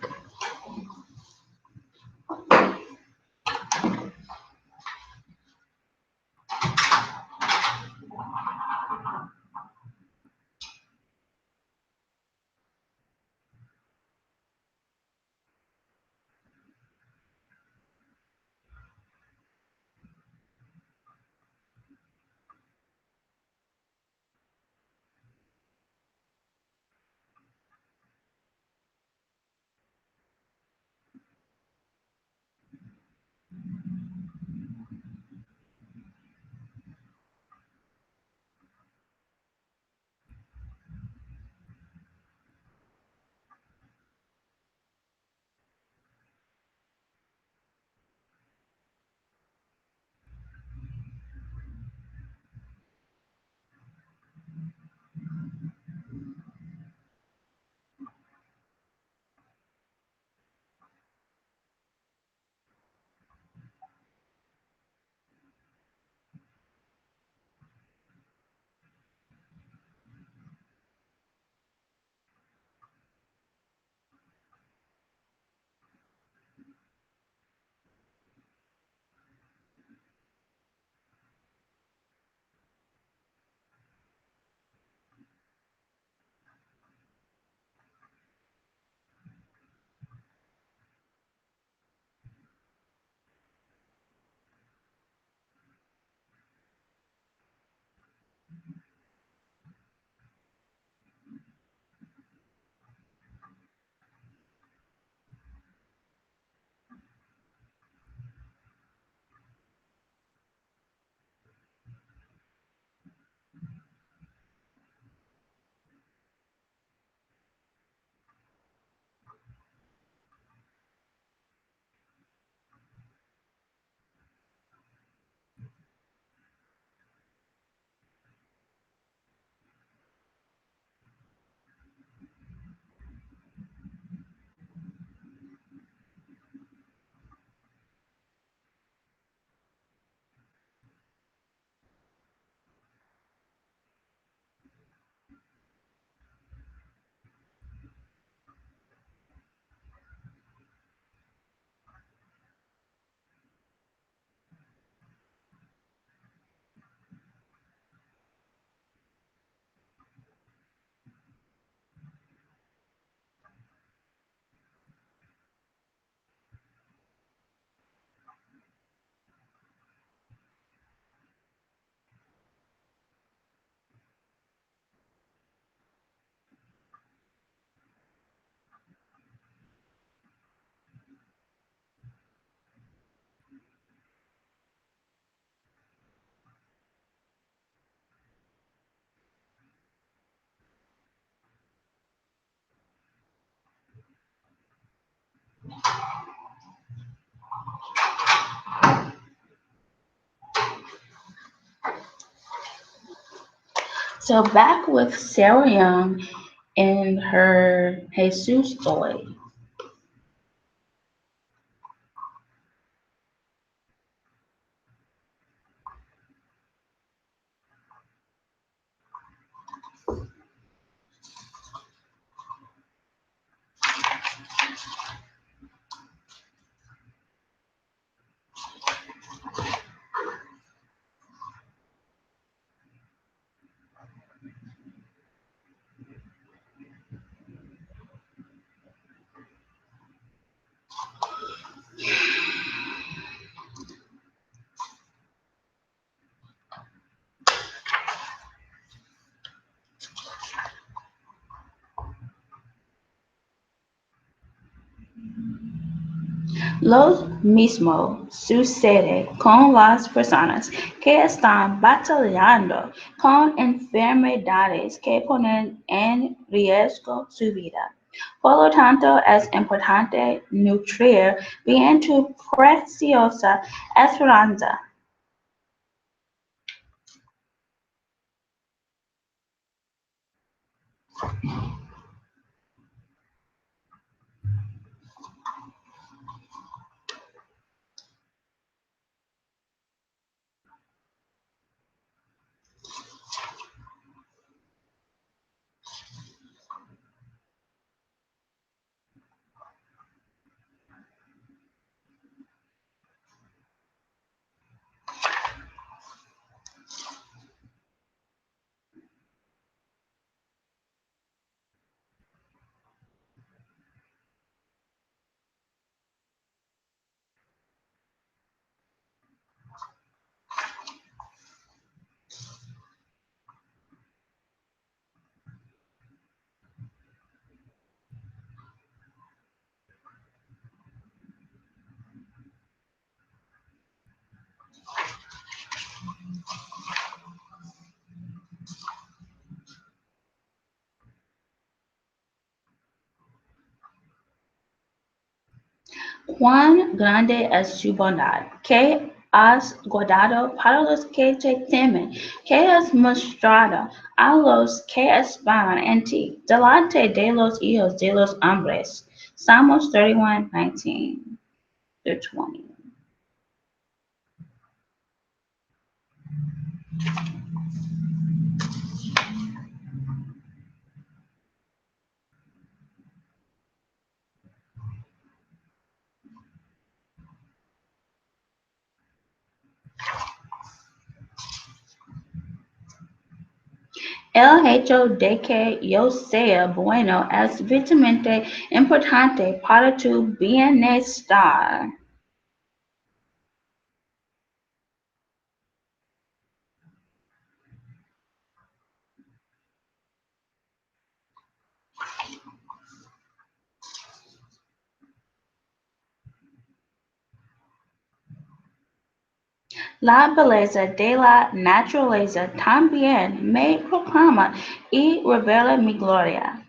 Speaker 1: So back with Sarah Young and her Jesus story. Lo mismo sucede con las personas que están batallando con enfermedades que ponen en riesgo su vida. Por lo tanto, es importante nutrir bien tu preciosa esperanza. Cuán grande es su bondad, que has guardado para los que te temen, que has mostrado a los que esperan en ti, delante de los hijos de los hombres. Salmos 31:19-20. El hecho de que yo sea bueno es vitalmente importante para tu bienestar. La belleza de la naturaleza también me proclama y revela mi gloria.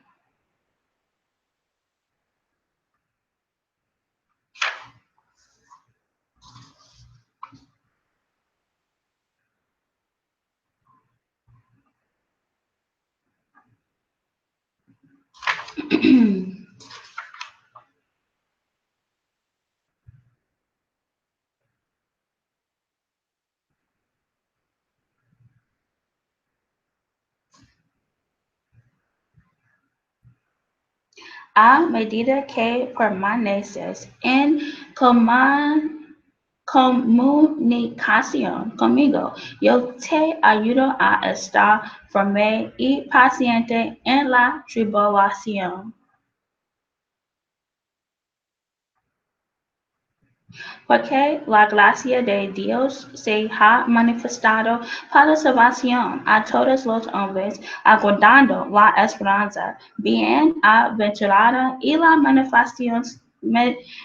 Speaker 1: A medida que permaneces en comunicación conmigo, yo te ayudo a estar firme y paciente en la tribulación. Porque la gracia de Dios se ha manifestado para salvación a todos los hombres, aguardando la esperanza bienaventurada y la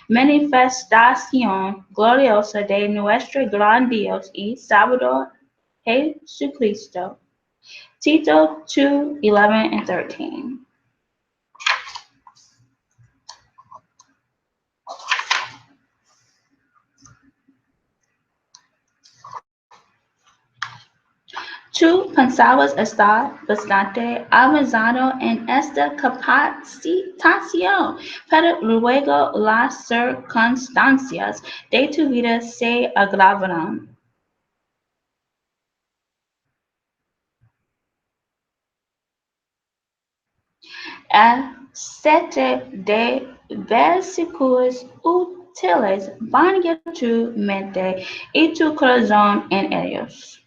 Speaker 1: manifestación gloriosa de nuestro gran Dios y Salvador Jesucristo. Tito 2:11-13. Tú pensabas estar bastante avanzado en esta capacitación, pero luego las circunstancias de tu vida se agravaron. Sete de versículos útiles baña tu mente y tu corazón en ellos.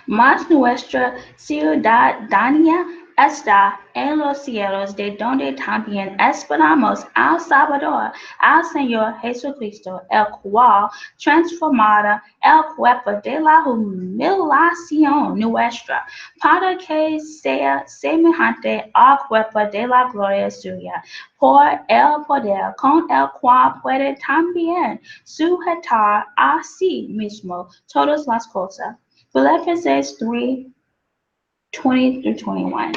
Speaker 1: Mas nuestra ciudadanía está en los cielos, de donde también esperamos al Salvador, al Señor Jesucristo, el cual transformará el cuerpo de la humillación nuestra, para que sea semejante al cuerpo de la gloria suya, por el poder con el cual puede también sujetar a sí mismo todas las cosas. Philippians 3:20 through 21.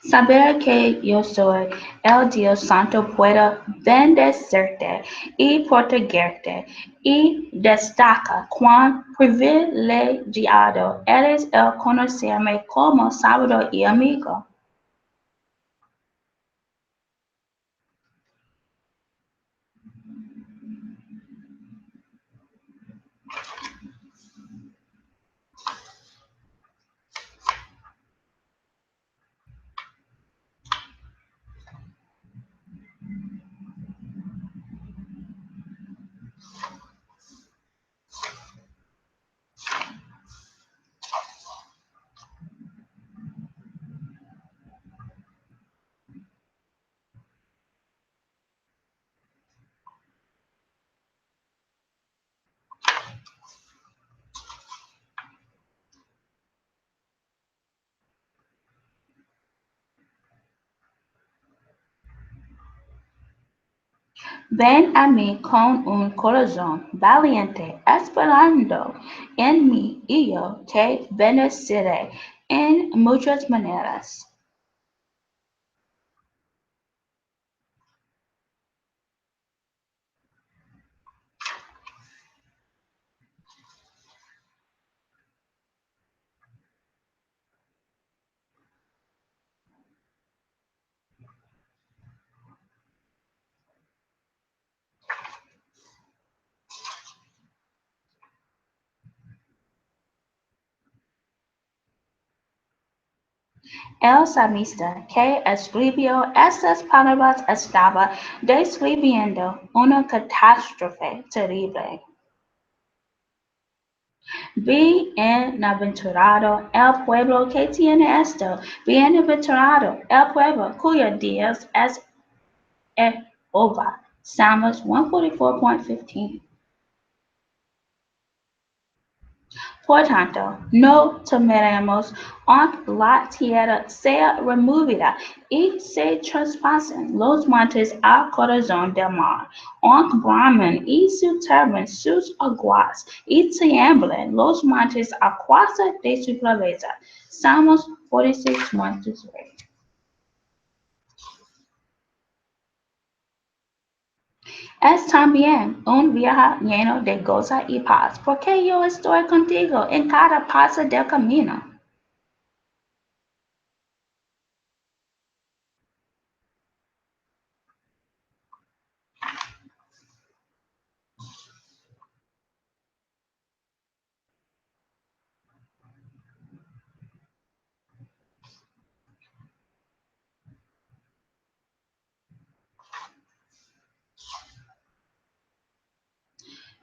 Speaker 1: Saber que yo soy el Dios Santo puede bendecirte y protegerte y destaca cuán privilegiado eres el conocerme como Salvador y amigo. Ven a mí con un corazón valiente, esperando en mí, y yo te bendeciré en muchas maneras. El salmista que escribió estas palabras estaba describiendo una catástrofe terrible. Bienaventurado el pueblo que tiene esto, bienaventurado el pueblo cuyo Dios es Jehová. Psalms 144:15. Por tanto, no temeremos aunque la tierra sea removida y se traspasen los montes al corazón del mar, aunque bramen y subterren sus aguas y tiemblen los montes a causa de su braveza. Salmos 46:1-3. Es también un viaje lleno de goza y paz, porque yo estoy contigo en cada paso del camino.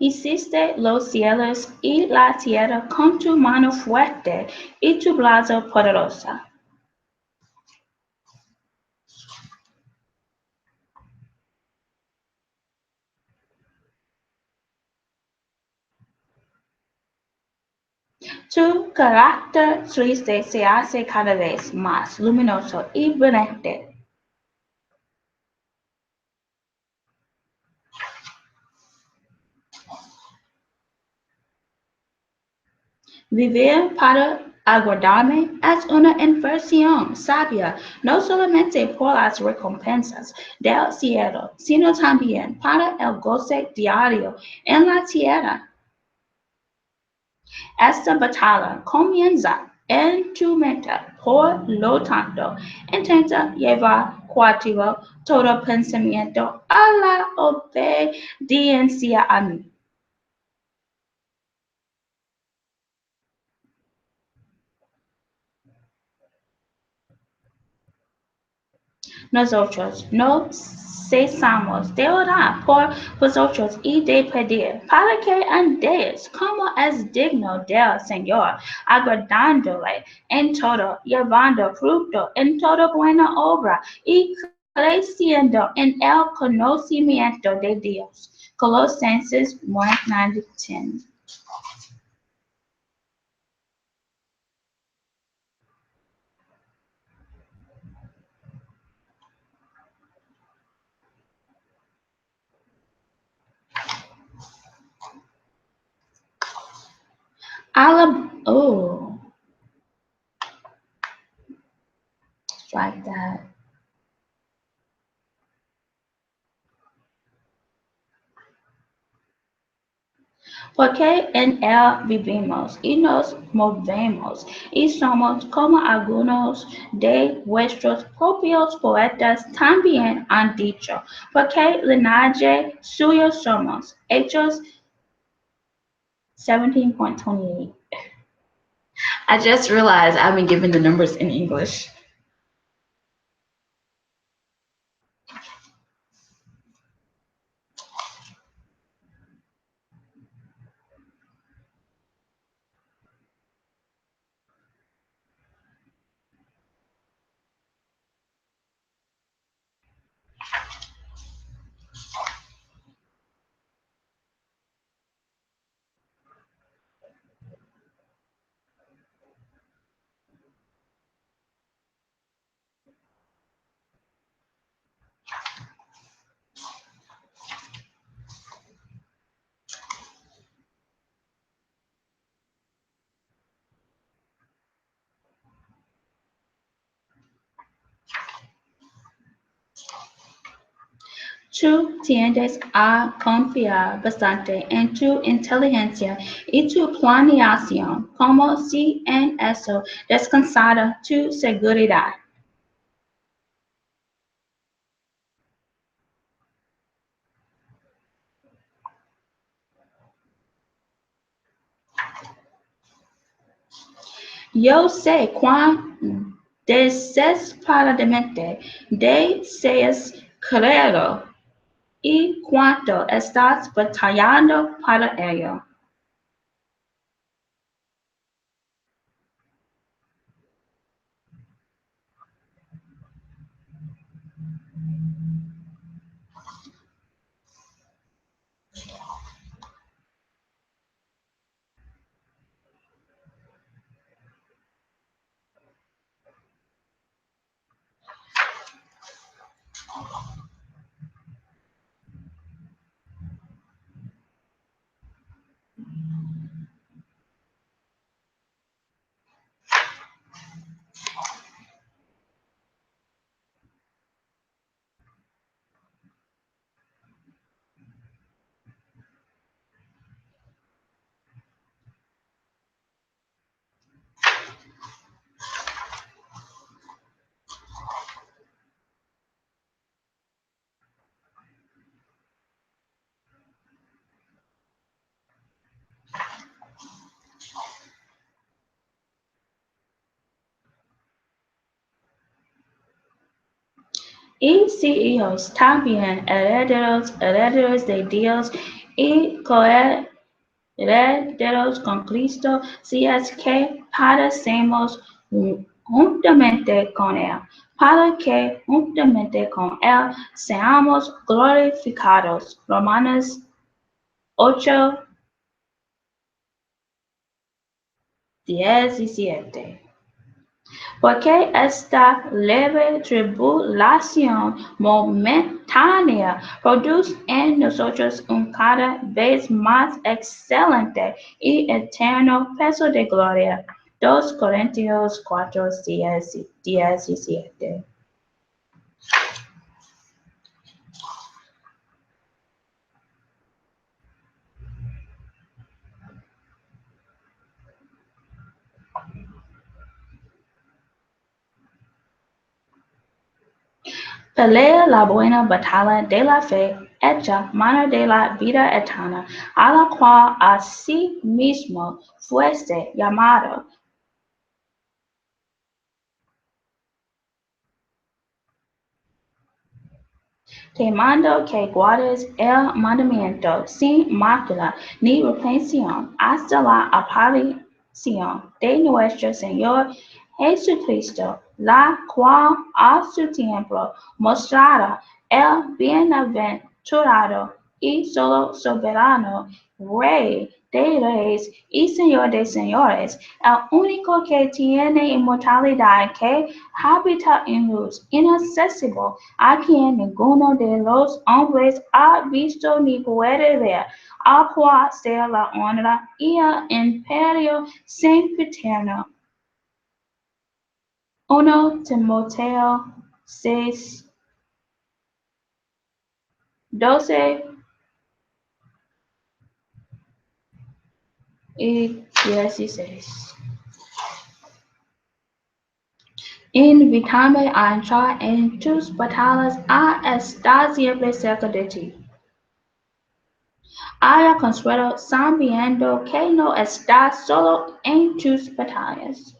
Speaker 1: Hiciste los cielos y la tierra con tu mano fuerte y tu brazo poderosa. Tu carácter triste se hace cada vez más luminoso y brillante. Vivir para aguardarme es una inversión sabia, no solamente por las recompensas del cielo, sino también para el goce diario en la tierra. Esta batalla comienza en tu mente, por lo tanto, intenta llevar cautivo todo pensamiento a la obediencia a mí. Nosotros no cesamos de orar por vosotros y de pedir para que andéis como es digno del Señor, agradándole en todo, llevando fruto en toda buena obra y creciendo en el conocimiento de Dios. Colosenses 1:9-10. Oh, strike that. Porque en él vivimos y nos movemos y somos como algunos de vuestros propios poetas también han dicho, porque linaje suyo somos. Hechos 17:28. I just realized I've been given the numbers in English. Tú tiendes a confiar bastante en tu inteligencia y tu planeación, como si en eso descansara tu seguridad. Yo sé cuán desesperadamente deseas creerlo y cuánto estás batallando para ello. Y si hijos también herederos de Dios y coherederos con Cristo, si es que padecemos juntamente con Él, para que juntamente con Él seamos glorificados. Romanos 8:17. Porque esta leve tribulación momentánea produce en nosotros un cada vez más excelente y eterno peso de gloria. 2 Corintios 4:17. Pelea la buena batalla de la fe, hecha mano de la vida eterna, a la cual asimismo fuiste llamado, te mando que guardes el mandamiento sin mácula ni reprensión hasta la aparición de nuestro Señor Jesucristo, la cual a su tiempo mostrará el bienaventurado y solo soberano Rey de reyes y Señor de señores, el único que tiene inmortalidad, que habita en luz inaccesible, a quien ninguno de los hombres ha visto ni puede ver, al cual sea la honra y el imperio sempiterno. 1 Timoteo 6:12-16. Invítame a entrar en tus batallas, a estar siempre cerca de ti. Haya consuelo sabiendo que no estás solo en tus batallas.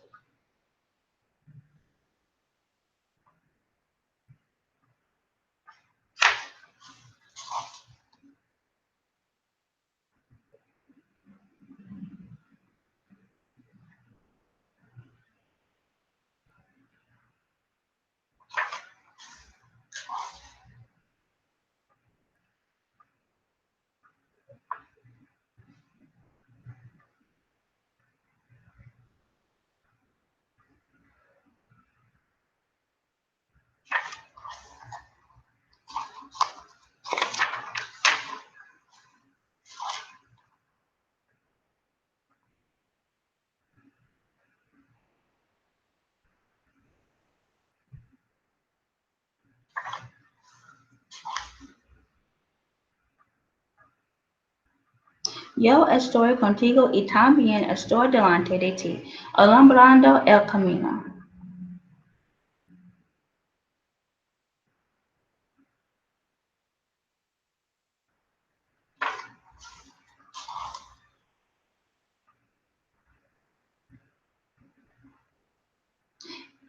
Speaker 1: Yo estoy contigo y también estoy delante de ti, alumbrando el camino.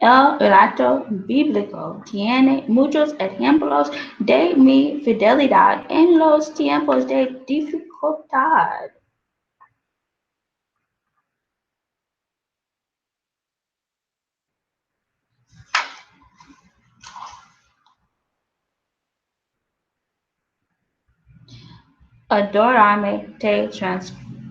Speaker 1: El relato bíblico tiene muchos ejemplos de mi fidelidad en los tiempos de dificultad. Adorarme te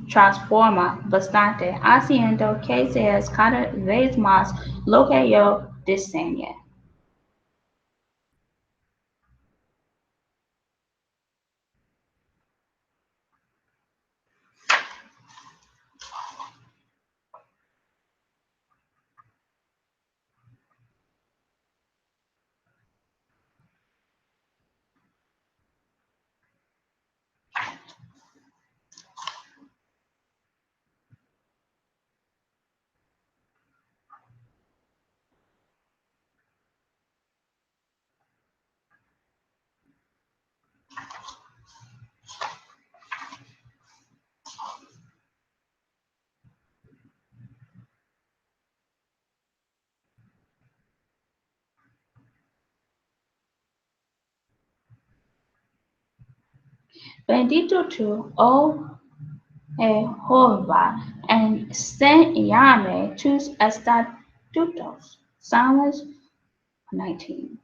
Speaker 1: transforma bastante, haciendo que seas cada vez más lo que yo diseñe. Bendito tú, oh Jehová, enséñame tus estatutos. Psalms 19.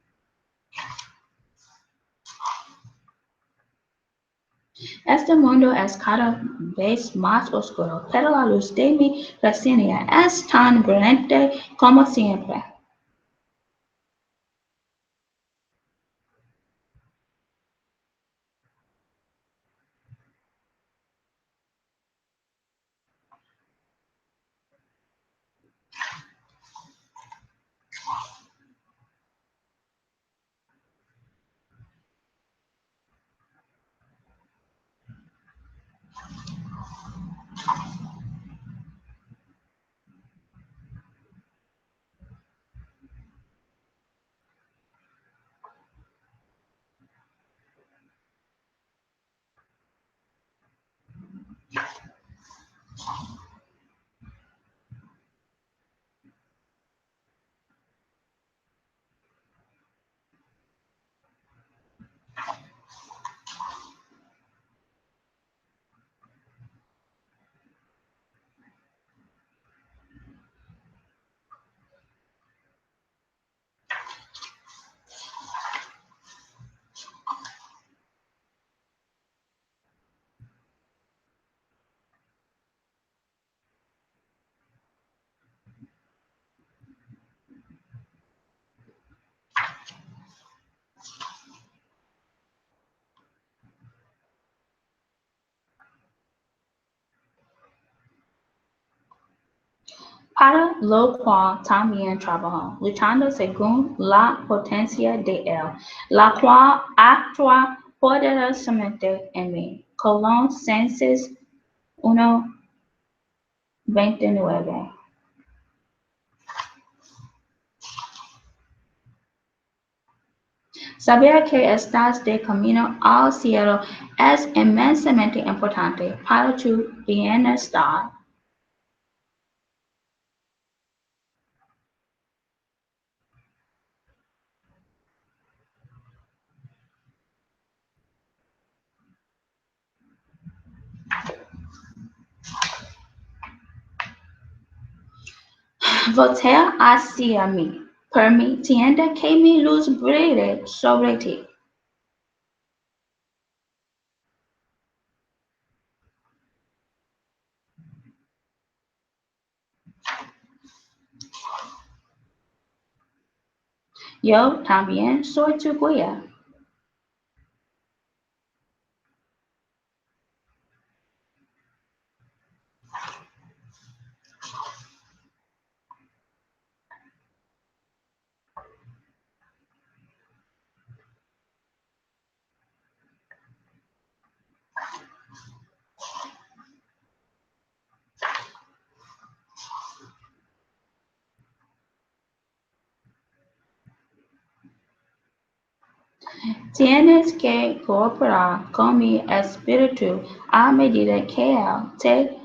Speaker 1: Este mundo es cada vez más oscuro, pero la luz de mi presencia es tan brillante como siempre. Para lo cual también trabajó, luchando según la potencia de él, la cual actúa poderosamente en mí. Colosenses 1:29. Saber que estás de camino al cielo es inmensamente importante para tu bienestar. Voltea hacia mí, permitiendo que mi luz brille sobre ti. Yo también soy tu guía. Tienes que cooperar con mi espíritu a medida que él te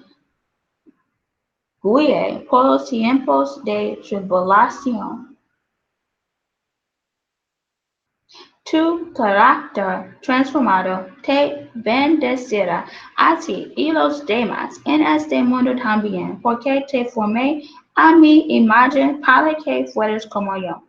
Speaker 1: guíe por los tiempos de tribulación. Tu carácter transformado te bendecirá a ti y los demás en este mundo también, porque te formé a mi imagen para que fueras como yo.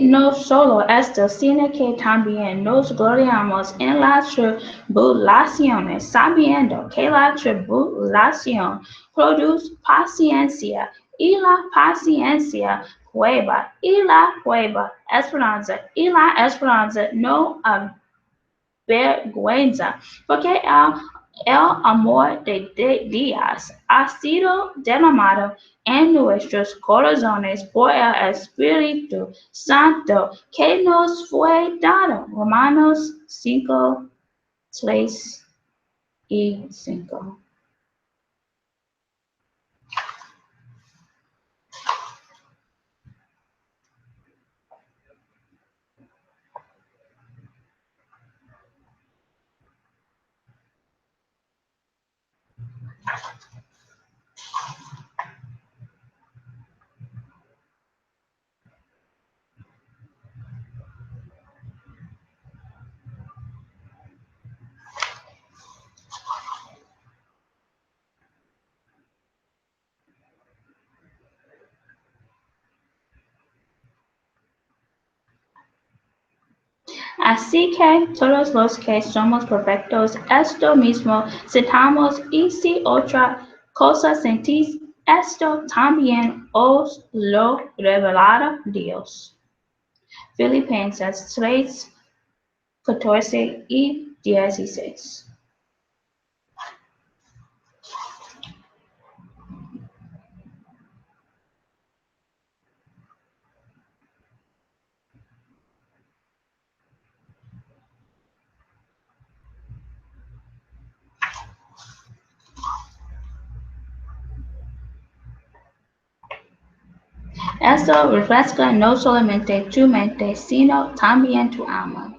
Speaker 1: No solo esto, sino que también nos gloriamos en las tribulaciones, sabiendo que la tribulación produce paciencia, y la paciencia prueba, y la prueba esperanza, y la esperanza no vergüenza, porque el amor de Dios ha sido derramado en nuestros corazones por el Espíritu Santo que nos fue dado. Romanos 5:3-5. Así que todos los que somos perfectos, esto mismo sintamos y si otra cosa sentís, esto también os lo revelará Dios. Filipenses 3, 14 y 16. Esto refresca no solamente tu mente, sino también tu alma.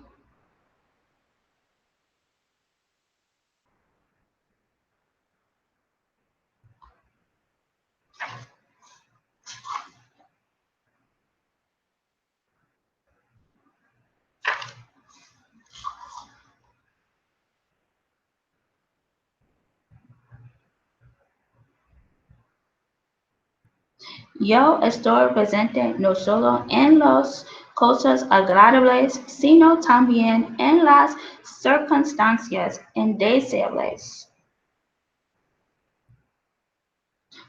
Speaker 1: Yo estoy presente no solo en las cosas agradables, sino también en las circunstancias indeseables.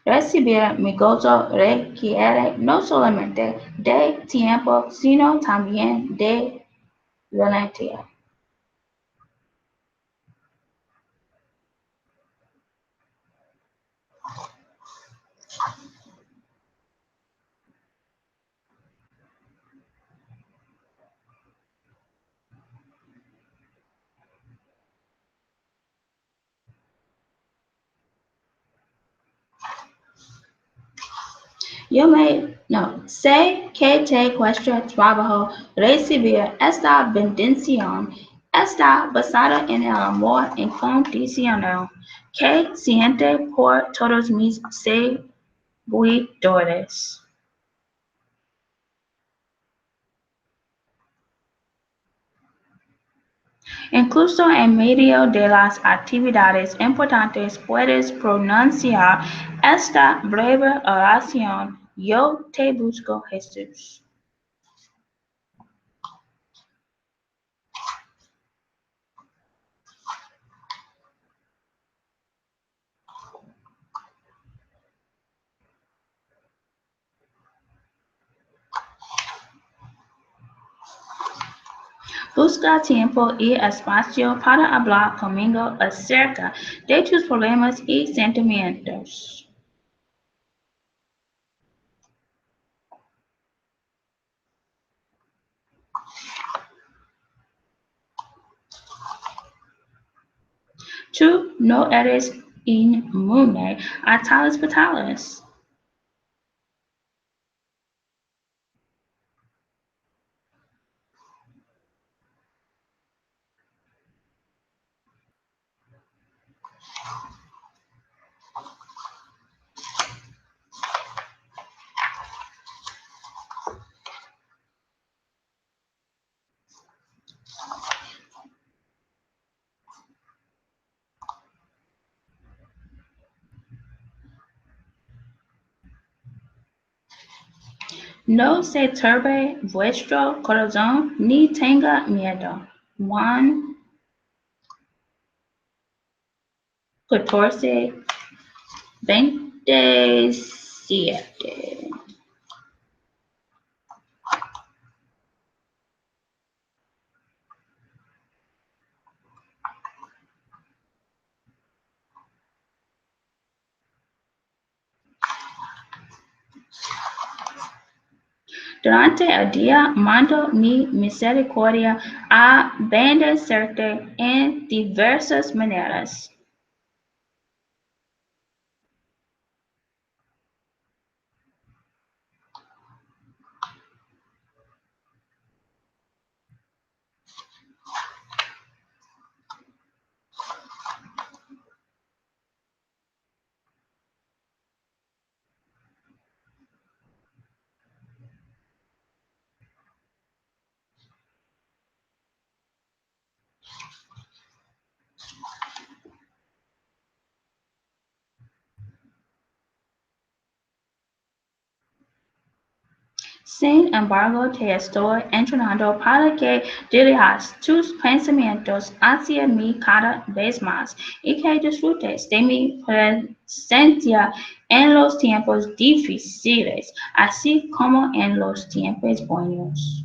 Speaker 1: Recibir mi gozo requiere no solamente de tiempo, sino también de valentía. No, sé que te cuesta trabajo recibir esta bendición. Está basada en el amor incondicional que siente por todos mis seguidores. Incluso en medio de las actividades importantes puedes pronunciar esta breve oración. Yo te busco, Jesús. Busca tiempo y espacio para hablar conmigo acerca de tus problemas y sentimientos. Tú no eres inmune a tales batallas. No se turbe vuestro corazón ni tenga miedo. Juan 14, 27. Durante el día mando mi misericordia a bendecirte en diversas maneras. Sin embargo, te estoy entrenando para que dirijas tus pensamientos hacia mí cada vez más y que disfrutes de mi presencia en los tiempos difíciles, así como en los tiempos buenos.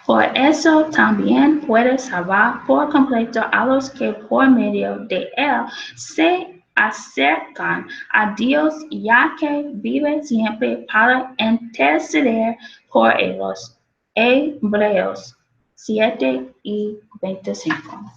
Speaker 1: Por eso también puede salvar por completo a los que por medio de él se acercan a Dios, ya que vive siempre para interceder por ellos. Hebreos 7:25.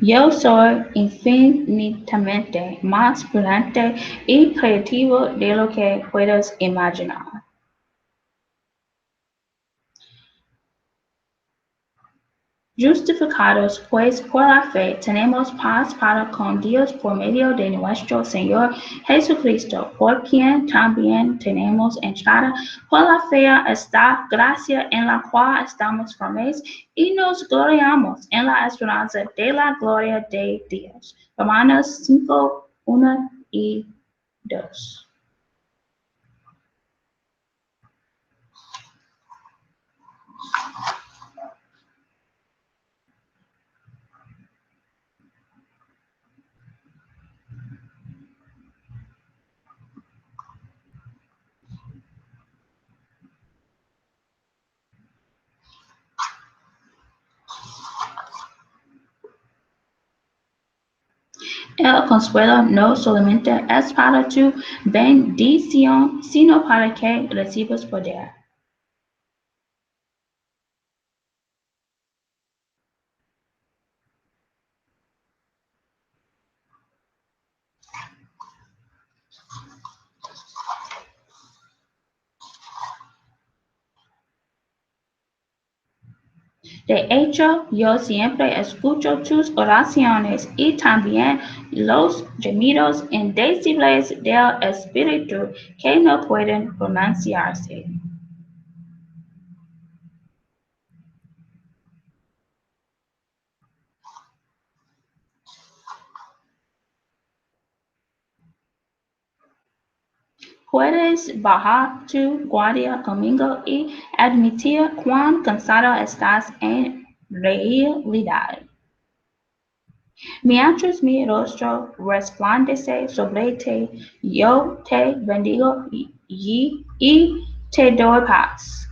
Speaker 1: Yo soy infinitamente más brillante y creativo de lo que puedes imaginar. Justificados pues por la fe, tenemos paz para con Dios por medio de nuestro Señor Jesucristo, por quien también tenemos entrada por la fe esta gracia en la cual estamos firmes y nos gloriamos en la esperanza de la gloria de Dios. Romanos 5:1 y 2. El consuelo no solamente es para tu bendición, sino para que recibas poder. De hecho, yo siempre escucho tus oraciones y también los gemidos indecibles del espíritu que no pueden pronunciarse. Puedes bajar tu guardia conmigo y admitir cuán cansado estás en realidad. Mientras mi rostro resplandece sobre ti, yo te bendigo y te doy paz.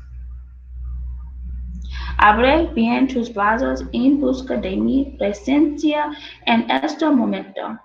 Speaker 1: Abre bien tus brazos en busca de mi presencia en este momento.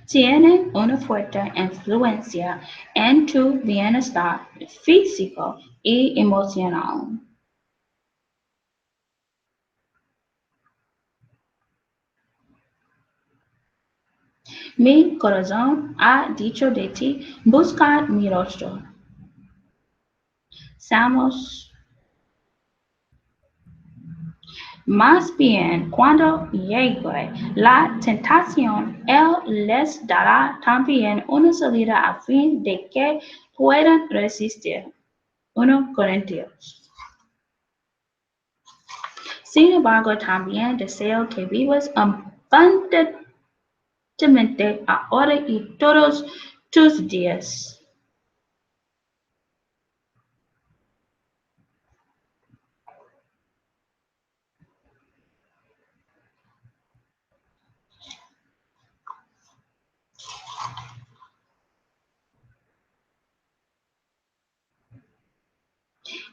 Speaker 1: tienen una fuerte influencia en tu bienestar físico y emocional. Mi corazón ha dicho de ti, buscad mi rostro. Salmos. Más bien, cuando llegue la tentación, Él les dará también una salida a fin de que puedan resistir. 1 Corintios. Sin embargo, también deseo que vivas abundantemente ahora y todos tus días.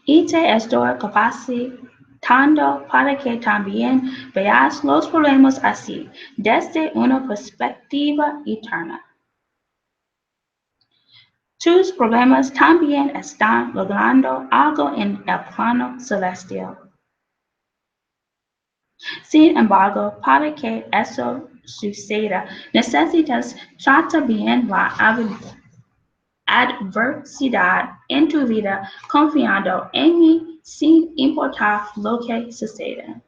Speaker 1: Y te estoy capacitando para que también veas los problemas así, desde una perspectiva eterna. Tus problemas también están logrando algo en el plano celestial. Sin embargo, para que eso suceda, necesitas tratar bien la adversidad en tu vida confiando en mí sin importar lo que suceda.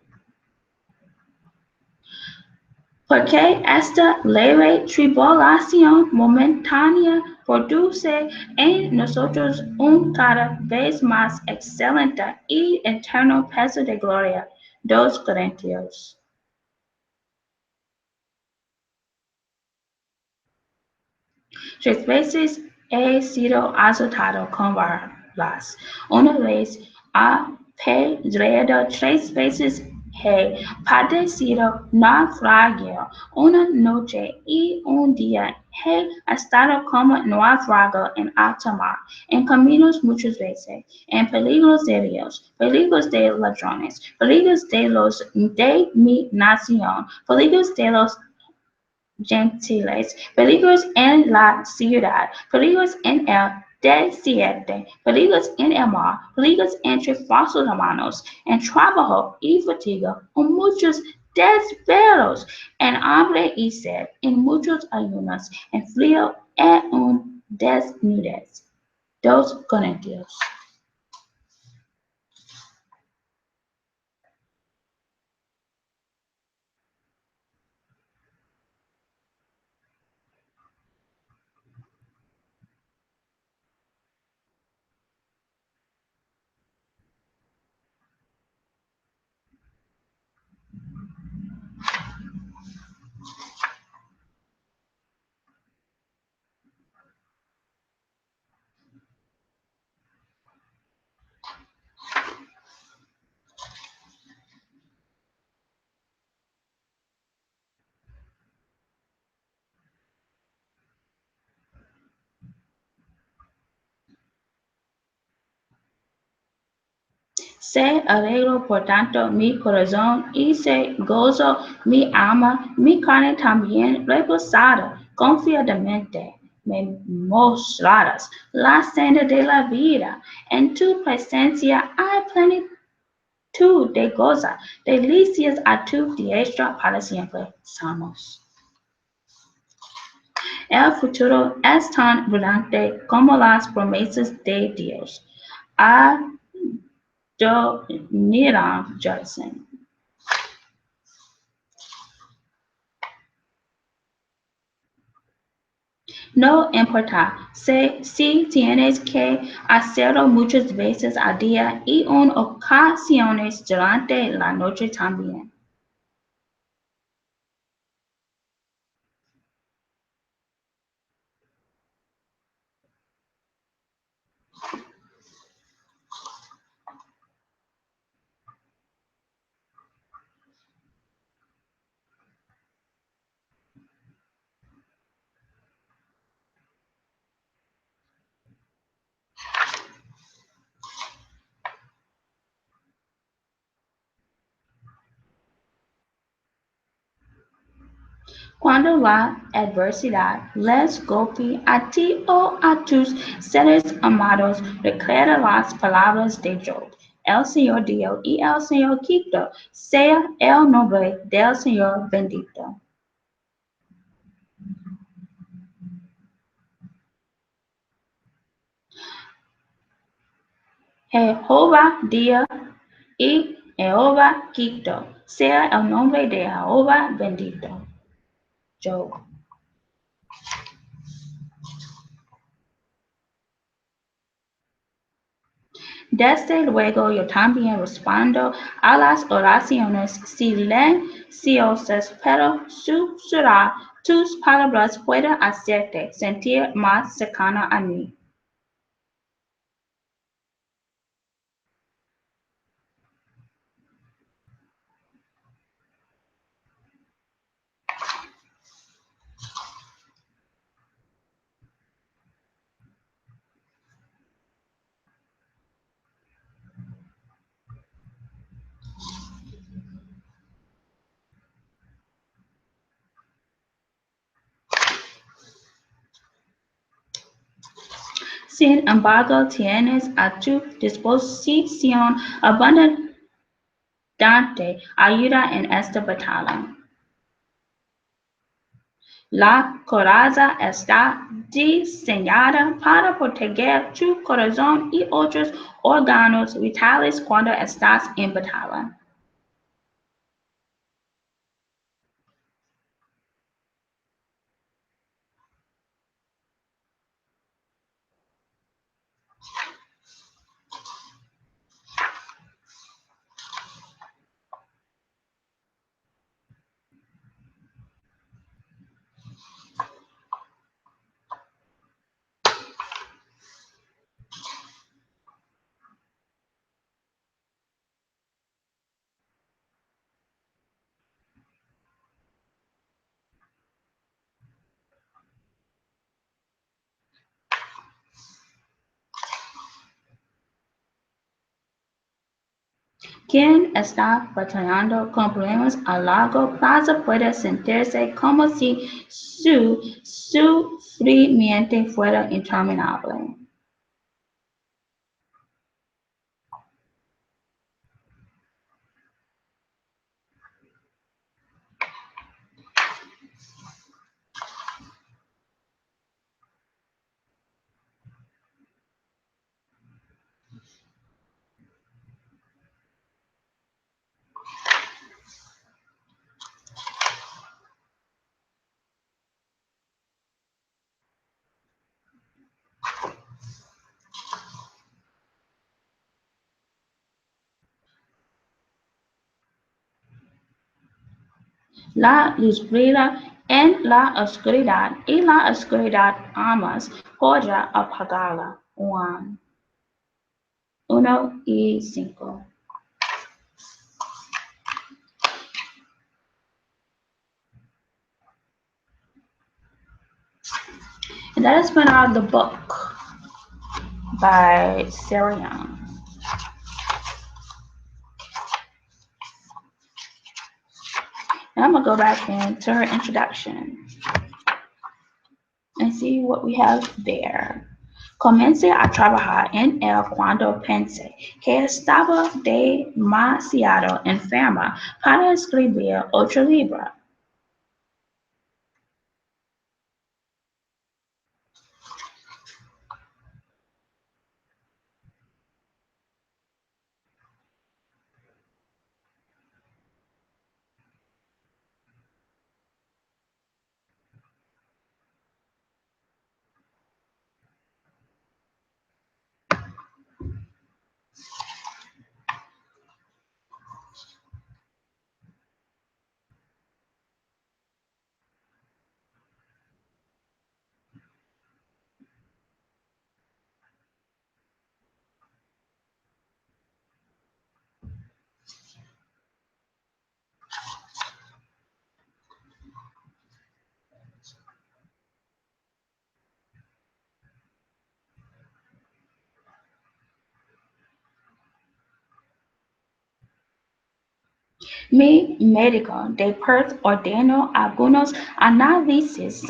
Speaker 1: Porque esta leve tribulación momentánea produce en nosotros un cada vez más excelente y eterno peso de gloria. 2 Corintios. 3 veces he sido azotado con varas. Una vez apedreado, 3 veces he padecido naufragio. Una noche y un día he estado como náufrago en alta mar, en caminos muchas veces, en peligros de ríos, peligros de ladrones, peligros de los de mi nación, peligros de los gentiles, peligros en la ciudad, peligros en el desierto, peligros en el mar, peligros entre falsos hermanos, en trabajo y fatiga, en muchos desvelos, en hambre y sed, en muchos ayunos, en frío y en desnudez. 2 Corintios. Se alegró por tanto mi corazón y se gozó mi alma, mi carne también reposada, confiadamente me mostrarás la senda de la vida. En tu presencia hay plenitud de goza, delicias a tu diestra para siempre. Salmos. El futuro es tan brillante como las promesas de Dios. Adoniram Judson. No importa si tienes que hacerlo muchas veces al día y en ocasiones durante la noche también. Cuando la adversidad les golpea a ti o a tus seres amados, recuerda las palabras de Job. El Señor dio y el Señor quitó. Sea el nombre del Señor bendito. Jehová dio y Jehová quitó. Sea el nombre de Jehová bendito. Job. Desde luego yo también respondo a las oraciones silenciosas, pero susurrar tus palabras puede hacerte sentir más cercana a mí. Sin embargo, tienes a tu disposición abundante ayuda en esta batalla. La coraza está diseñada para proteger tu corazón y otros órganos vitales cuando estás en batalla. Quien está batallando con problemas a largo plazo puede sentirse como si su sufrimiento fuera interminable. La luz brilla en la oscuridad y la oscuridad jamás podrá apagarla. Juan 1:5. And that has been out of the book by Sarah Young. And I'm going to go back into her introduction and see what we have there. Comencé a trabajar en él cuando pensé que estaba demasiado enferma para escribir otro libro. Mi médico de Perth ordenó algunos análisis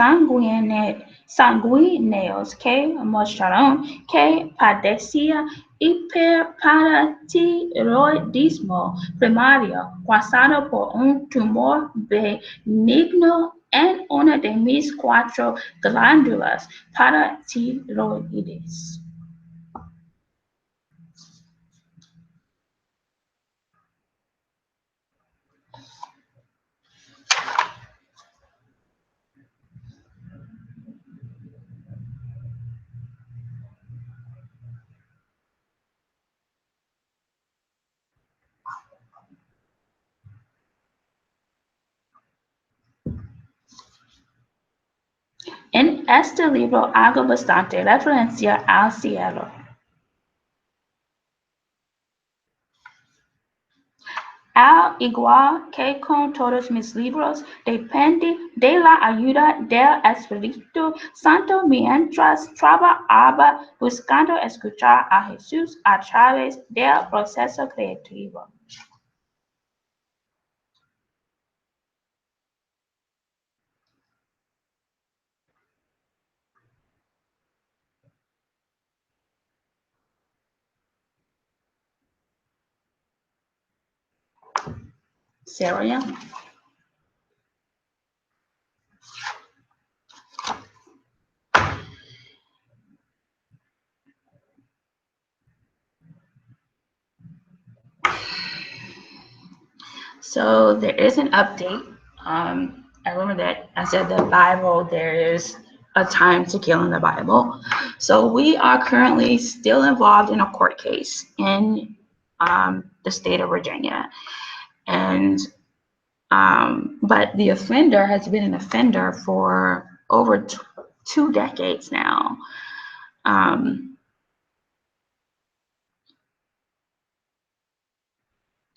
Speaker 1: sanguíneos que mostraron que padecía hiperparatiroidismo primario causado por un tumor benigno en una de mis 4 glándulas paratiroides. En este libro hago bastante referencia al cielo. Al igual que con todos mis libros, depende de la ayuda del Espíritu Santo mientras trabajaba buscando escuchar a Jesús a través del proceso creativo. Sarah? So there is an update. I remember that I said the Bible, there is a time to kill in the Bible. So we are currently still involved in a court case in the state of Virginia. And but the offender has been an offender for over 2 decades now.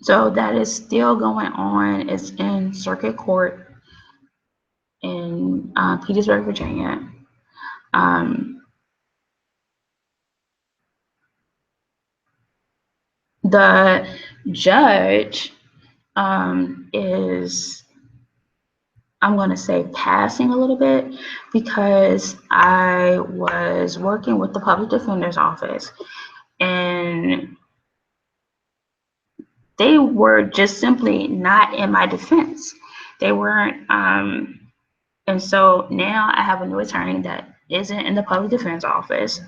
Speaker 1: So that is still going on. It's in circuit court in Petersburg, Virginia. The judge is, I'm going to say, passing a little bit because I was working with the public defender's office and they were just simply not in my defense. They weren't, and so now I have a new attorney that isn't in the public defense office.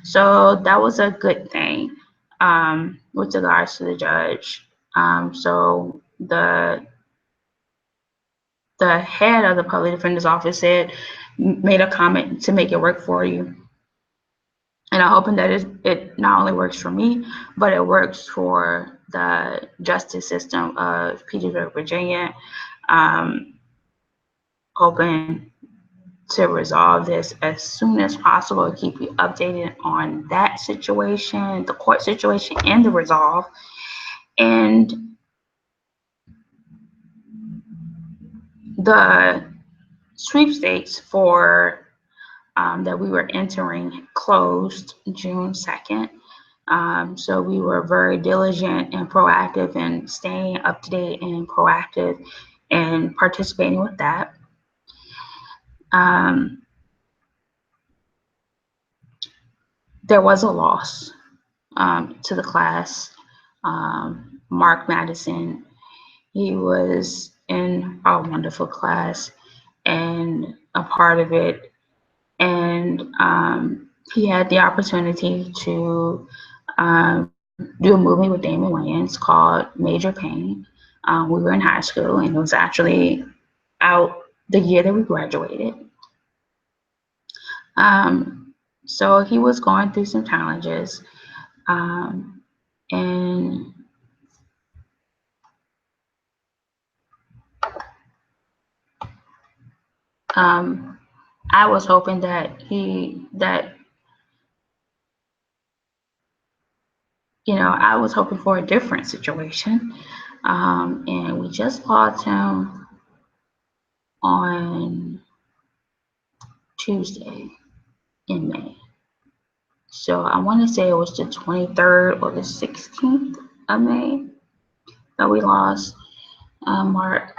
Speaker 1: So that was a good thing with regards to the judge. So the head of the public defender's office made a comment to make it work for you. And I'm hoping that it not only works for me, but it works for the justice system of Petersburg, Virginia. Hoping to resolve this as soon as possible, keep you updated on that situation, the court situation, and the resolve. And the sweepstakes for that we were entering closed June 2nd. So we were very diligent and proactive in staying up to date and proactive and participating with that. There was a loss to the class. Mark Madison, he was in our wonderful class and a part of it. And he had the opportunity to do a movie with Damon Wayans called Major Pain. We were in high school and it was actually out the year that we graduated. So he was going through some challenges. And I was hoping that I was hoping for a different situation. And we just lost him on Tuesday in May. So I want to say it was the 23rd or the 16th of May that we lost. Mark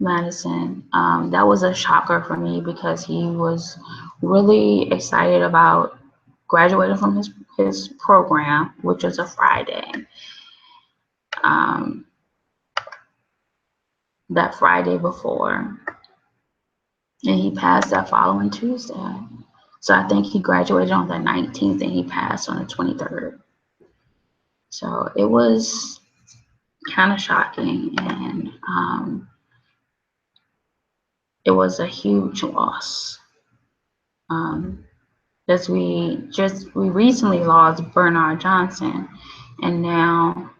Speaker 1: Madison. That was a shocker for me because he was really excited about graduating from his program, which was a Friday. That Friday before, and he passed that following Tuesday. So I think he graduated on the 19th and he passed on the 23rd. So it was kind of shocking, and it was a huge loss. As we recently lost Bernard Johnson, and now,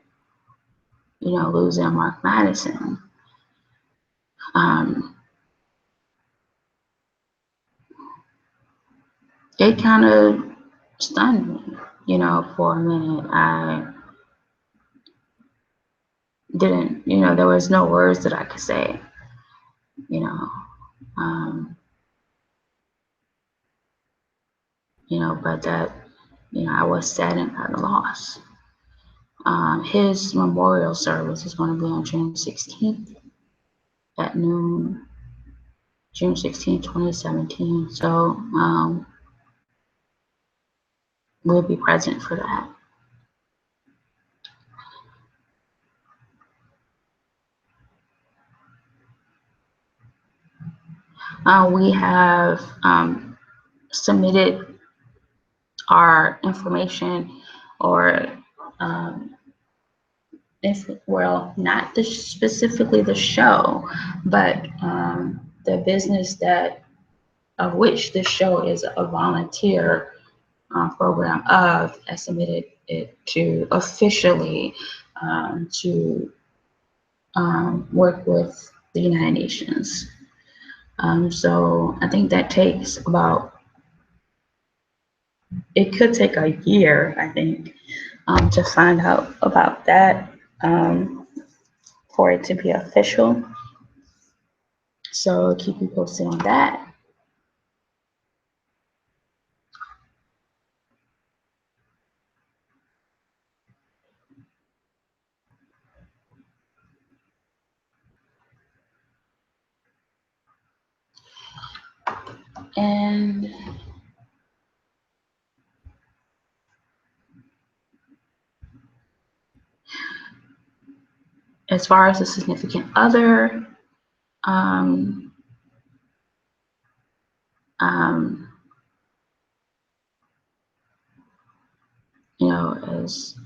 Speaker 1: you know, losing Mark Madison. It kind of stunned me, you know, for a minute. I didn't, you know, there was no words that I could say, you know, but that, you know, I was saddened by the loss. His memorial service is going to be on June 16th at noon, June 16th, 2017. So we'll be present for that. We have submitted our information, or well, not specifically the show, but the business of which the show is a volunteer program of, I submitted it to officially to work with the United Nations. So I think that takes it could take a year, I think, to find out about that, for it to be official. So keep you posted on that. And as far as a significant other, you know, as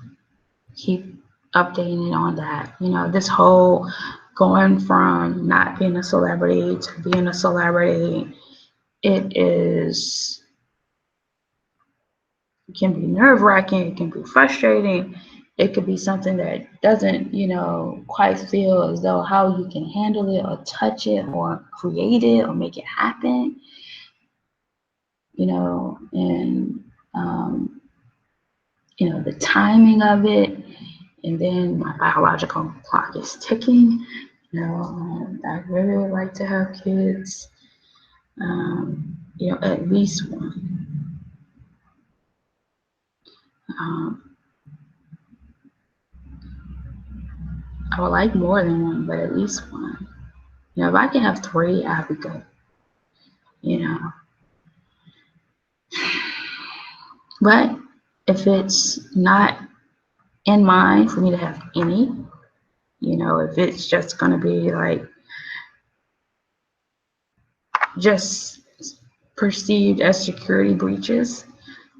Speaker 1: keep updating on that. You know, this whole going from not being a celebrity to being a celebrity, it can be nerve-wracking, it can be frustrating, it could be something that doesn't, you know, quite feel as though how you can handle it or touch it or create it or make it happen, you know, and you know, the timing of it, and then my biological clock is ticking. You know, I really would like to have kids, you know, at least one. I would like more than one, but at least one. You know, if I can have 3, I'd be good. You know, but if it's not in mind for me to have any, you know, if it's just gonna be like just perceived as security breaches,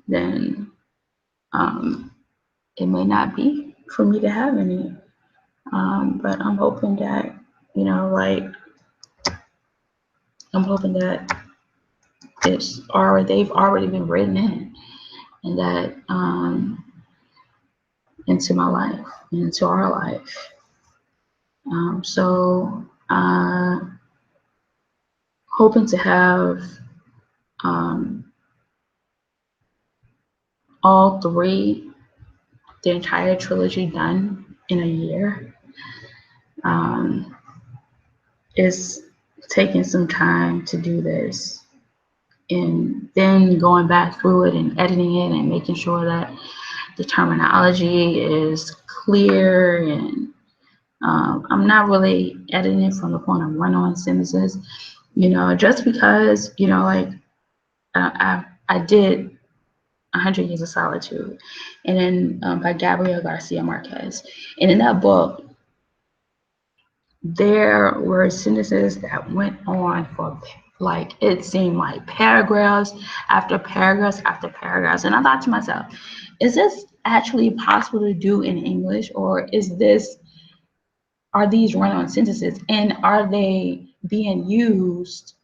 Speaker 1: then it may not be for me to have any. But I'm hoping that, you know, like, I'm hoping that they've already been written in, and that into my life, into our life. So hoping to have all 3, the entire trilogy done in a year. Is taking some time to do this, and then going back through it and editing it and making sure that the terminology is clear, and I'm not really editing from the point of run-on sentences, just because, like I did 100 Years of Solitude, and then by Gabriel Garcia Marquez. And in that book, there were sentences that went on for like, it seemed like paragraphs after paragraphs after paragraphs. And I thought to myself, is this actually possible to do in English, or are these run-on sentences, and are they being used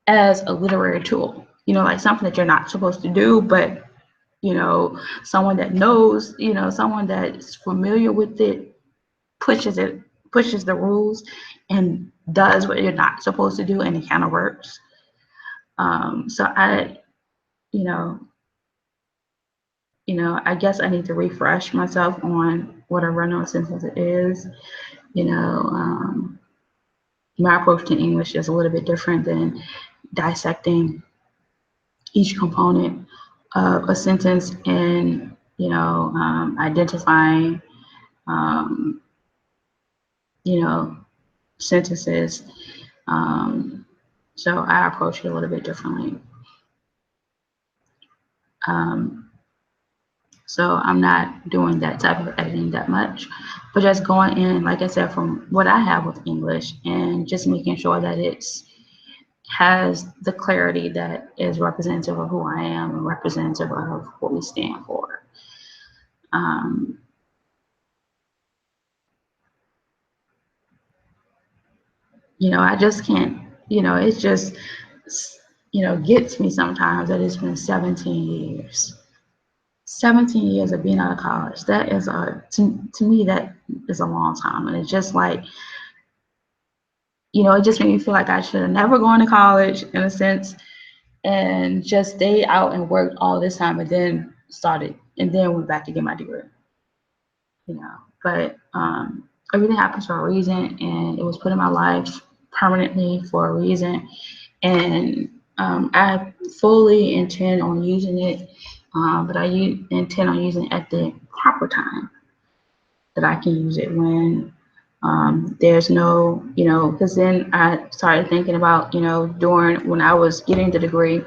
Speaker 1: as a literary tool? Like something that you're not supposed to do, but someone that knows, someone that's familiar with it pushes the rules and does what you're not supposed to do, and it kind of works. So you know, I guess I need to refresh myself on what a run-on sentence is. My approach to English is a little bit different than dissecting each component of a sentence and identifying sentences. So I approach it a little bit differently. So I'm not doing that type of editing that much, but just going in, like I said, from what I have with English, and just making sure that it's has the clarity that is representative of who I am and representative of what we stand for. I just can't, it's just, gets me sometimes that it's been 17 years. 17 years of being out of college. That is to me, that is a long time. And it's just like, it just made me feel like I should have never gone to college in a sense, and just stayed out and worked all this time, and then went back to get my degree. But everything happens for a reason, and it was put in my life permanently for a reason. And I fully intend on using it, but I intend on using it at the proper time that I can use it, when there's no, because then I started thinking about, during when I was getting the degree,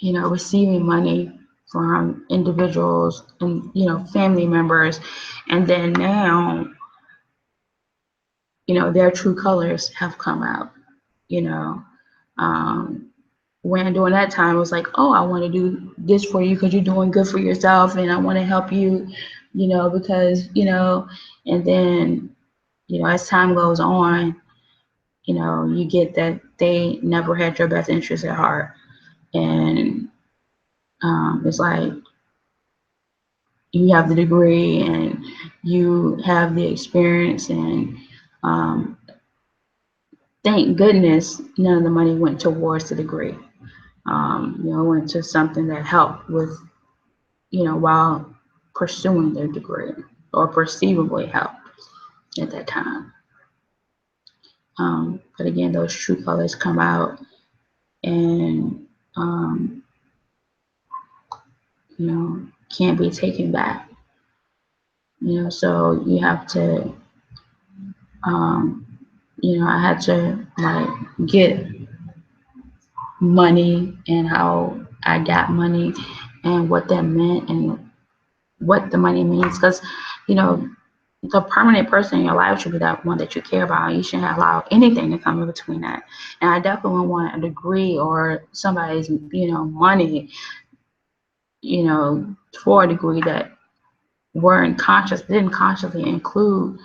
Speaker 1: receiving money from individuals and, family members. And then now, their true colors have come out, when during that time it was like, oh, I want to do this for you because you're doing good for yourself, and I want to help you, because, and then, as time goes on, you get that they never had your best interest at heart. And it's like, you have the degree and you have the experience, and thank goodness none of the money went towards the degree. Went to something that helped with, while pursuing their degree, or perceivably helped at that time. But again, those true colors come out, and can't be taken back. So you have to, I had to like get money, and how I got money, and what that meant, and what the money means. Because, the permanent person in your life should be that one that you care about. You shouldn't allow anything to come in between that. And I definitely want a degree or somebody's, money, for a degree that didn't consciously include,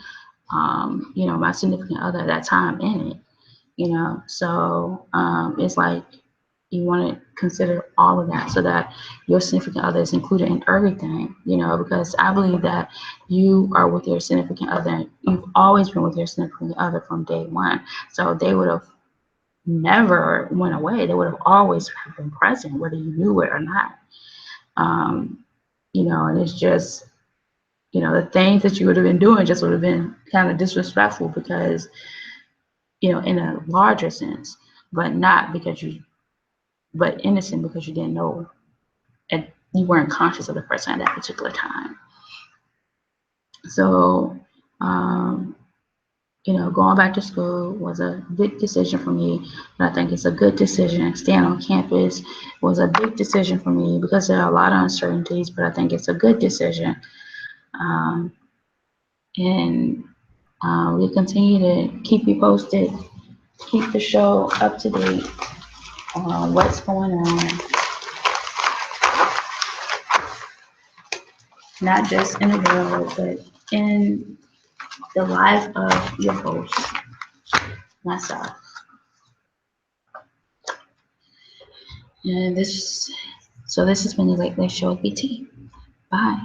Speaker 1: my significant other at that time in it. So it's like, you want to consider all of that, so that your significant other is included in everything, because I believe that you are with your significant other. You've always been with your significant other from day one. So they would have never went away. They would have always been present, whether you knew it or not. And it's just, the things that you would have been doing just would have been kind of disrespectful, because, in a larger sense, but innocent because you didn't know, and you weren't conscious of the person at that particular time. So, you know, going back to school was a big decision for me, but I think it's a good decision. Staying on campus was a big decision for me because there are a lot of uncertainties, but I think it's a good decision. Um, and we continue to keep you posted, keep the show up to date on what's going on, not just in the world, but in the life of your host, myself. And this has been the Late Late Show with BT. Bye.